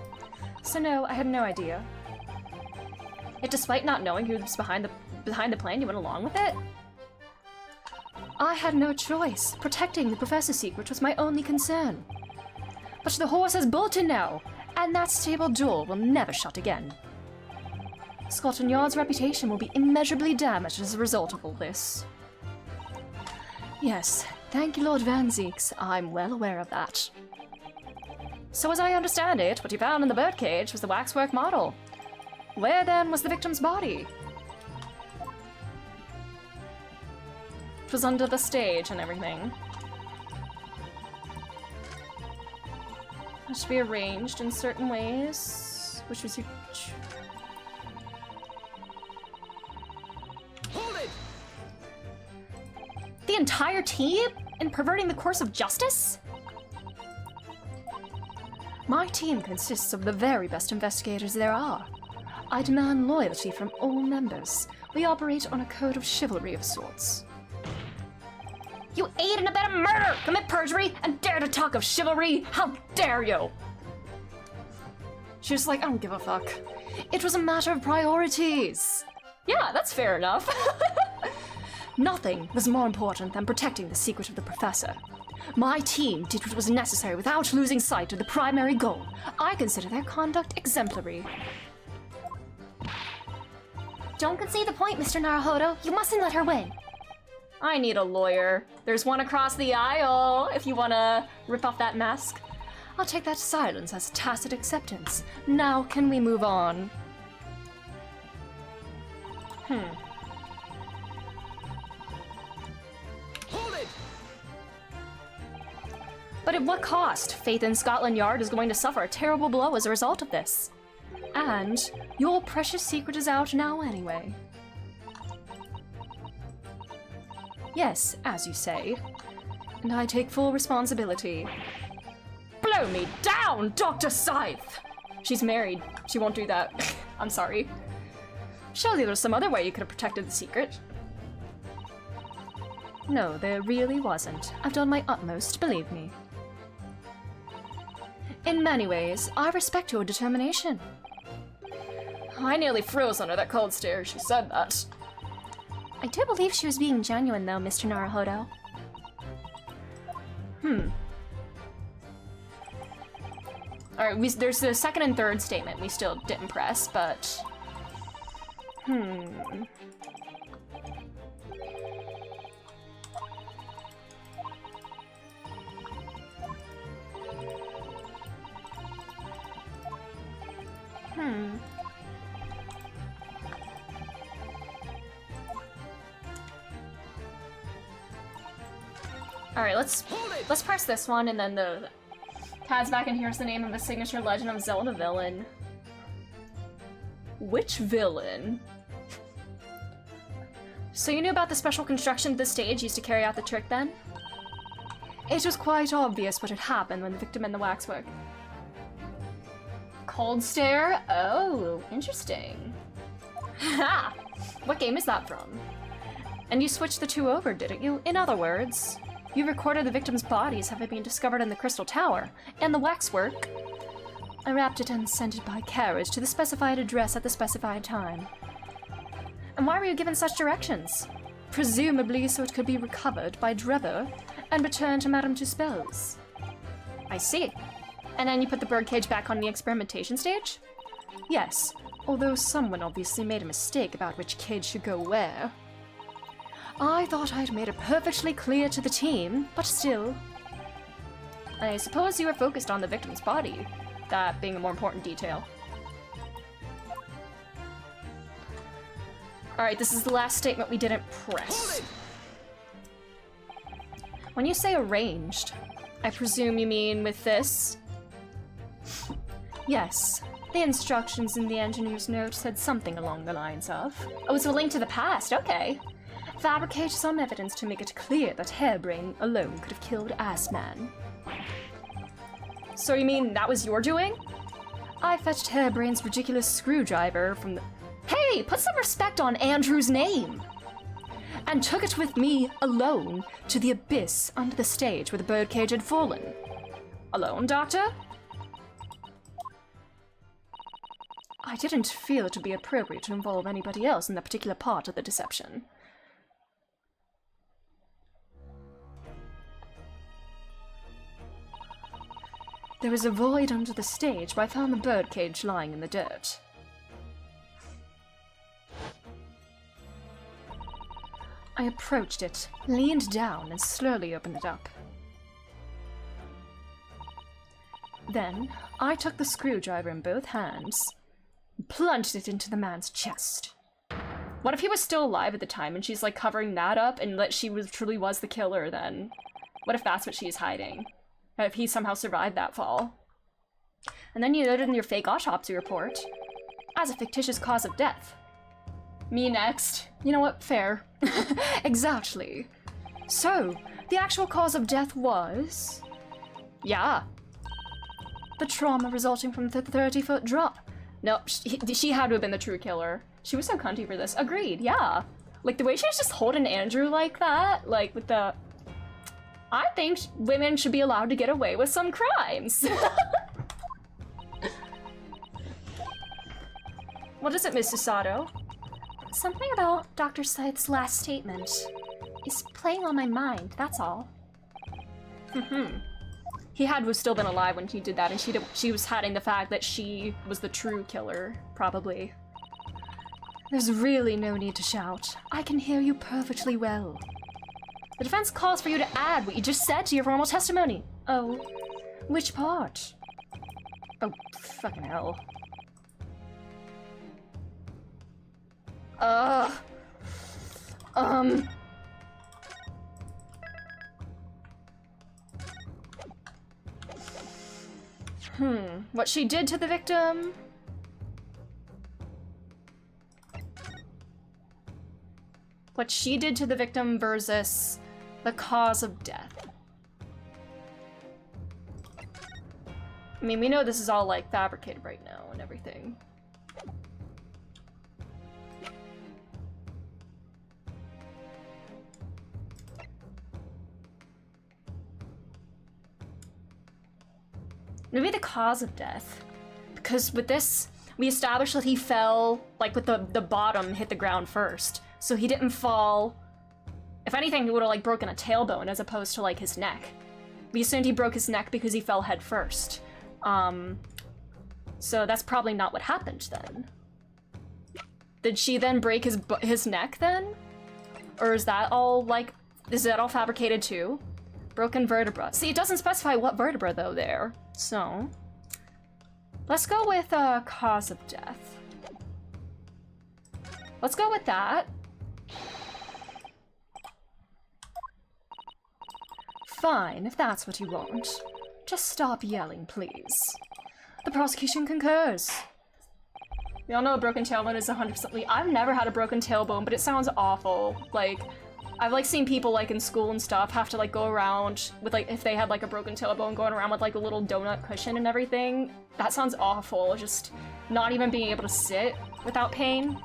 So no, I had no idea. Yet despite not knowing who was behind the plan, you went along with it? I had no choice. Protecting the professor's secret was my only concern. But the horse has bolted now, and that stable door will never shut again. Scotland Yard's reputation will be immeasurably damaged as a result of all this. Yes, thank you, Lord Van Zeeks. I'm well aware of that. So as I understand it, what you found in the birdcage was the waxwork model. Where then was the victim's body? It was under the stage and everything. It should be arranged in certain ways, which was huge. Hold it! The entire team in perverting the course of justice? My team consists of the very best investigators there are. I demand loyalty from all members. We operate on a code of chivalry of sorts. You aid and abet a murder, commit perjury, and dare to talk of chivalry? How dare you? She was like, I don't give a fuck. It was a matter of priorities. Yeah, that's fair enough. Nothing was more important than protecting the secret of the professor. My team did what was necessary without losing sight of the primary goal. I consider their conduct exemplary. Don't concede the point, Mr. Naruhodo. You mustn't let her win. I need a lawyer. There's one across the aisle if you want to rip off that mask. I'll take that silence as tacit acceptance. Now can we move on? Hold it! But at what cost? Faith in Scotland Yard is going to suffer a terrible blow as a result of this. And your precious secret is out now anyway. Yes, as you say. And I take full responsibility. Blow me down, Dr. Scythe! She's married. She won't do that. I'm sorry. Surely there's some other way you could have protected the secret. No, there really wasn't. I've done my utmost, believe me. In many ways, I respect your determination. I nearly froze under that cold stare. She said that. I do believe she was being genuine, though, Mr. Naruhodo. Alright, there's the second and third statement we still didn't press, but... Alright, let's press this one, and then the Tad's back, and here's the name of the signature Legend of Zelda villain. Which villain? So you knew about the special construction of the stage used to carry out the trick then? It was quite obvious what had happened when the victim and the waxwork. Cold stare? Oh, interesting. Ha! What game is that from? And you switched the two over, didn't you? In other words, you recorded the victim's bodies having been discovered in the Crystal Tower, and the waxwork. I wrapped it and sent it by carriage to the specified address at the specified time. And why were you given such directions? Presumably so it could be recovered by Drebber and returned to Madame Tuspel's. I see. And then you put the birdcage back on the experimentation stage? Yes, although someone obviously made a mistake about which cage should go where. I thought I'd made it perfectly clear to the team, but still. I suppose you were focused on the victim's body, that being a more important detail. Alright, this is the last statement we didn't press. When you say arranged, I presume you mean with this? Yes, the instructions in the engineer's note said something along the lines of, Oh, it's a link to the past, okay. fabricate some evidence to make it clear that Hairbrain alone could have killed Assman. So you mean that was your doing? I fetched Hairbrain's ridiculous screwdriver from the— Hey, put some respect on Andrew's name! And took it with me, alone, to the abyss under the stage where the birdcage had fallen. Alone, Doctor? I didn't feel it would be appropriate to involve anybody else in that particular part of the deception. There was a void under the stage where I found the birdcage lying in the dirt. I approached it, leaned down, and slowly opened it up. Then, I took the screwdriver in both hands and plunged it into the man's chest. What if he was still alive at the time and she's like covering that up and that she truly was the killer then? What if that's what she's hiding? If he somehow survived that fall? And then you noted in your fake autopsy report as a fictitious cause of death. Me next. You know what? Fair. Exactly. So, the actual cause of death was... Yeah. the trauma resulting from the 30-foot drop. No, she had to have been the true killer. She was so cunty for this. Agreed, yeah. Like, the way she was just holding Andrew like that, like, with the... I think women should be allowed to get away with some crimes. What is it, Mrs. Sato? Something about Dr. Scythe's last statement is playing on my mind, that's all. He had to have still been alive when he did that, and she was hiding the fact that she was the true killer, probably. There's really no need to shout. I can hear you perfectly well. The defense calls for you to add what you just said to your formal testimony. Oh, which part? Oh, fucking hell. What she did to the victim? What she did to the victim versus the cause of death. I mean, we know this is all, like, fabricated right now and everything. Maybe the cause of death. Because with this, we established that he fell, like, with the bottom hit the ground first. So he didn't fall... If anything, he would have, like, broken a tailbone as opposed to, like, his neck. We assumed he broke his neck because he fell head first. So that's probably not what happened then. Did she then break his neck then? Or is that all, like... Is that all fabricated too? Broken vertebra. See, it doesn't specify what vertebra, though, there. So... Let's go with, cause of death. Let's go with that. Fine, if that's what you want. Just stop yelling, please. The prosecution concurs. We all know a broken tailbone is 100% I've never had a broken tailbone, but it sounds awful. Like, I've, like, seen people, like, in school and stuff have to, like, go around with, like, if they had, like, a broken tailbone, going around with, like, a little donut cushion and everything. That sounds awful. Just not even being able to sit without pain.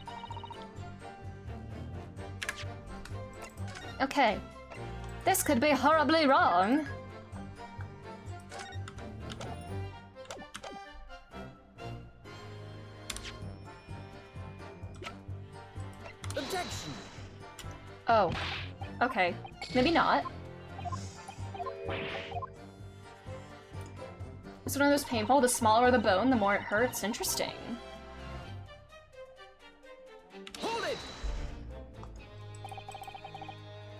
Okay. This could be horribly wrong. Objection. Oh. Okay. Maybe not. It's one of those painful. The smaller the bone, the more it hurts. Interesting. Hold it!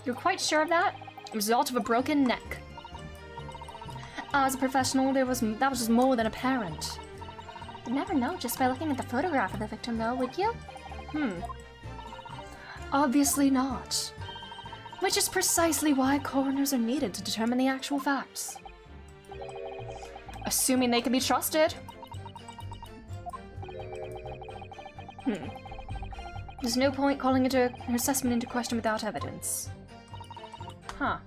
You're quite sure of that? Result of a broken neck. As a professional, that was just more than apparent. You'd never know just by looking at the photograph of the victim, though, would you? Obviously not. Which is precisely why coroners are needed to determine the actual facts. Assuming they can be trusted. There's no point calling an assessment into question without evidence. Huh.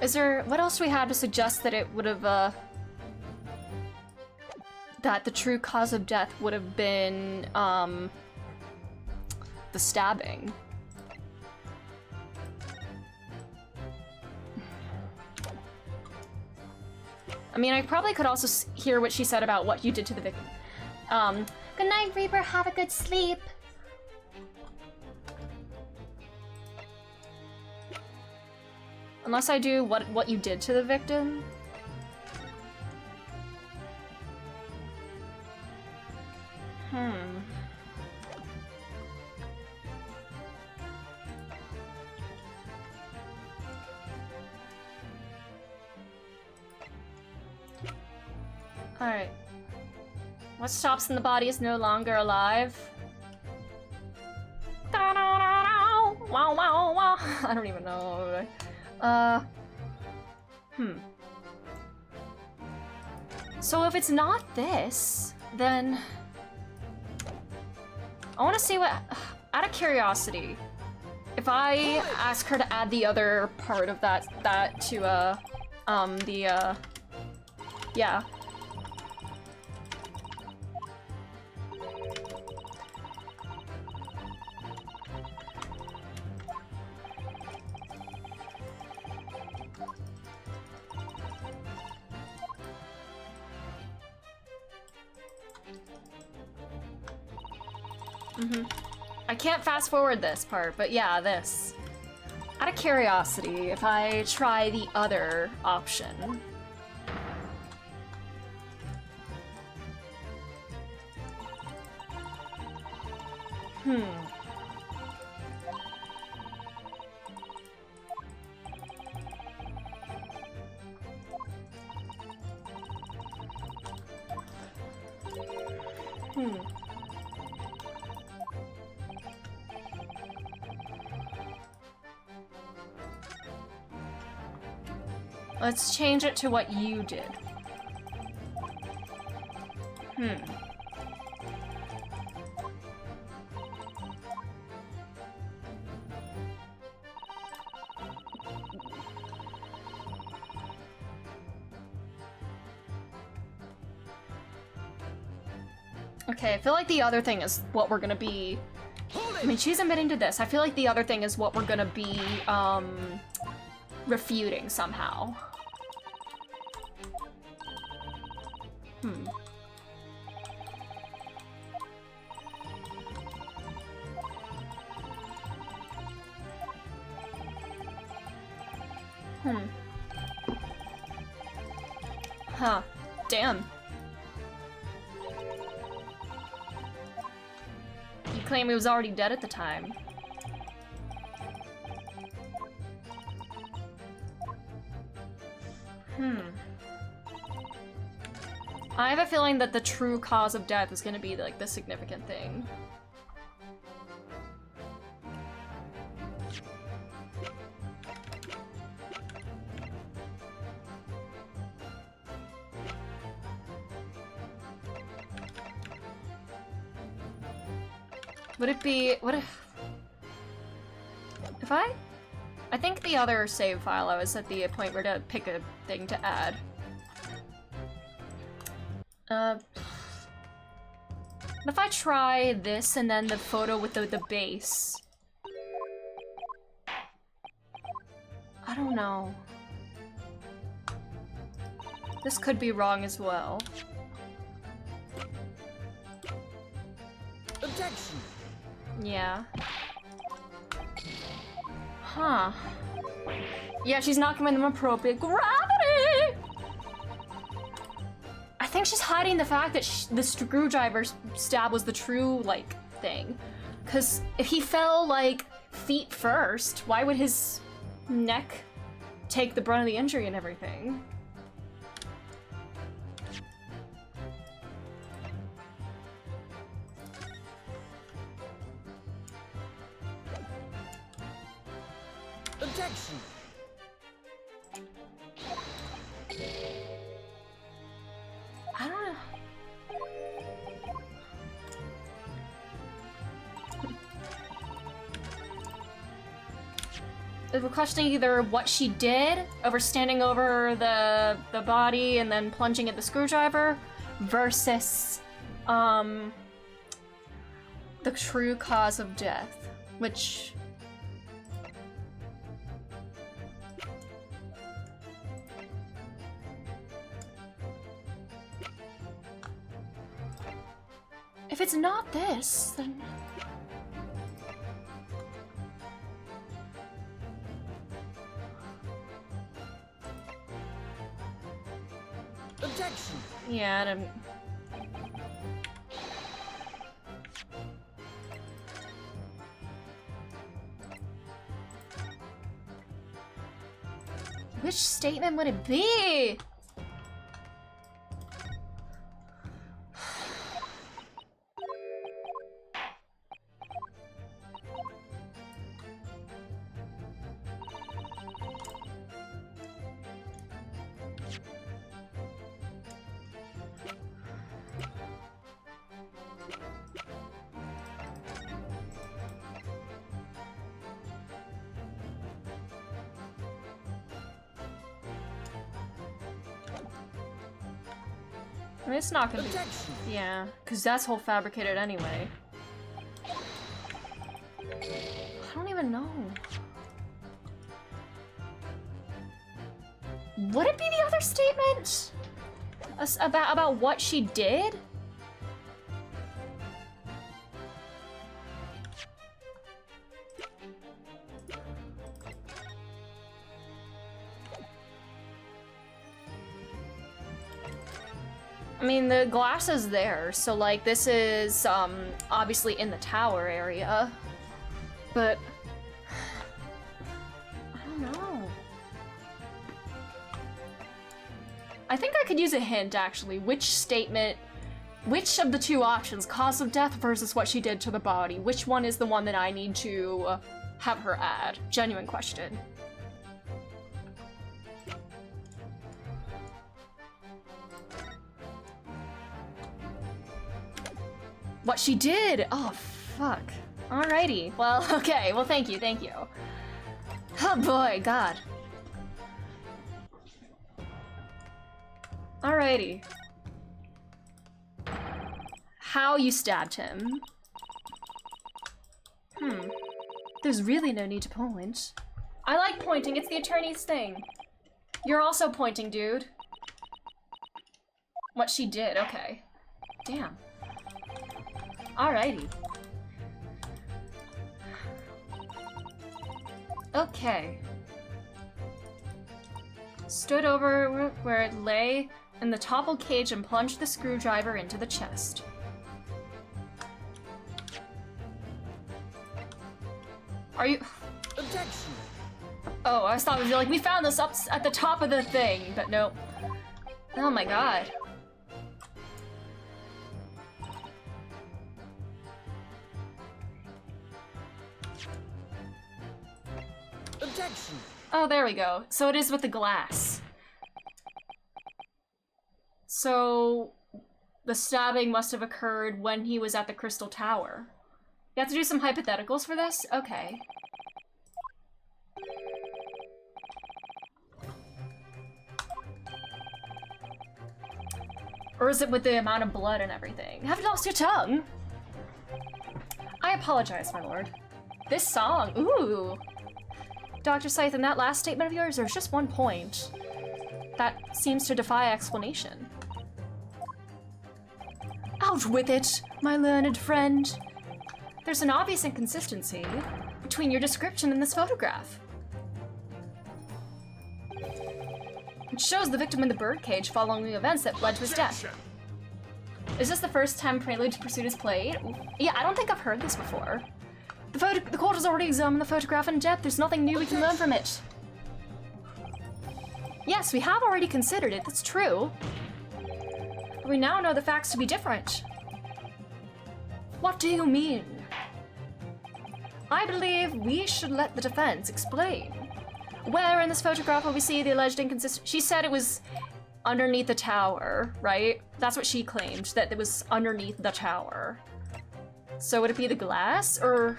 Is there... What else do we have to suggest that it would have, that the true cause of death would have been, the stabbing? I mean, I probably could also hear what she said about what you did to the victim. Good night, Reaper. Have a good sleep. Unless I do what you did to the victim. Alright. What stops when the body is no longer alive? Wow, wow, wow. I don't even know. So if it's not this, then I want to see what, out of curiosity, if I ask her to add the other part of that to yeah. I can't fast forward this part, but yeah, this. Out of curiosity, if I try the other option. Let's change it to what you did. Okay, I feel like the other thing is what we're gonna be... I mean, she's admitting to this. I feel like the other thing is what we're gonna be, refuting somehow. Huh. Damn. You claim he was already dead at the time. I have a feeling that the true cause of death is gonna be, like, the significant thing. Would it be... what if I think the other save file I was at the point where to pick a thing to add. What if I try this and then the photo with the base? I don't know. This could be wrong as well. Objection. Yeah. Huh. Yeah, she's not giving them appropriate gravity! I think she's hiding the fact that the screwdriver stab was the true, like, thing. Because if he fell, like, feet first, why would his neck take the brunt of the injury and everything? Objection. I don't know. We're questioning either what she did over standing over the body and then plunging at the screwdriver versus the true cause of death, which If it's not this, then... Objection! Yeah, I don't... Which statement would it be? I mean, it's not gonna be... Objection! Yeah, because that's whole fabricated anyway. I don't even know. Would it be the other statement? About what she did? I mean, the glass is there, so like this is obviously in the tower area. But I don't know. I think I could use a hint actually. Which of the two options, cause of death versus what she did to the body, which one is the one that I need to have her add? Genuine question. What she did! Oh, fuck. Alrighty. Well, okay. Well, thank you, thank you. Oh boy, God. Alrighty. How you stabbed him. There's really no need to point. I like pointing, it's the attorney's thing. You're also pointing, dude. What she did, okay. Damn. Alrighty. Okay. Stood over where it lay in the toppled cage and plunged the screwdriver into the chest. Are you... Objection! Oh, I thought it would be like, we found this up at the top of the thing, but nope. Oh my god. Objection! Oh, there we go. So it is with the glass. So the stabbing must have occurred when he was at the Crystal Tower. You have to do some hypotheticals for this? Okay. Or is it with the amount of blood and everything? Have you lost your tongue? I apologize, my lord. This song, ooh. Dr. Scythe, in that last statement of yours, there's just one point that seems to defy explanation. Out with it, my learned friend. There's an obvious inconsistency between your description and this photograph. It shows the victim in the birdcage following the events that led to his death. Is this the first time Prelude to Pursuit is played? Yeah, I don't think I've heard this before. The court has already examined the photograph in depth. There's nothing new we can learn from it. Yes, we have already considered it. That's true. But we now know the facts to be different. What do you mean? I believe we should let the defense explain. Where in this photograph will we see the alleged inconsistency? She said it was underneath the tower, right? That's what she claimed, that it was underneath the tower. So would it be the glass, or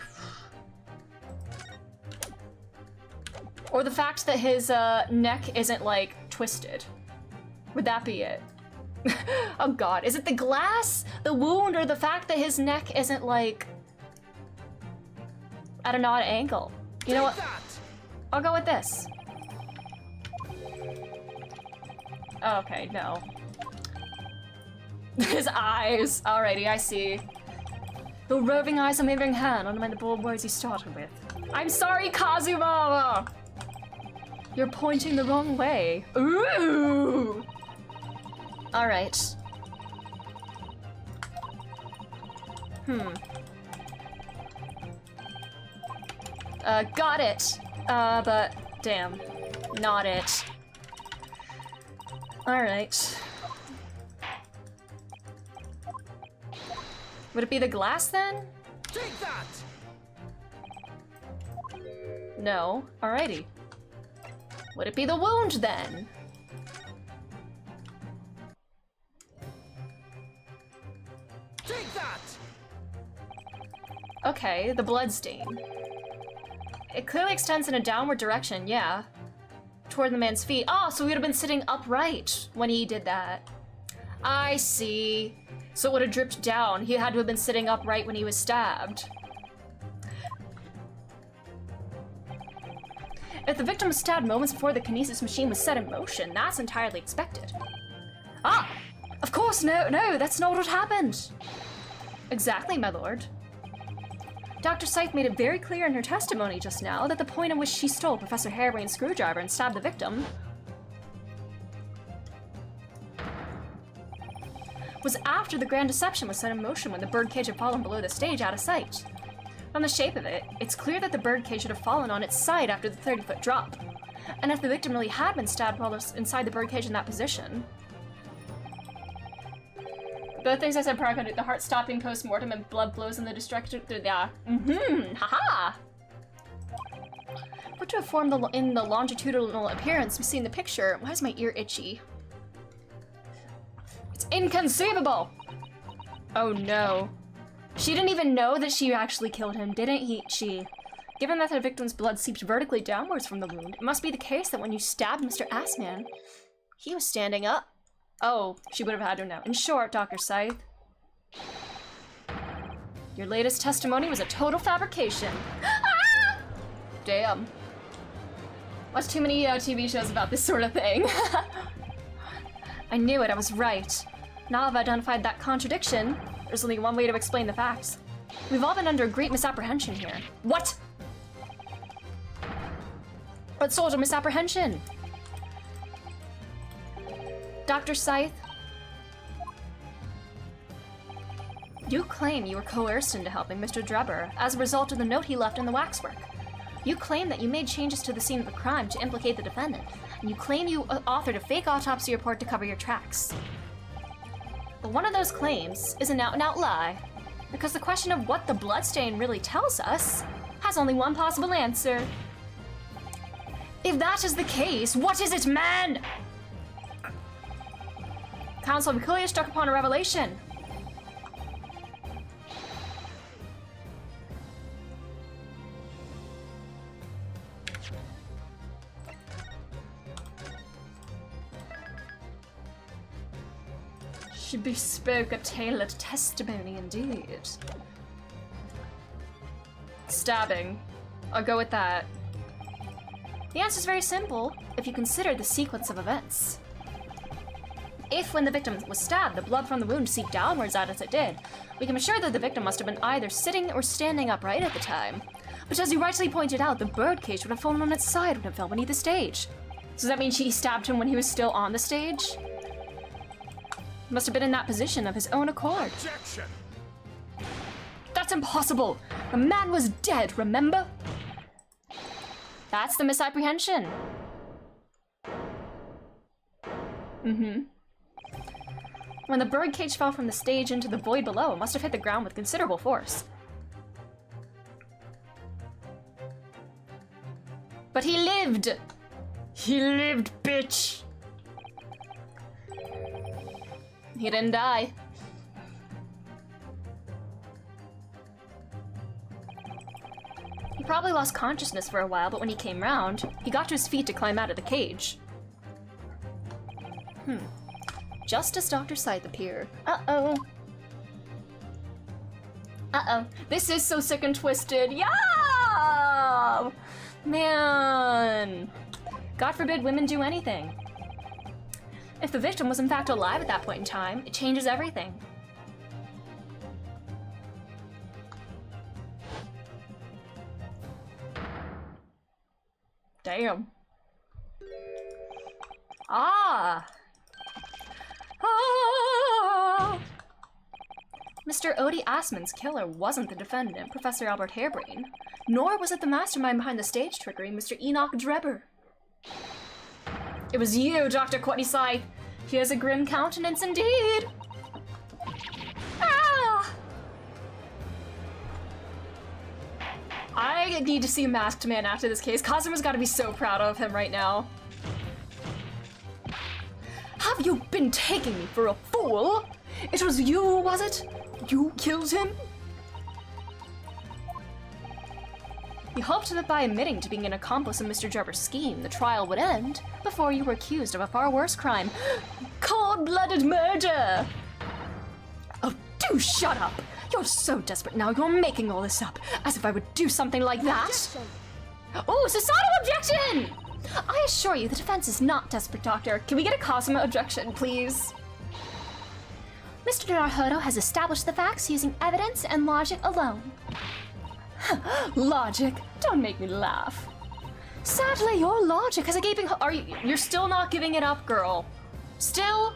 the fact that his neck isn't, like, twisted? Would that be it? Oh god, is it the glass, the wound, or the fact that his neck isn't, like, at an odd angle? You know what? I'll go with this. Oh, okay, no. His eyes. Alrighty, I see. Your roving eyes and wavering hand on the bold words you started with. I'm sorry, Kazuma! You're pointing the wrong way. Ooh! Alright. Got it. But damn. Not it. Alright. Would it be the glass then? Take that! No. Alrighty. Would it be the wound then? Take that! Okay, the blood stain. It clearly extends in a downward direction, yeah. Toward the man's feet. Oh, so he would have been sitting upright when he did that. I see. So it would have dripped down. He had to have been sitting upright when he was stabbed. If the victim was stabbed moments before the kinesis machine was set in motion, that's entirely expected. Ah! Of course, no, that's not what happened. Exactly, my lord. Dr. Scythe made it very clear in her testimony just now that the point at which she stole Professor Harebrain's screwdriver and stabbed the victim was after the grand deception was set in motion when the birdcage had fallen below the stage out of sight. From the shape of it, it's clear that the birdcage should have fallen on its side after the 30-foot drop. And if the victim really had been stabbed while inside the birdcage in that position... Both things I said prior to the heart-stopping post-mortem and blood flows in the destruction... Yeah. Haha! What to have formed in the longitudinal appearance we see in the picture... Why is my ear itchy? It's inconceivable! Oh no. She didn't even know that she actually killed him, didn't she? Given that the victim's blood seeped vertically downwards from the wound, it must be the case that when you stabbed Mr. Assman, he was standing up. Oh, she would have had to know. In short, Dr. Scythe, your latest testimony was a total fabrication. Ah! Damn. Watch too many TV shows about this sort of thing. I knew it, I was right. Now I've identified that contradiction, there's only one way to explain the facts. We've all been under a great misapprehension here. What? What sort of misapprehension? Dr. Scythe, you claim you were coerced into helping Mr. Drebber as a result of the note he left in the waxwork. You claim that you made changes to the scene of the crime to implicate the defendant, and you claim you authored a fake autopsy report to cover your tracks. But one of those claims is an out-and-out lie, because the question of what the bloodstain really tells us has only one possible answer. If that is the case, what is it, man? Council of Aquilia struck upon a revelation. She bespoke a tailored testimony indeed. Stabbing. I'll go with that. The answer is very simple, if you consider the sequence of events. If, when the victim was stabbed, the blood from the wound seeped downwards as it did, we can be sure that the victim must have been either sitting or standing upright at the time. But as you rightly pointed out, the birdcage would have fallen on its side when it fell beneath the stage. So does that mean she stabbed him when he was still on the stage? He must have been in that position of his own accord. Objection! That's impossible! The man was dead, remember? That's the misapprehension. When the birdcage fell from the stage into the void below, it must have hit the ground with considerable force. But he lived! He lived, bitch! He didn't die. He probably lost consciousness for a while, but when he came round, he got to his feet to climb out of the cage. Just as Dr. Scythe appeared. Uh-oh. Uh-oh. This is so sick and twisted. Yeah! Man. God forbid women do anything. If the victim was in fact alive at that point in time, it changes everything. Damn. Ah! Ah! Mr. Odie Assman's killer wasn't the defendant, Professor Albert Harebrain, nor was it the mastermind behind the stage trickery, Mr. Enoch Drebber. It was you, Dr. Courtney Scythe. He has a grim countenance indeed. Ah! I need to see Masked Man after this case. Kazuma's gotta be so proud of him right now. Have you been taking me for a fool? It was you, was it? You killed him? You hoped that by admitting to being an accomplice in Mr. Drebber's scheme, the trial would end before you were accused of a far worse crime. Cold-blooded murder! Oh, do shut up! You're so desperate now, you're making all this up, as if I would do something like that! Oh, societal objection! I assure you the defense is not desperate, Doctor. Can we get a Cosmo objection, please? Mr. Naruhodo has established the facts using evidence and logic alone. Logic? Don't make me laugh. Sadly, your logic has a gaping hole. You're still not giving it up, girl. Still?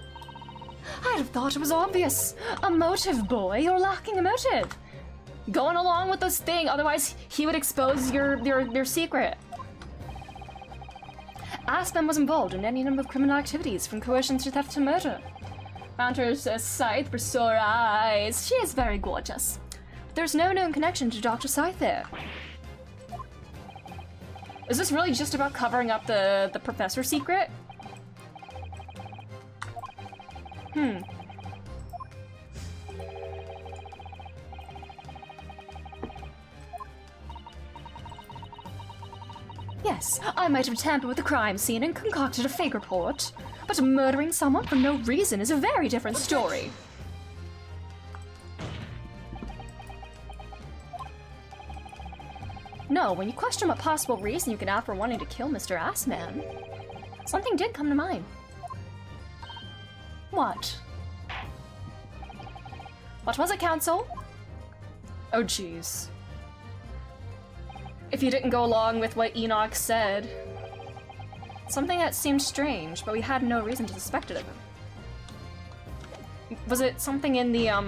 I'd have thought it was obvious. A motive, boy. You're lacking a motive. Going along with this thing, otherwise he would expose your secret. Assman was involved in any number of criminal activities, from coercion to theft to murder. Found her Scythe for sore eyes. She is very gorgeous. There's no known connection to Dr. Scythe there. Is this really just about covering up the professor secret? Yes, I might have tampered with the crime scene and concocted a fake report, but murdering someone for no reason is a very different story. No, when you question what possible reason you can have for wanting to kill Mr. Assman, something did come to mind. What? What was it, Counsel? Oh, jeez. If you didn't go along with what Enoch said. Something that seemed strange, but we had no reason to suspect it of him. Was it something in the, I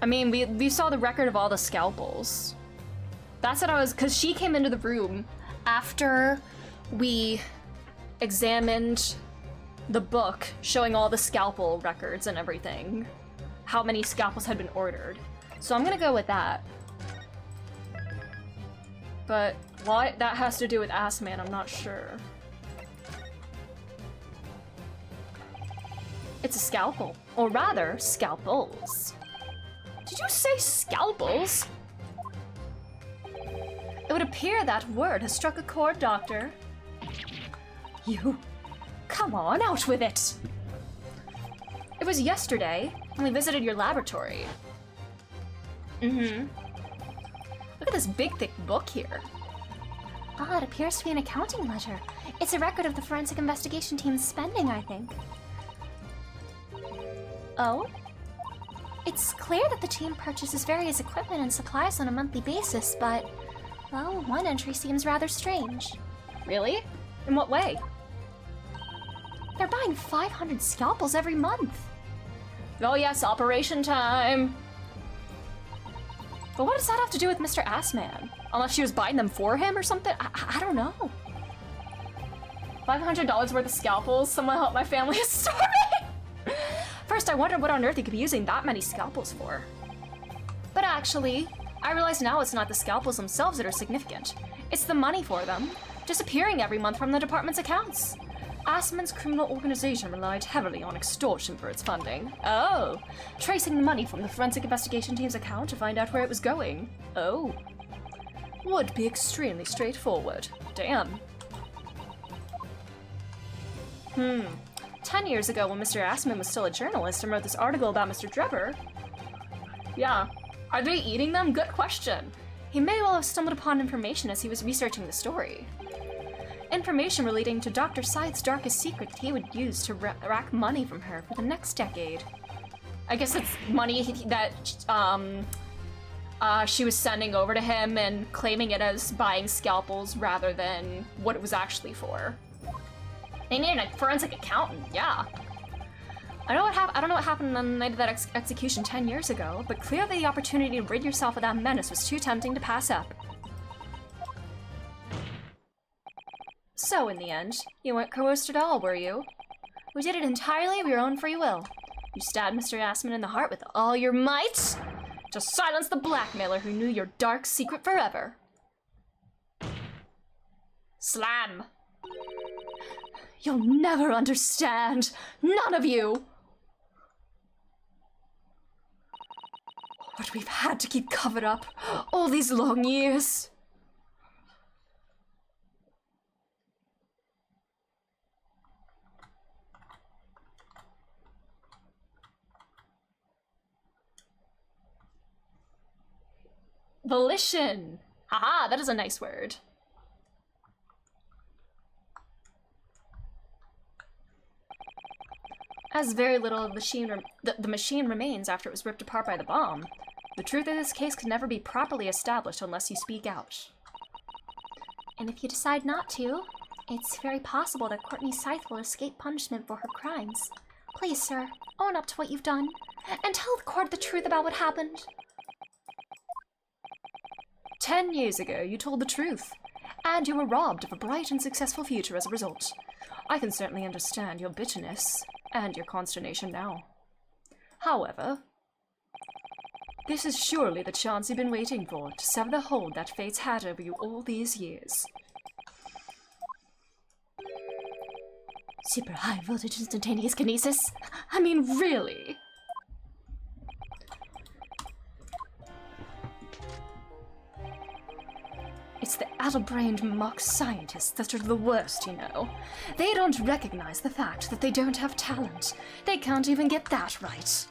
mean, we saw the record of all the scalpels. That's what I was, because she came into the room after we examined the book showing all the scalpel records and everything. How many scalpels had been ordered. So I'm gonna go with that. But what that has to do with Assman, I'm not sure. It's a scalpel. Or rather, scalpels. Did you say scalpels? It would appear that word has struck a chord, Doctor. You... Come on, out with it! It was yesterday when we visited your laboratory. Look at this big, thick book here. Ah, it appears to be an accounting ledger. It's a record of the forensic investigation team's spending, I think. Oh? It's clear that the team purchases various equipment and supplies on a monthly basis, but, well, one entry seems rather strange. Really? In what way? They're buying 500 scalpels every month. Oh yes, operation time! But what does that have to do with Mr. Assman? Unless she was buying them for him or something? I don't know. $500 worth of scalpels? Someone help my family is starving! First, I wondered what on earth he could be using that many scalpels for. But actually, I realize now it's not the scalpels themselves that are significant. It's the money for them, disappearing every month from the department's accounts. Assman's criminal organization relied heavily on extortion for its funding. Oh, tracing the money from the forensic investigation team's account to find out where it was going. Oh, would be extremely straightforward. Damn. 10 years ago, when Mr. Assman was still a journalist and wrote this article about Mr. Drebber. Yeah. Are they eating them? Good question. He may well have stumbled upon information as he was researching the story. Information relating to Dr. Scythe's darkest secret that he would use to rack money from her for the next decade. I guess it's money that she was sending over to him and claiming it as buying scalpels rather than what it was actually for. They needed a forensic accountant, yeah. I don't know what happened on the night of that execution 10 years ago, but clearly the opportunity to rid yourself of that menace was too tempting to pass up. So, in the end, you weren't coerced at all, were you? You did it entirely of your own free will. You stabbed Mr. Assman in the heart with all your might to silence the blackmailer who knew your dark secret forever. Slam! You'll never understand! None of you! What we've had to keep covered up all these long years. Volition! Haha, that is a nice word. As very little of the machine remains after it was ripped apart by the bomb, the truth of this case can never be properly established unless you speak out. And if you decide not to, it's very possible that Courtney Scythe will escape punishment for her crimes. Please, sir, own up to what you've done, and tell the court the truth about what happened. 10 years ago, you told the truth, and you were robbed of a bright and successful future as a result. I can certainly understand your bitterness and your consternation now. However, this is surely the chance you've been waiting for to sever the hold that fate's had over you all these years. Super high voltage instantaneous kinesis? I mean, really? It's the addle-brained mock scientists that are the worst, you know. They don't recognize the fact that they don't have talent. They can't even get that right.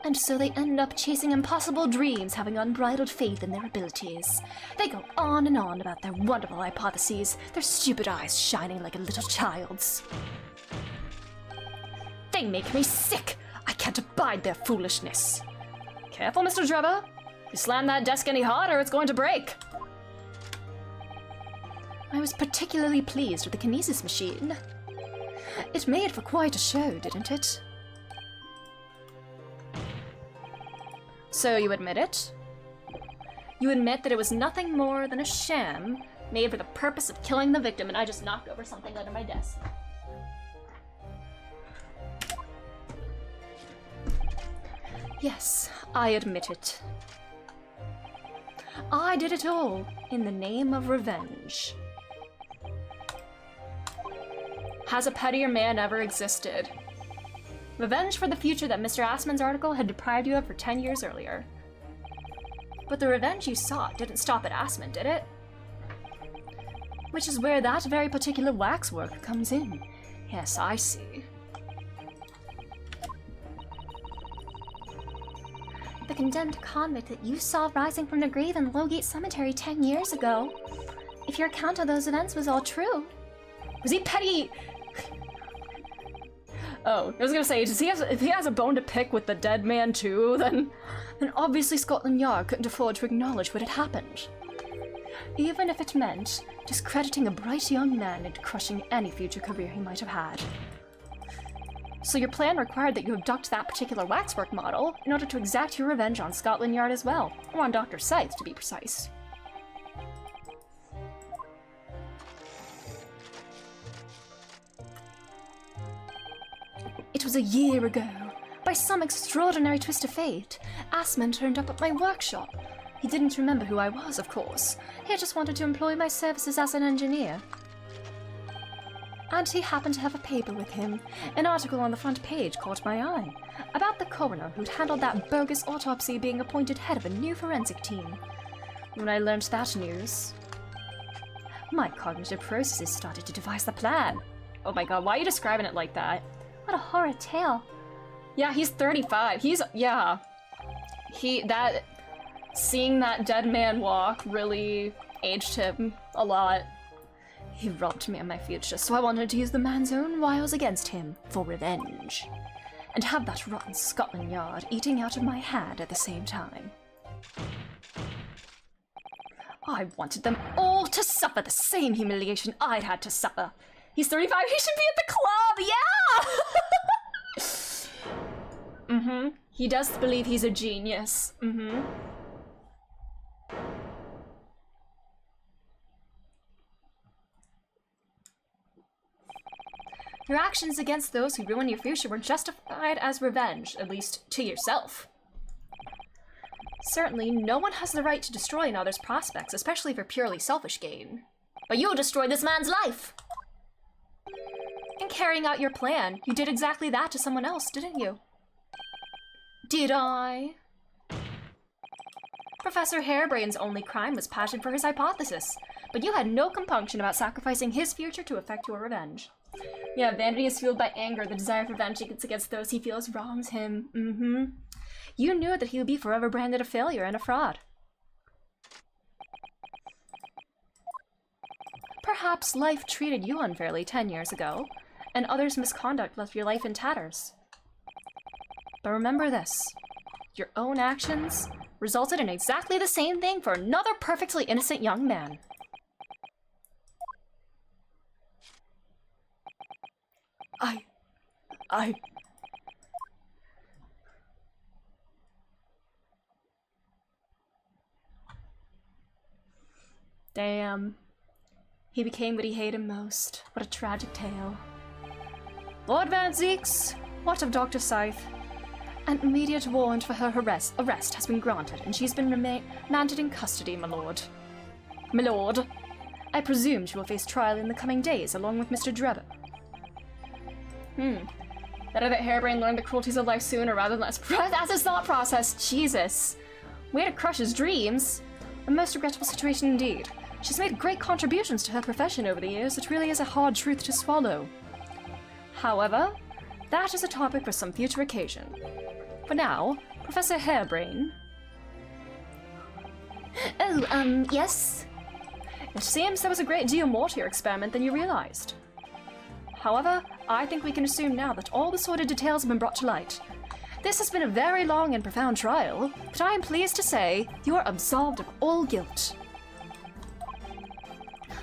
And so they end up chasing impossible dreams, having unbridled faith in their abilities. They go on and on about their wonderful hypotheses, their stupid eyes shining like a little child's. They make me sick! I can't abide their foolishness. Careful, Mr. Drebber. If you slam that desk any harder, it's going to break. I was particularly pleased with the kinesis machine. It made for quite a show, didn't it? So you admit it? You admit that it was nothing more than a sham made for the purpose of killing the victim, and I just knocked over something under my desk. Yes, I admit it. I did it all in the name of revenge. Has a pettier man ever existed? Revenge for the future that Mr. Assman's article had deprived you of for 10 years earlier. But the revenge you sought didn't stop at Assman, did it? Which is where that very particular waxwork comes in. Yes, I see. The condemned convict that you saw rising from the grave in Lowgate Cemetery 10 years ago. If your account of those events was all true. Was he petty? Oh, I was gonna say, if he has a bone to pick with the dead man too, then obviously Scotland Yard couldn't afford to acknowledge what had happened. Even if it meant discrediting a bright young man and crushing any future career he might have had. So your plan required that you abduct that particular waxwork model in order to exact your revenge on Scotland Yard as well, or on Dr. Scythe to be precise. It was a year ago. By some extraordinary twist of fate, Assman turned up at my workshop. He didn't remember who I was, of course. He just wanted to employ my services as an engineer. And he happened to have a paper with him. An article on the front page caught my eye, about the coroner who'd handled that bogus autopsy being appointed head of a new forensic team. When I learned that news, my cognitive processes started to devise the plan. Oh my god, why are you describing it like that? What a horrid tale. Yeah, he's 35. Seeing that dead man walk really aged him a lot. He robbed me of my future, so I wanted to use the man's own wiles against him for revenge. and have that rotten Scotland Yard eating out of my hand at the same time. I wanted them all to suffer the same humiliation I'd had to suffer. He's 35, he should be at the club, yeah! He does believe he's a genius. Your actions against those who ruin your future were justified as revenge, at least to yourself. Certainly, no one has the right to destroy another's prospects, especially for purely selfish gain. But you destroyed this man's life! In carrying out your plan, you did exactly that to someone else, didn't you? Did I? Professor Harebrain's only crime was passion for his hypothesis, but you had no compunction about sacrificing his future to effect your revenge. Yeah, vanity is fueled by anger, the desire for vengeance against those he feels wrongs him. You knew that he would be forever branded a failure and a fraud. Perhaps life treated you unfairly 10 years ago, and others' misconduct left your life in tatters. But remember this, your own actions resulted in exactly the same thing for another perfectly innocent young man. Damn. He became what he hated most. What a tragic tale. Lord Van Zeeks, what of Dr. Scythe? An immediate warrant for her arrest has been granted, and she's been remanded in custody, my lord. My lord, I presume she will face trial in the coming days, along with Mr. Drebber. Better that Harebrain learned the cruelties of life sooner rather than as his thought process. Jesus. Way to crush his dreams. A most regrettable situation indeed. She's made great contributions to her profession over the years. It really is a hard truth to swallow. However, that is a topic for some future occasion. For now, Professor Harebrain. Oh, yes? It seems there was a great deal more to your experiment than you realized. However, I think we can assume now that all the sordid details have been brought to light. This has been a very long and profound trial, but I am pleased to say you are absolved of all guilt.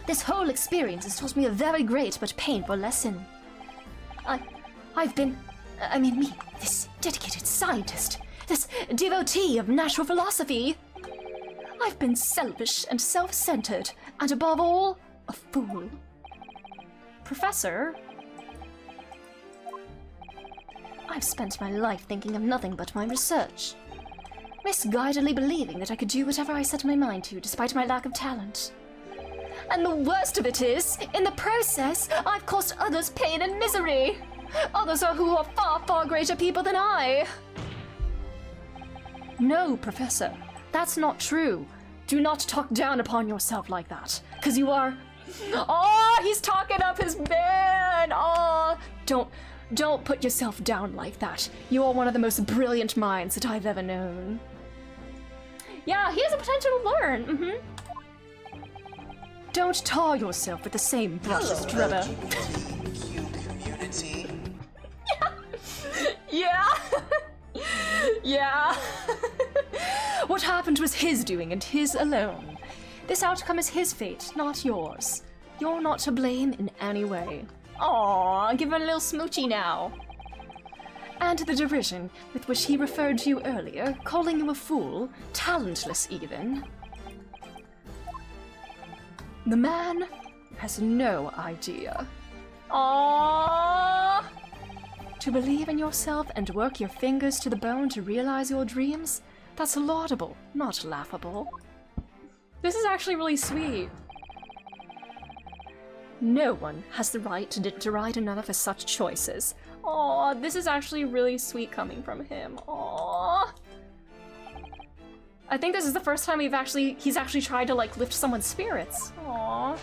This whole experience has taught me a very great but painful lesson. This dedicated scientist, this devotee of natural philosophy. I've been selfish and self-centered, and above all, a fool. Professor? I've spent my life thinking of nothing but my research, misguidedly believing that I could do whatever I set my mind to, despite my lack of talent. And the worst of it is, in the process, I've caused others pain and misery. Others who are far, far greater people than I. No, Professor, that's not true. Do not talk down upon yourself like that, because you are... Oh, he's talking up his man! Oh, don't put yourself down like that. You are one of the most brilliant minds that I've ever known. Yeah, he has the potential to learn, Don't tar yourself with the same brush as Drebber. LGBTQ community. Yeah! Yeah! What happened was his doing and his alone. This outcome is his fate, not yours. You're not to blame in any way. Aww, give him a little smoochie now. And the derision with which he referred to you earlier, calling you a fool, talentless even. The man has no idea. Aww! To believe in yourself and work your fingers to the bone to realize your dreams, that's laudable, not laughable. This is actually really sweet. No one has the right to deride another for such choices. Aww, this is actually really sweet coming from him. Aww. I think this is the first time he's actually tried to like lift someone's spirits. Aww.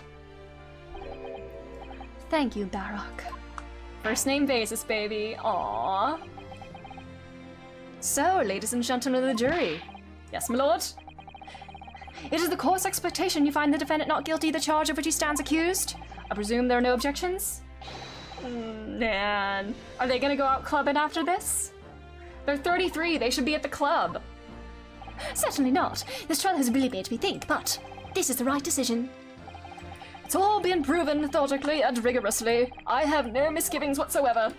Thank you, Barak. First name basis, baby. Aww. So, ladies and gentlemen of the jury. Yes, my lord? It is the court's expectation you find the defendant not guilty of the charge of which he stands accused. I presume there are no objections? Man. Are they gonna go out clubbing after this? They're 33, they should be at the club. Certainly not. This trial has really made me think, but this is the right decision. It's all been proven methodically and rigorously. I have no misgivings whatsoever.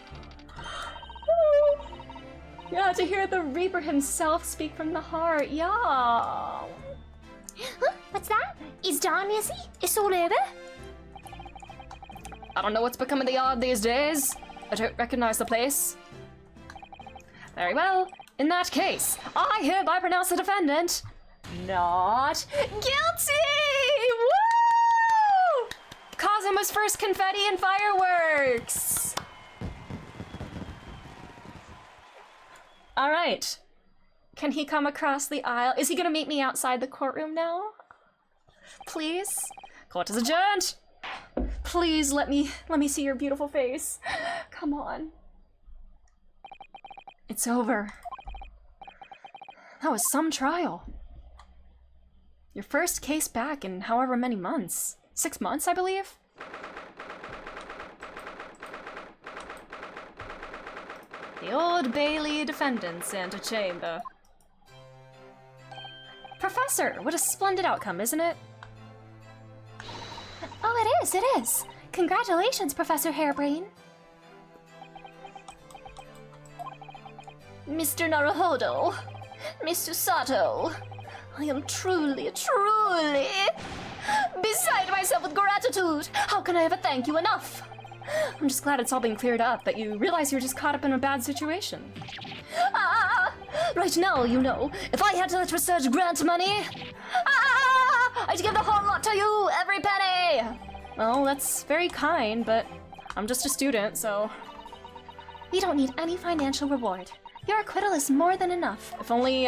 Yeah, to hear the Reaper himself speak from the heart, yeah. Huh? What's that? Is Dawn busy? It's all over? I don't know what's become of the yard these days. I don't recognize the place. Very well. In that case, I hereby pronounce the defendant not guilty! Woo! Kazuma's first confetti and fireworks! Alright. Can he come across the aisle? Is he gonna meet me outside the courtroom now? Please? Court is adjourned! Please let me see your beautiful face. Come on. It's over. That was some trial. Your first case back in however many months. 6 months, I believe? The Old Bailey defendants enter chamber. Professor, what a splendid outcome, isn't it? Oh, it is. Congratulations, Professor Hairbrain. Mr. Naruhodo, Mr. Sato, I am truly beside myself with gratitude. How can I ever thank you enough? I'm just glad it's all been cleared up, that you realize you're just caught up in a bad situation. Right now, you know, if I had to let research grant money, I'd give the whole lot to you, every penny! Well, that's very kind, but I'm just a student, so... We don't need any financial reward. Your acquittal is more than enough. If only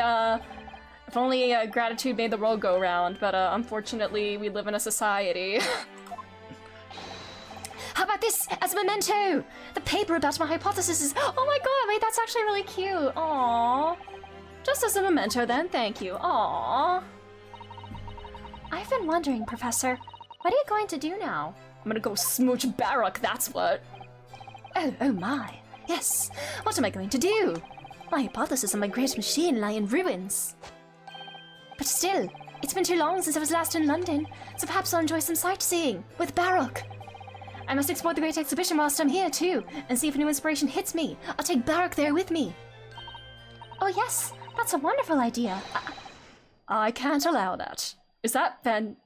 gratitude made the world go round, but unfortunately, we live in a society. How about this as a memento? The paper about my hypothesis is... Oh my god, wait, that's actually really cute. Aww. Just as a memento then, thank you. Aww. I've been wondering, Professor, what are you going to do now? I'm gonna go smooch Baruch, that's what. Oh my. Yes, what am I going to do? My hypothesis on my great machine lie in ruins. But still, it's been too long since I was last in London, so perhaps I'll enjoy some sightseeing with Baruch. I must explore the Great Exhibition whilst I'm here too, and see if new inspiration hits me. I'll take Baruch there with me. Oh yes, that's a wonderful idea. I can't allow that. Is that Ben?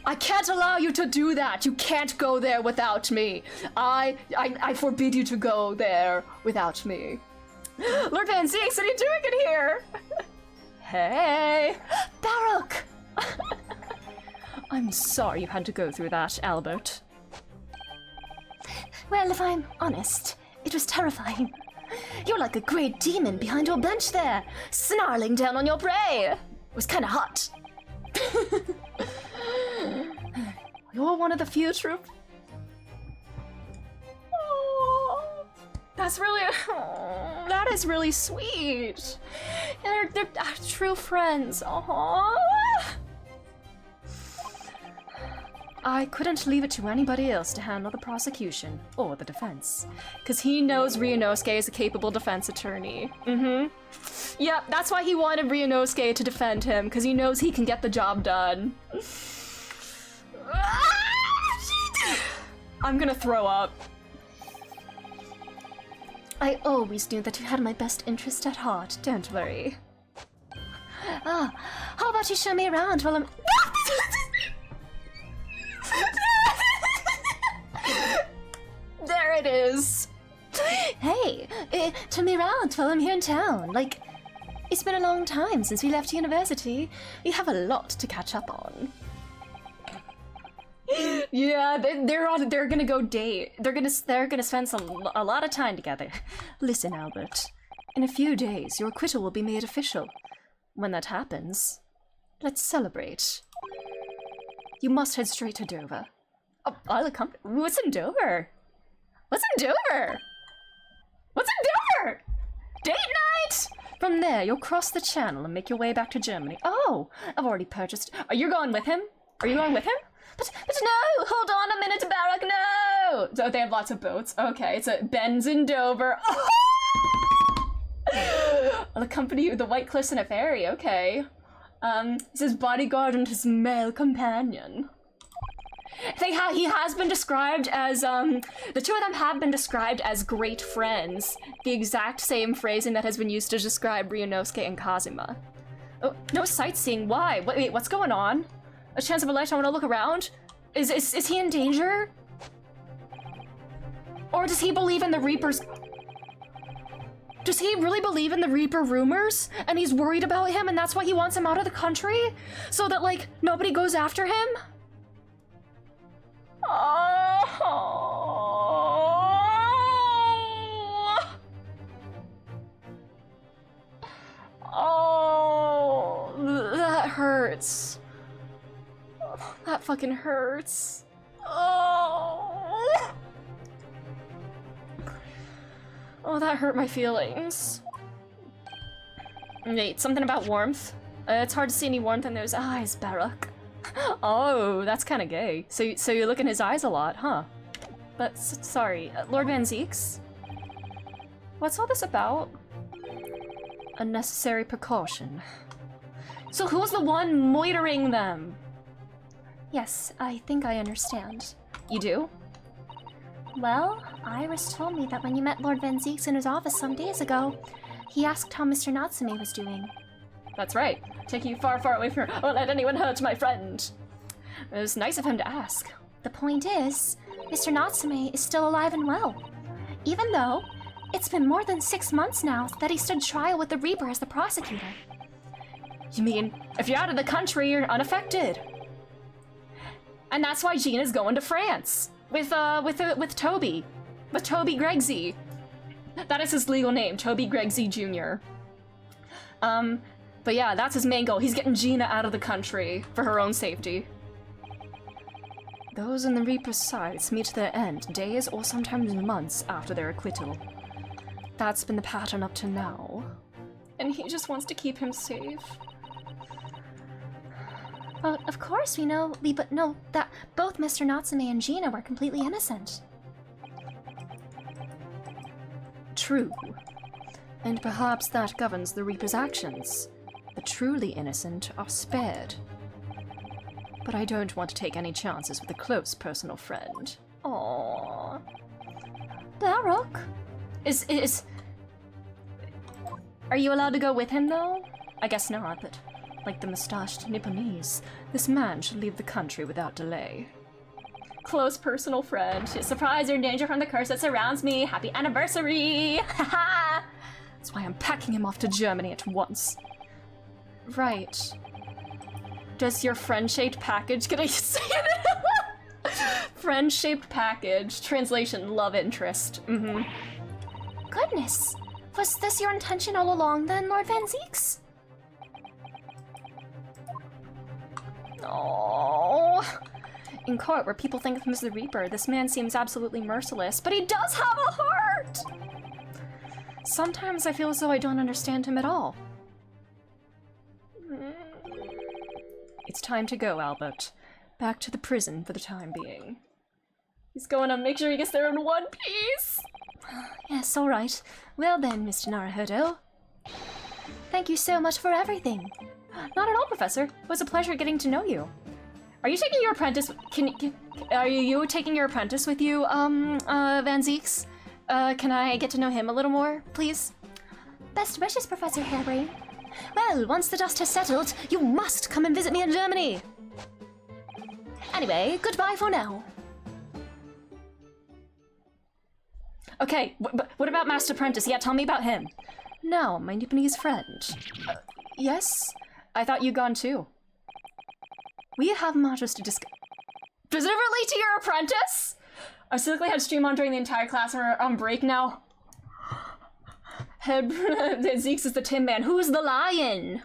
I can't allow you to do that. You can't go there without me. I forbid you to go there without me. Lord Van Zeeks, what are you doing in here? Hey, Baruch! I'm sorry you had to go through that, Albert. Well, if I'm honest, it was terrifying. You're like a great demon behind your bench there, snarling down on your prey. It was kind of hot. You're one of the few true... Oh, that's really... Oh, that is really sweet. They're true friends. Aww. I couldn't leave it to anybody else to handle the prosecution or the defense, because he knows Ryunosuke is a capable defense attorney. Yeah, that's why he wanted Ryunosuke to defend him, because he knows he can get the job done. I'm gonna throw up. I always knew that you had my best interest at heart, don't worry. How about you show me around while I'm... There it is. Hey, turn me around while I'm here in town. Like, it's been a long time since we left university. We have a lot to catch up on. Yeah, they're gonna go date. They're gonna spend a lot of time together. Listen, Albert. In a few days, your acquittal will be made official. When that happens, let's celebrate. You must head straight to Dover. Oh, I'll accompany. What's in Dover? What's in Dover? What's in Dover? Date night! From there, you'll cross the channel and make your way back to Germany. Oh, I've already purchased. Are you going with him? Are you going with him? But no! Hold on a minute, Barak, no! Oh, they have lots of boats. Okay, it's a Ben's in Dover. I'll accompany you to the White Cliffs in a ferry, okay. He's his bodyguard and his male companion. He has been described as, the two of them have been described as great friends. The exact same phrasing that has been used to describe Ryunosuke and Kazuma. Oh, no sightseeing, why? Wait, what's going on? A chance of a lifetime, I wanna look around? Is he in danger? Or does he believe in the Reapers? Does he really believe in the Reaper rumors? And he's worried about him and that's why he wants him out of the country? So that, like, nobody goes after him? Oh, that hurts. That fucking hurts. Oh, that hurt my feelings. Wait, something about warmth? It's hard to see any warmth in those eyes, Barak. Oh, that's kind of gay. So you look in his eyes a lot, huh? But sorry, Lord Van Zeeks? What's all this about? Unnecessary precaution. So who's the one moitering them? Yes, I think I understand. You do? Well, Iris told me that when you met Lord Van Zeeks in his office some days ago, he asked how Mr. Natsume was doing. That's right. Take you far, far away from her. Won't let anyone hurt my friend. It was nice of him to ask. The point is, Mr. Natsume is still alive and well. Even though it's been more than 6 months now that he stood trial with the Reaper as the prosecutor. You mean, if you're out of the country, you're unaffected? And that's why Gina's going to France with Toby. With Toby Gregsy. That is his legal name, Toby Gregsy Jr. But yeah, that's his main goal. He's getting Gina out of the country for her own safety. Those in the Reaper's sides meet their end days or sometimes months after their acquittal. That's been the pattern up to now. And he just wants to keep him safe. Well, of course we know, that both Mr. Natsume and Gina were completely innocent. True. And perhaps that governs the Reaper's actions. The truly innocent are spared. But I don't want to take any chances with a close personal friend. Aww. Barak? Are you allowed to go with him, though? I guess not, but like the mustached Nipponese, this man should leave the country without delay. Close personal friend. Surprise, you're in danger from the curse that surrounds me. Happy anniversary! Haha! That's why I'm packing him off to Germany at once. Right. Does your friend-shaped package... Can I say it? Friend-shaped package. Translation, love interest. Mm-hmm. Goodness! Was this your intention all along then, Lord Van Zeeks? Oh. In court, where people think of him as the Reaper, this man seems absolutely merciless, but he does have a heart! Sometimes I feel as though I don't understand him at all. It's time to go, Albert. Back to the prison for the time being. He's going to make sure he gets there in one piece! Yes, all right. Well then, Mr. Naruhodo. Thank you so much for everything. Not at all, Professor. It was a pleasure getting to know you. Are you taking your apprentice? Are you taking your apprentice with you, Van Zeeks? Can I get to know him a little more, please? Best wishes, Professor Harebrained. Well, once the dust has settled, you must come and visit me in Germany. Anyway, goodbye for now. Okay, what about Master Apprentice? Yeah, tell me about him. Now, my Nipponese friend. Yes? I thought you'd gone too. We have matters to discuss. Does it relate to your apprentice? I cynically had stream on during the entire class and we're on break now. Head Zeeks is the Tin Man. Who's the lion?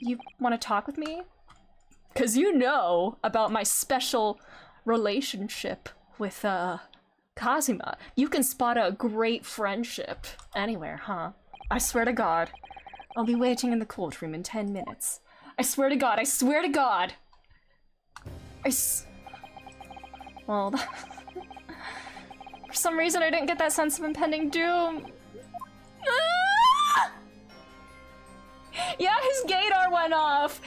You want to talk with me? Because you know about my special relationship with, Kazuma. You can spot a great friendship anywhere, huh? I swear to God. I'll be waiting in the courtroom in 10 minutes. I swear to God, I swear to God! Well, for some reason I didn't get that sense of impending doom. Ah! Yeah, his gaydar went off!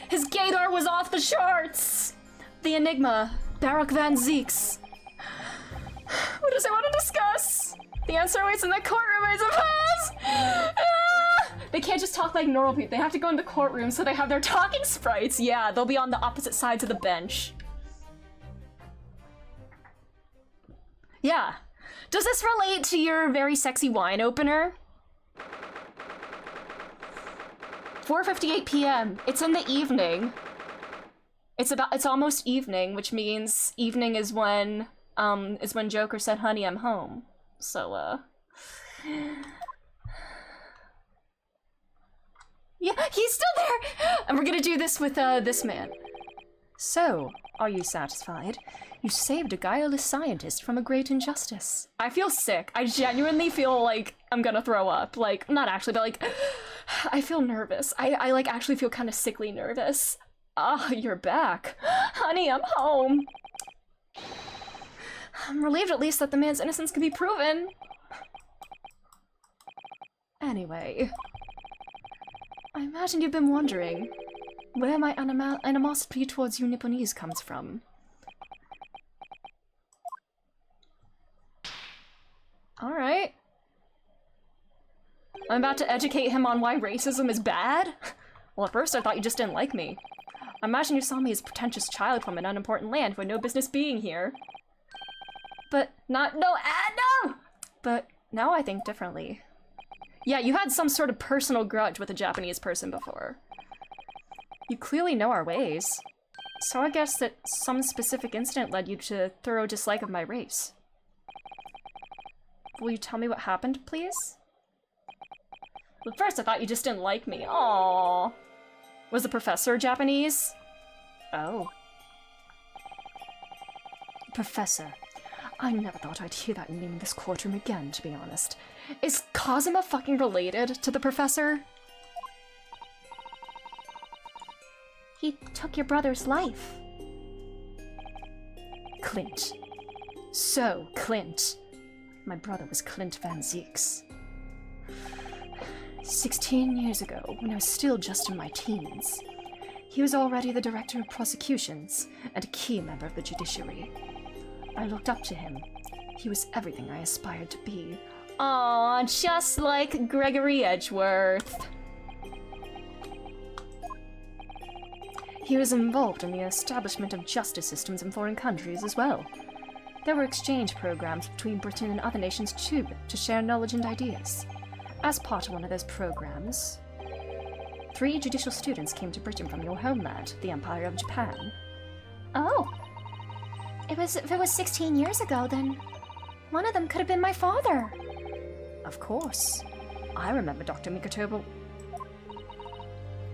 His gaydar was off the charts! The Enigma, Barak Van Zeeks. What does he want to discuss? The answer waits in the courtroom, I suppose! Ah! They can't just talk like normal people, they have to go in the courtroom, so they have their talking sprites. Yeah, they'll be on the opposite sides of the bench. Yeah. Does this relate to your very sexy wine opener? 4:58 p.m. It's in the evening. It's almost evening, which means evening is when Joker said, "Honey, I'm home." So yeah, he's still there! And we're gonna do this with this man. So, are you satisfied? You saved a guileless scientist from a great injustice. I feel sick. I genuinely feel like I'm gonna throw up. Like, not actually, but like, I feel nervous. I like actually feel kind of sickly nervous. Ah, you're back. Honey, I'm home. I'm relieved at least that the man's innocence can be proven. Anyway, I imagine you've been wondering where my animosity towards you Nipponese comes from. Alright. I'm about to educate him on why racism is bad? Well, at first I thought you just didn't like me. I imagine you saw me as a pretentious child from an unimportant land who had no business being here. But no! But now I think differently. Yeah, you had some sort of personal grudge with a Japanese person before. You clearly know our ways. So I guess that some specific incident led you to a thorough dislike of my race. Will you tell me what happened, please? Well, at first I thought you just didn't like me. Aww. Was the professor Japanese? Oh. Professor. I never thought I'd hear that name in this courtroom again, to be honest. Is Kazuma fucking related to the professor? He took your brother's life. Clint. So, Clint. My brother was Clint Van Zeeks. 16 years ago, when I was still just in my teens, he was already the director of prosecutions and a key member of the judiciary. I looked up to him. He was everything I aspired to be. Aw, just like Gregory Edgeworth. He was involved in the establishment of justice systems in foreign countries as well. There were exchange programs between Britain and other nations too, to share knowledge and ideas. As part of one of those programs, 3 judicial students came to Britain from your homeland, the Empire of Japan. Oh. If it was 16 years ago, then one of them could have been my father. Of course. I remember Dr. Mikotoba.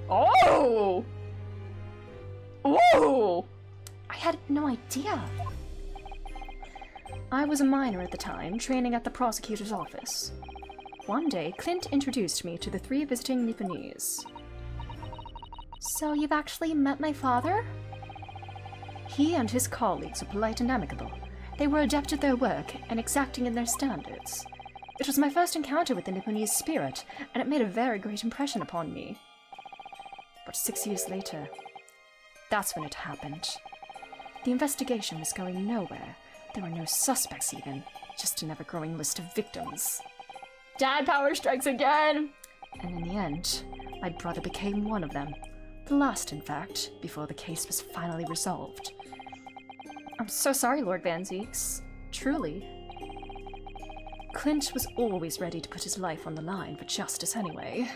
Oh! Whoa! I had no idea. I was a minor at the time, training at the prosecutor's office. One day, Clint introduced me to the 3 visiting Nipponese. So you've actually met my father? He and his colleagues were polite and amicable. They were adept at their work and exacting in their standards. It was my first encounter with the Nipponese spirit, and it made a very great impression upon me. But 6 years later, that's when it happened. The investigation was going nowhere. There were no suspects even, just an ever-growing list of victims. Dad power strikes again! And in the end, my brother became one of them. The last, in fact, before the case was finally resolved. I'm so sorry, Lord Van Zeeks. Truly. Clint was always ready to put his life on the line for justice anyway.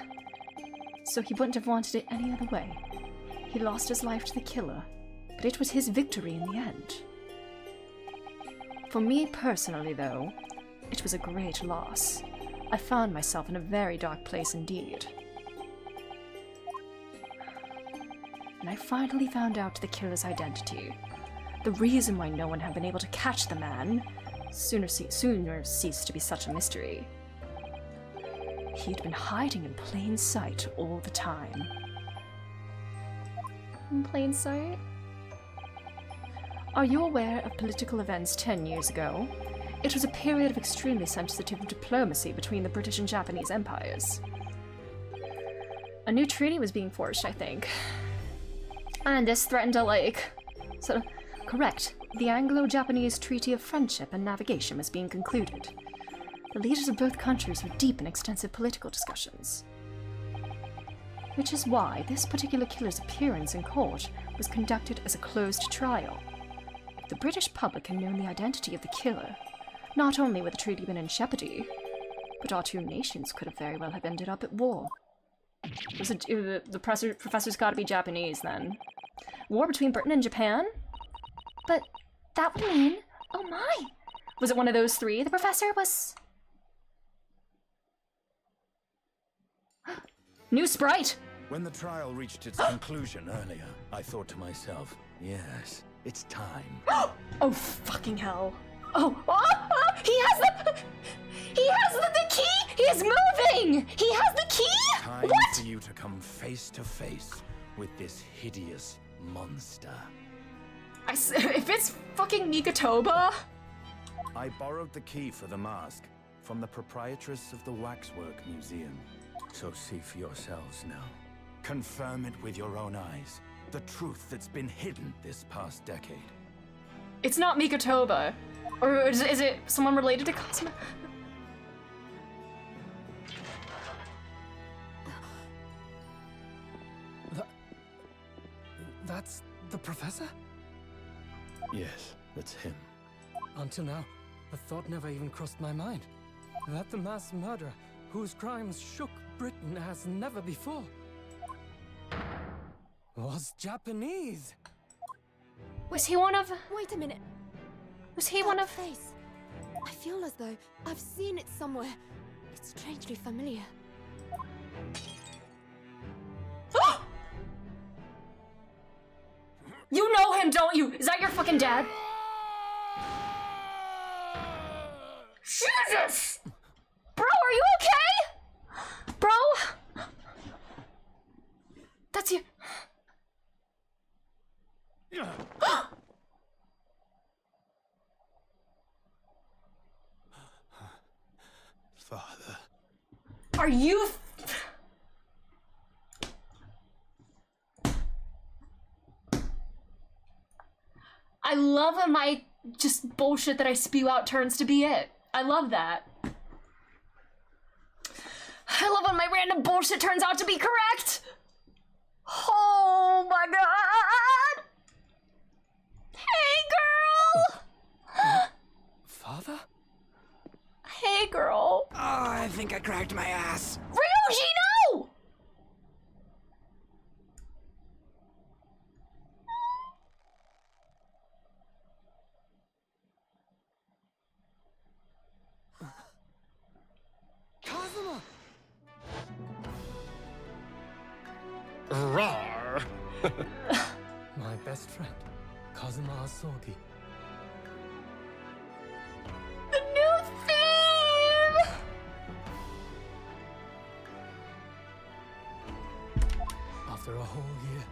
So he wouldn't have wanted it any other way. He lost his life to the killer, but it was his victory in the end. For me personally, though, it was a great loss. I found myself in a very dark place indeed. And I finally found out the killer's identity. The reason why no one had been able to catch the man sooner ceased to be such a mystery. He'd been hiding in plain sight all the time. In plain sight? Are you aware of political events 10 years ago? It was a period of extremely sensitive diplomacy between the British and Japanese empires. A new treaty was being forged, I think. And this threatened to, sort of... Correct. The Anglo-Japanese Treaty of Friendship and Navigation was being concluded. The leaders of both countries were deep in extensive political discussions. Which is why this particular killer's appearance in court was conducted as a closed trial. If the British public had known the identity of the killer, not only would the treaty been in jeopardy, but our two nations could have very well have ended up at war. The professor's gotta be Japanese, then. War between Britain and Japan? But that would mean... Oh my! Was it one of those three? The professor was... New sprite! When the trial reached its conclusion earlier, I thought to myself, yes, it's time. Oh, fucking hell. He has the key! He is moving! He has the key! Time What? for you to come face to face with this hideous monster. If it's fucking Nikatoba... I borrowed the key for the mask from the proprietress of the Waxwork Museum. So see for yourselves now. Confirm it with your own eyes. The truth that's been hidden this past decade. It's not Mikatoba. Or is it someone related to Cosmo? That's the professor? Yes, that's him. Until now, the thought never even crossed my mind. That the mass murderer, whose crimes shook Britain as never before, was Japanese. Was he one of... Wait a minute. Was he That one of... face. I feel as though I've seen it somewhere. It's strangely familiar. You know him, don't you? Is that your fucking dad? Jesus! Bro, are you okay? Bro? That's you. Father. Are you... I love when my just bullshit that I spew out turns to be it. I love that. I love when my random bullshit turns out to be correct. Oh my god! Hey girl! Father? Hey girl. Oh, I think I cracked my ass. Ryuji, no! Kazuma! Rawr! My best friend, Kazuma Asogi. The new theme! After a whole year,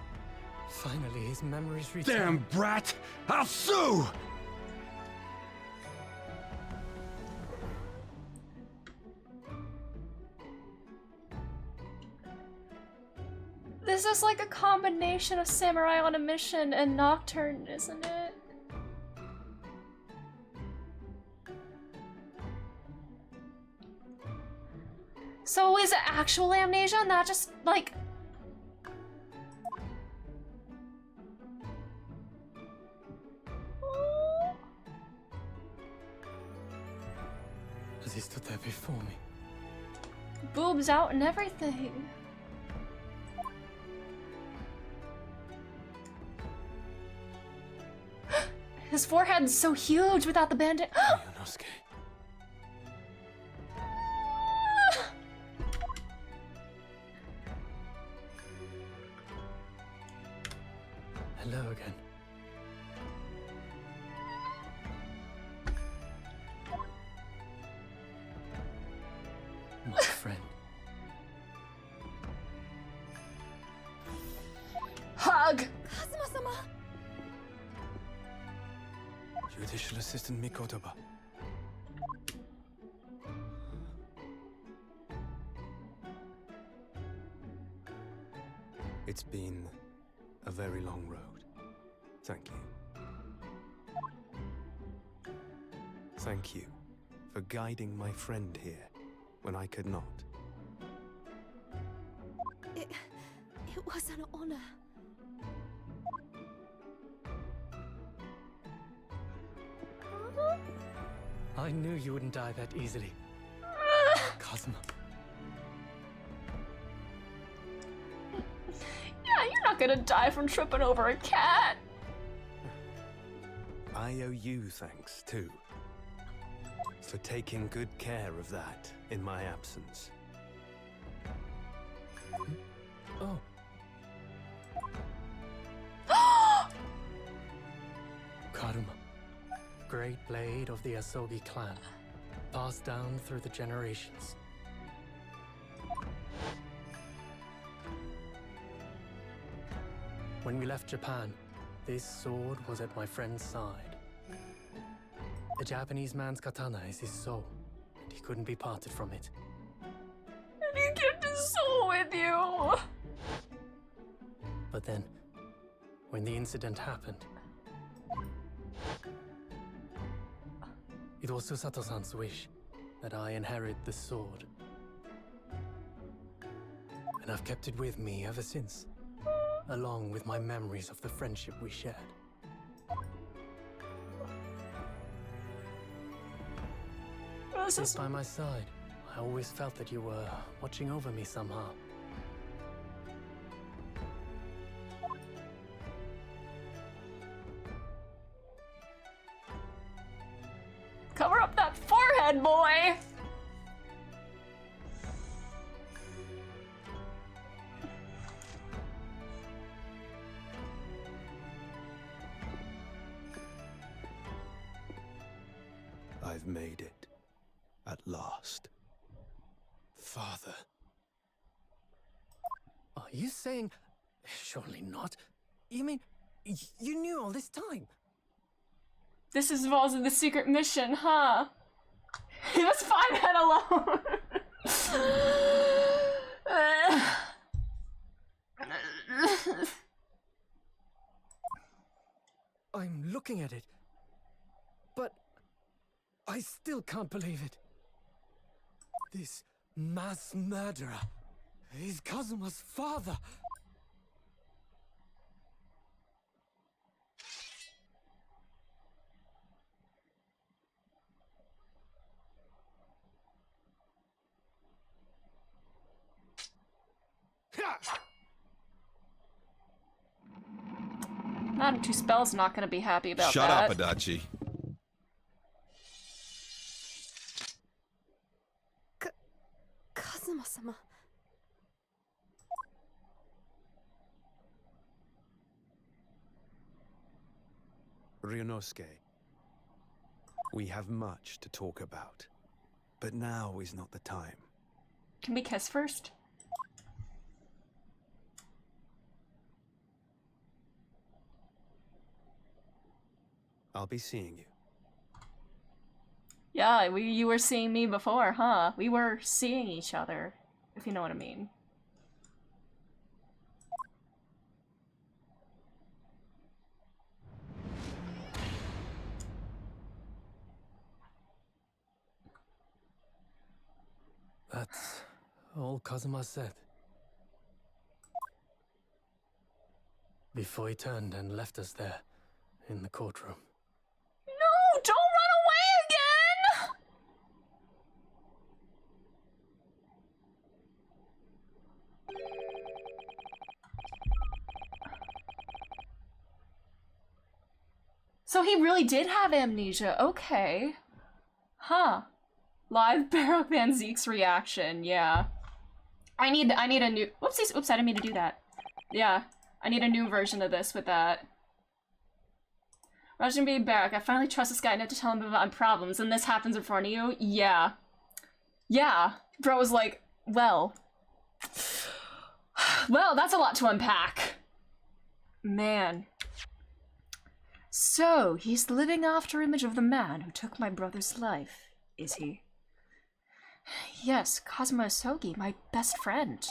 finally his memories returned. Damn brat! I'll sue! This is like a combination of Samurai on a Mission and Nocturne, isn't it? So is it actual amnesia, not just like... As he stood there before me, Boobs out and everything. His forehead's so huge without the bandage. Ryunosuke. Hello again. My friend. Hug! Kazuma-sama! Expedition Assistant Mikotoba. It's been a very long road. Thank you. Thank you for guiding my friend here when I could not. It was an honor. I knew you wouldn't die that easily. Kazuma. Yeah, you're not gonna die from tripping over a cat. I owe you thanks, too. For taking good care of that in my absence. Oh. Karuma. Great blade of the Asogi clan. Passed down through the generations. When we left Japan, this sword was at my friend's side. A Japanese man's katana is his soul, and he couldn't be parted from it. And he kept his soul with you. But then, when the incident happened, it was Susato-san's wish that I inherit the sword. And I've kept it with me ever since, along with my memories of the friendship we shared. Just by my side, I always felt that you were watching over me somehow. Cover up that forehead, boy! I've made it. At last. Father. Are you saying... Surely not. You mean, you knew all this time? This involves in the secret mission, huh? He must find that alone. I'm looking at it, but I still can't believe it. This mass murderer is Kazuma's father. Madame Two Spell's not gonna be happy about Shut that. up, Adachi. Kazuma-sama. Ryunosuke, we have much to talk about, but now is not the time. Can we kiss first? I'll be seeing you. Yeah, you were seeing me before, huh? We were seeing each other, if you know what I mean. That's all Kazuma said. Before he turned and left us there, in the courtroom. No! Don't run away again! So he really did have amnesia, okay. Huh. Live Baroque Van Zeke's reaction, yeah. I need a new- Oopsies, oops, I didn't mean to do that. Yeah, I need a new version of this with that. Rajan being Barak, I finally trust this guy enough to tell him about my problems, and this happens in front of you? Yeah. Yeah. Bro was like, well. Well, that's a lot to unpack. Man. So, he's the living after image of the man who took my brother's life, is he? Yes, Kazuma Asogi, my best friend.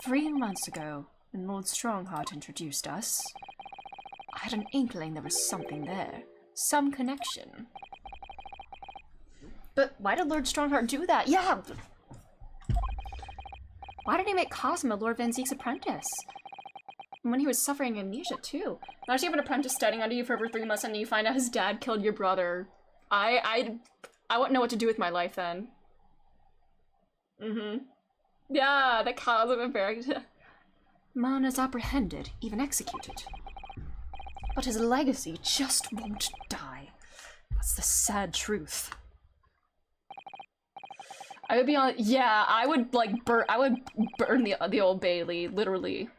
3 months ago, when Lord Strongheart introduced us, I had an inkling there was something there. Some connection. But why did Lord Strongheart do that? Yeah! Why did he make Kazuma Lord Van Zeek's apprentice? And when he was suffering amnesia, too. Imagine you have an apprentice studying under you for over 3 months and you find out his dad killed your brother. I wouldn't know what to do with my life then. Yeah, the Kazuma character. Man is apprehended, even executed. But his legacy just won't die. That's the sad truth. I would be on. Yeah, I would like burn. I would burn the Old Bailey, literally.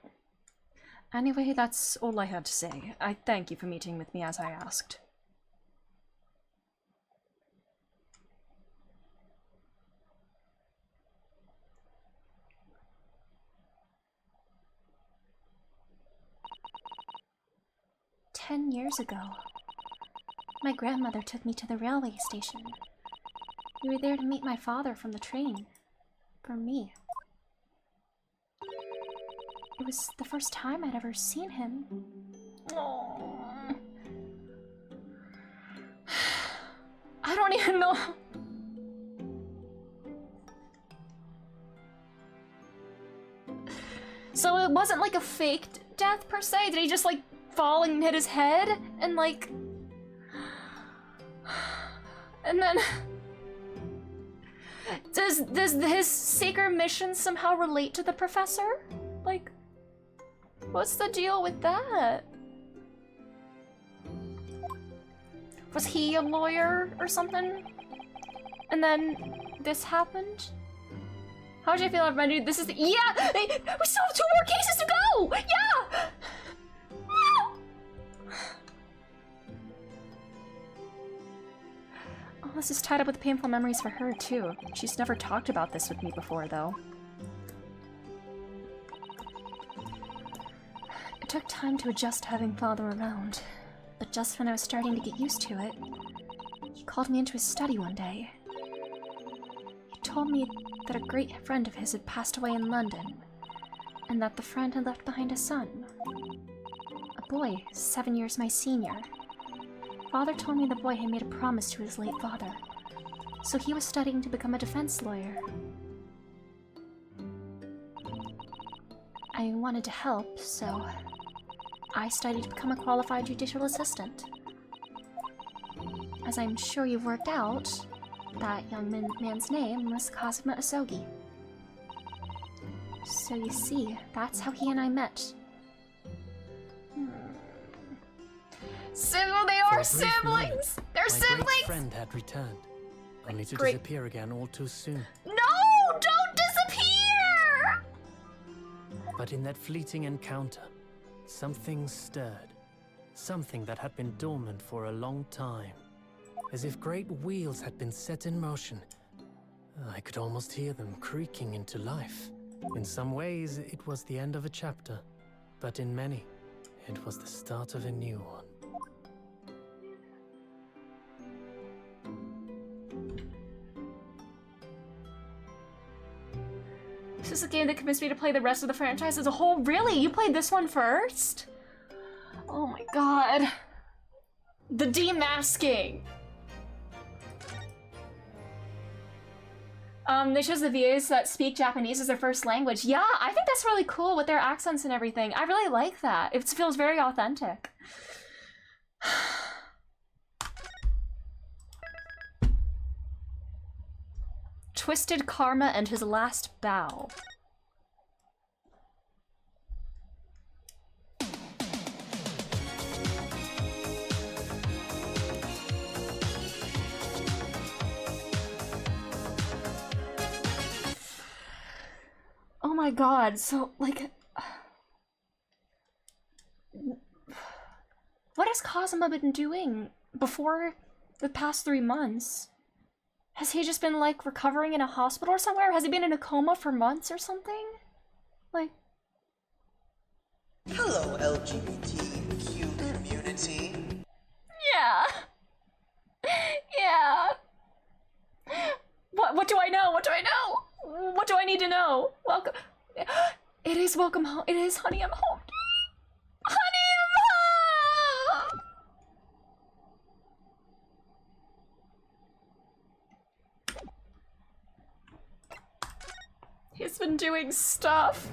Anyway, that's all I had to say. I thank you for meeting with me as I asked. "10 years ago, my grandmother took me to the railway station. We were there to meet my father from the train. For me. It was the first time I'd ever seen him. Aww. I don't even know. So it wasn't like a faked death per se? Did he just like fall and hit his head? And like... And then... Does his sacred mission somehow relate to the professor? Like... What's the deal with that? Was he a lawyer or something? And then this happened? How would you feel if I knew this is the— Yeah! We still have 2 more cases to go! Yeah! Oh, this is tied up with painful memories for her, too. She's never talked about this with me before, though. It took time to adjust having father around, but just when I was starting to get used to it, he called me into his study one day. He told me that a great friend of his had passed away in London, and that the friend had left behind a son. A boy, 7 years my senior. Father told me the boy had made a promise to his late father, so he was studying to become a defense lawyer. I wanted to help, so I studied to become a qualified judicial assistant. As I'm sure you've worked out, that young man's name was Kazuma Asogi. So you see, that's how he and I met. So they are siblings! They're siblings! My great friend had returned, only to disappear again all too soon. No! Don't disappear! But in that fleeting encounter, something stirred. Something that had been dormant for a long time. As if great wheels had been set in motion. I could almost hear them creaking into life. In some ways, it was the end of a chapter. But in many, it was the start of a new one. This is a game that convinced me to play the rest of the franchise as a whole. Really? You played this one first? Oh my god. The demasking. They chose the VAs that speak Japanese as their first language. Yeah, I think that's really cool with their accents and everything. I really like that. It feels very authentic. Twisted Karma and His Last Bow. Oh my god, so, like... What has Kazuma been doing before the past 3 months? Has he just been, like, recovering in a hospital or somewhere? Has he been in a coma for months or something? Like... Hello, LGBTQ community. What do I know? What do I know? What do I need to know? Welcome. It is welcome home. It is Honey, I'm home. Honey, I'm home! He's been doing stuff.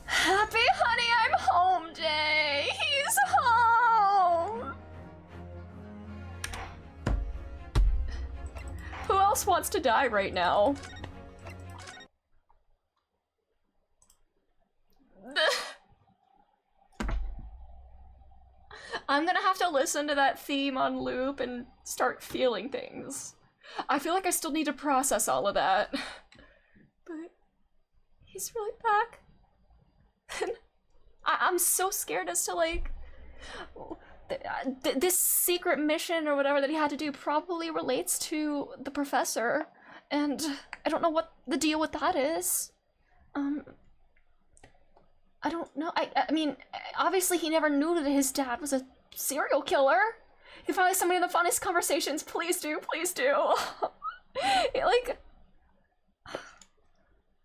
Happy Honey, I'm home day. He's home. Who else wants to die right now? I'm gonna have to listen to that theme on loop and start feeling things. I feel like I still need to process all of that. But he's really back. And I'm so scared as to, like, this secret mission or whatever that he had to do probably relates to the professor. And I don't know what the deal with that is. I don't know. I mean, obviously he never knew that his dad was a serial killer. You find somebody in the funniest conversations. Please do, please do. Like,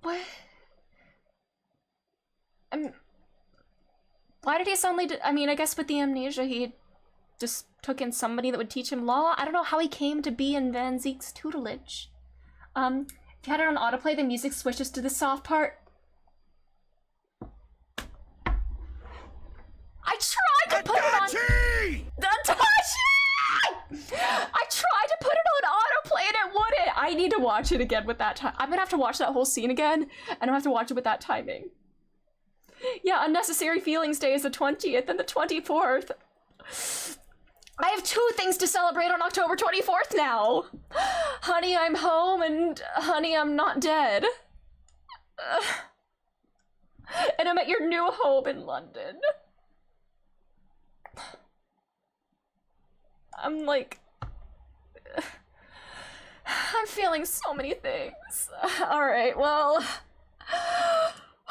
what? Why did he suddenly? I mean, I guess with the amnesia, he just took in somebody that would teach him law. I don't know how he came to be in Van Zeke's tutelage. If you had it on autoplay, the music switches to the soft part. I tried to put it on. I tried to put it on autoplay and it wouldn't. I need to watch it again with that time. I'm gonna have to watch that whole scene again, and I'll have to watch it with that timing. Yeah, Unnecessary Feelings Day is the 20th and the 24th. I have 2 things to celebrate on October 24th now. Honey, I'm home, and Honey, I'm not dead. And I'm at your new home in London. I'm like... I'm feeling so many things. Alright, well...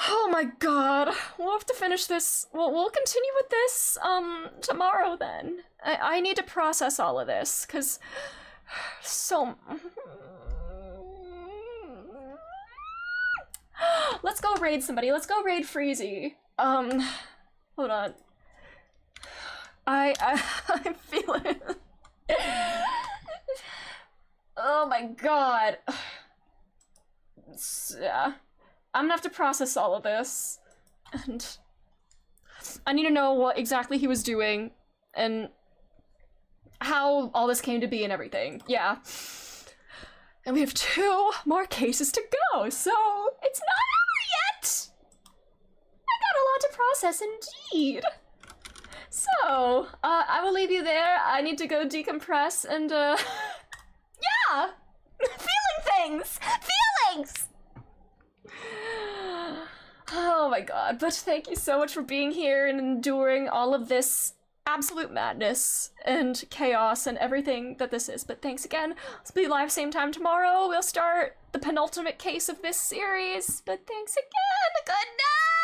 Oh my god. We'll have to finish this. We'll continue with this, tomorrow then. I need to process all of this, because... So... Let's go raid somebody. Let's go raid Freezy. Hold on. I'm feeling... Oh my god. Yeah. I'm gonna have to process all of this. And I need to know what exactly he was doing and how all this came to be and everything. Yeah. And we have 2 more cases to go, so it's not over yet! I got a lot to process indeed. So, I will leave you there. I need to go decompress and, yeah! Feeling things! Feelings! Oh my god, but thank you so much for being here and enduring all of this absolute madness and chaos and everything that this is. But thanks again. I'll be live same time tomorrow. We'll start the penultimate case of this series. But thanks again. Good night!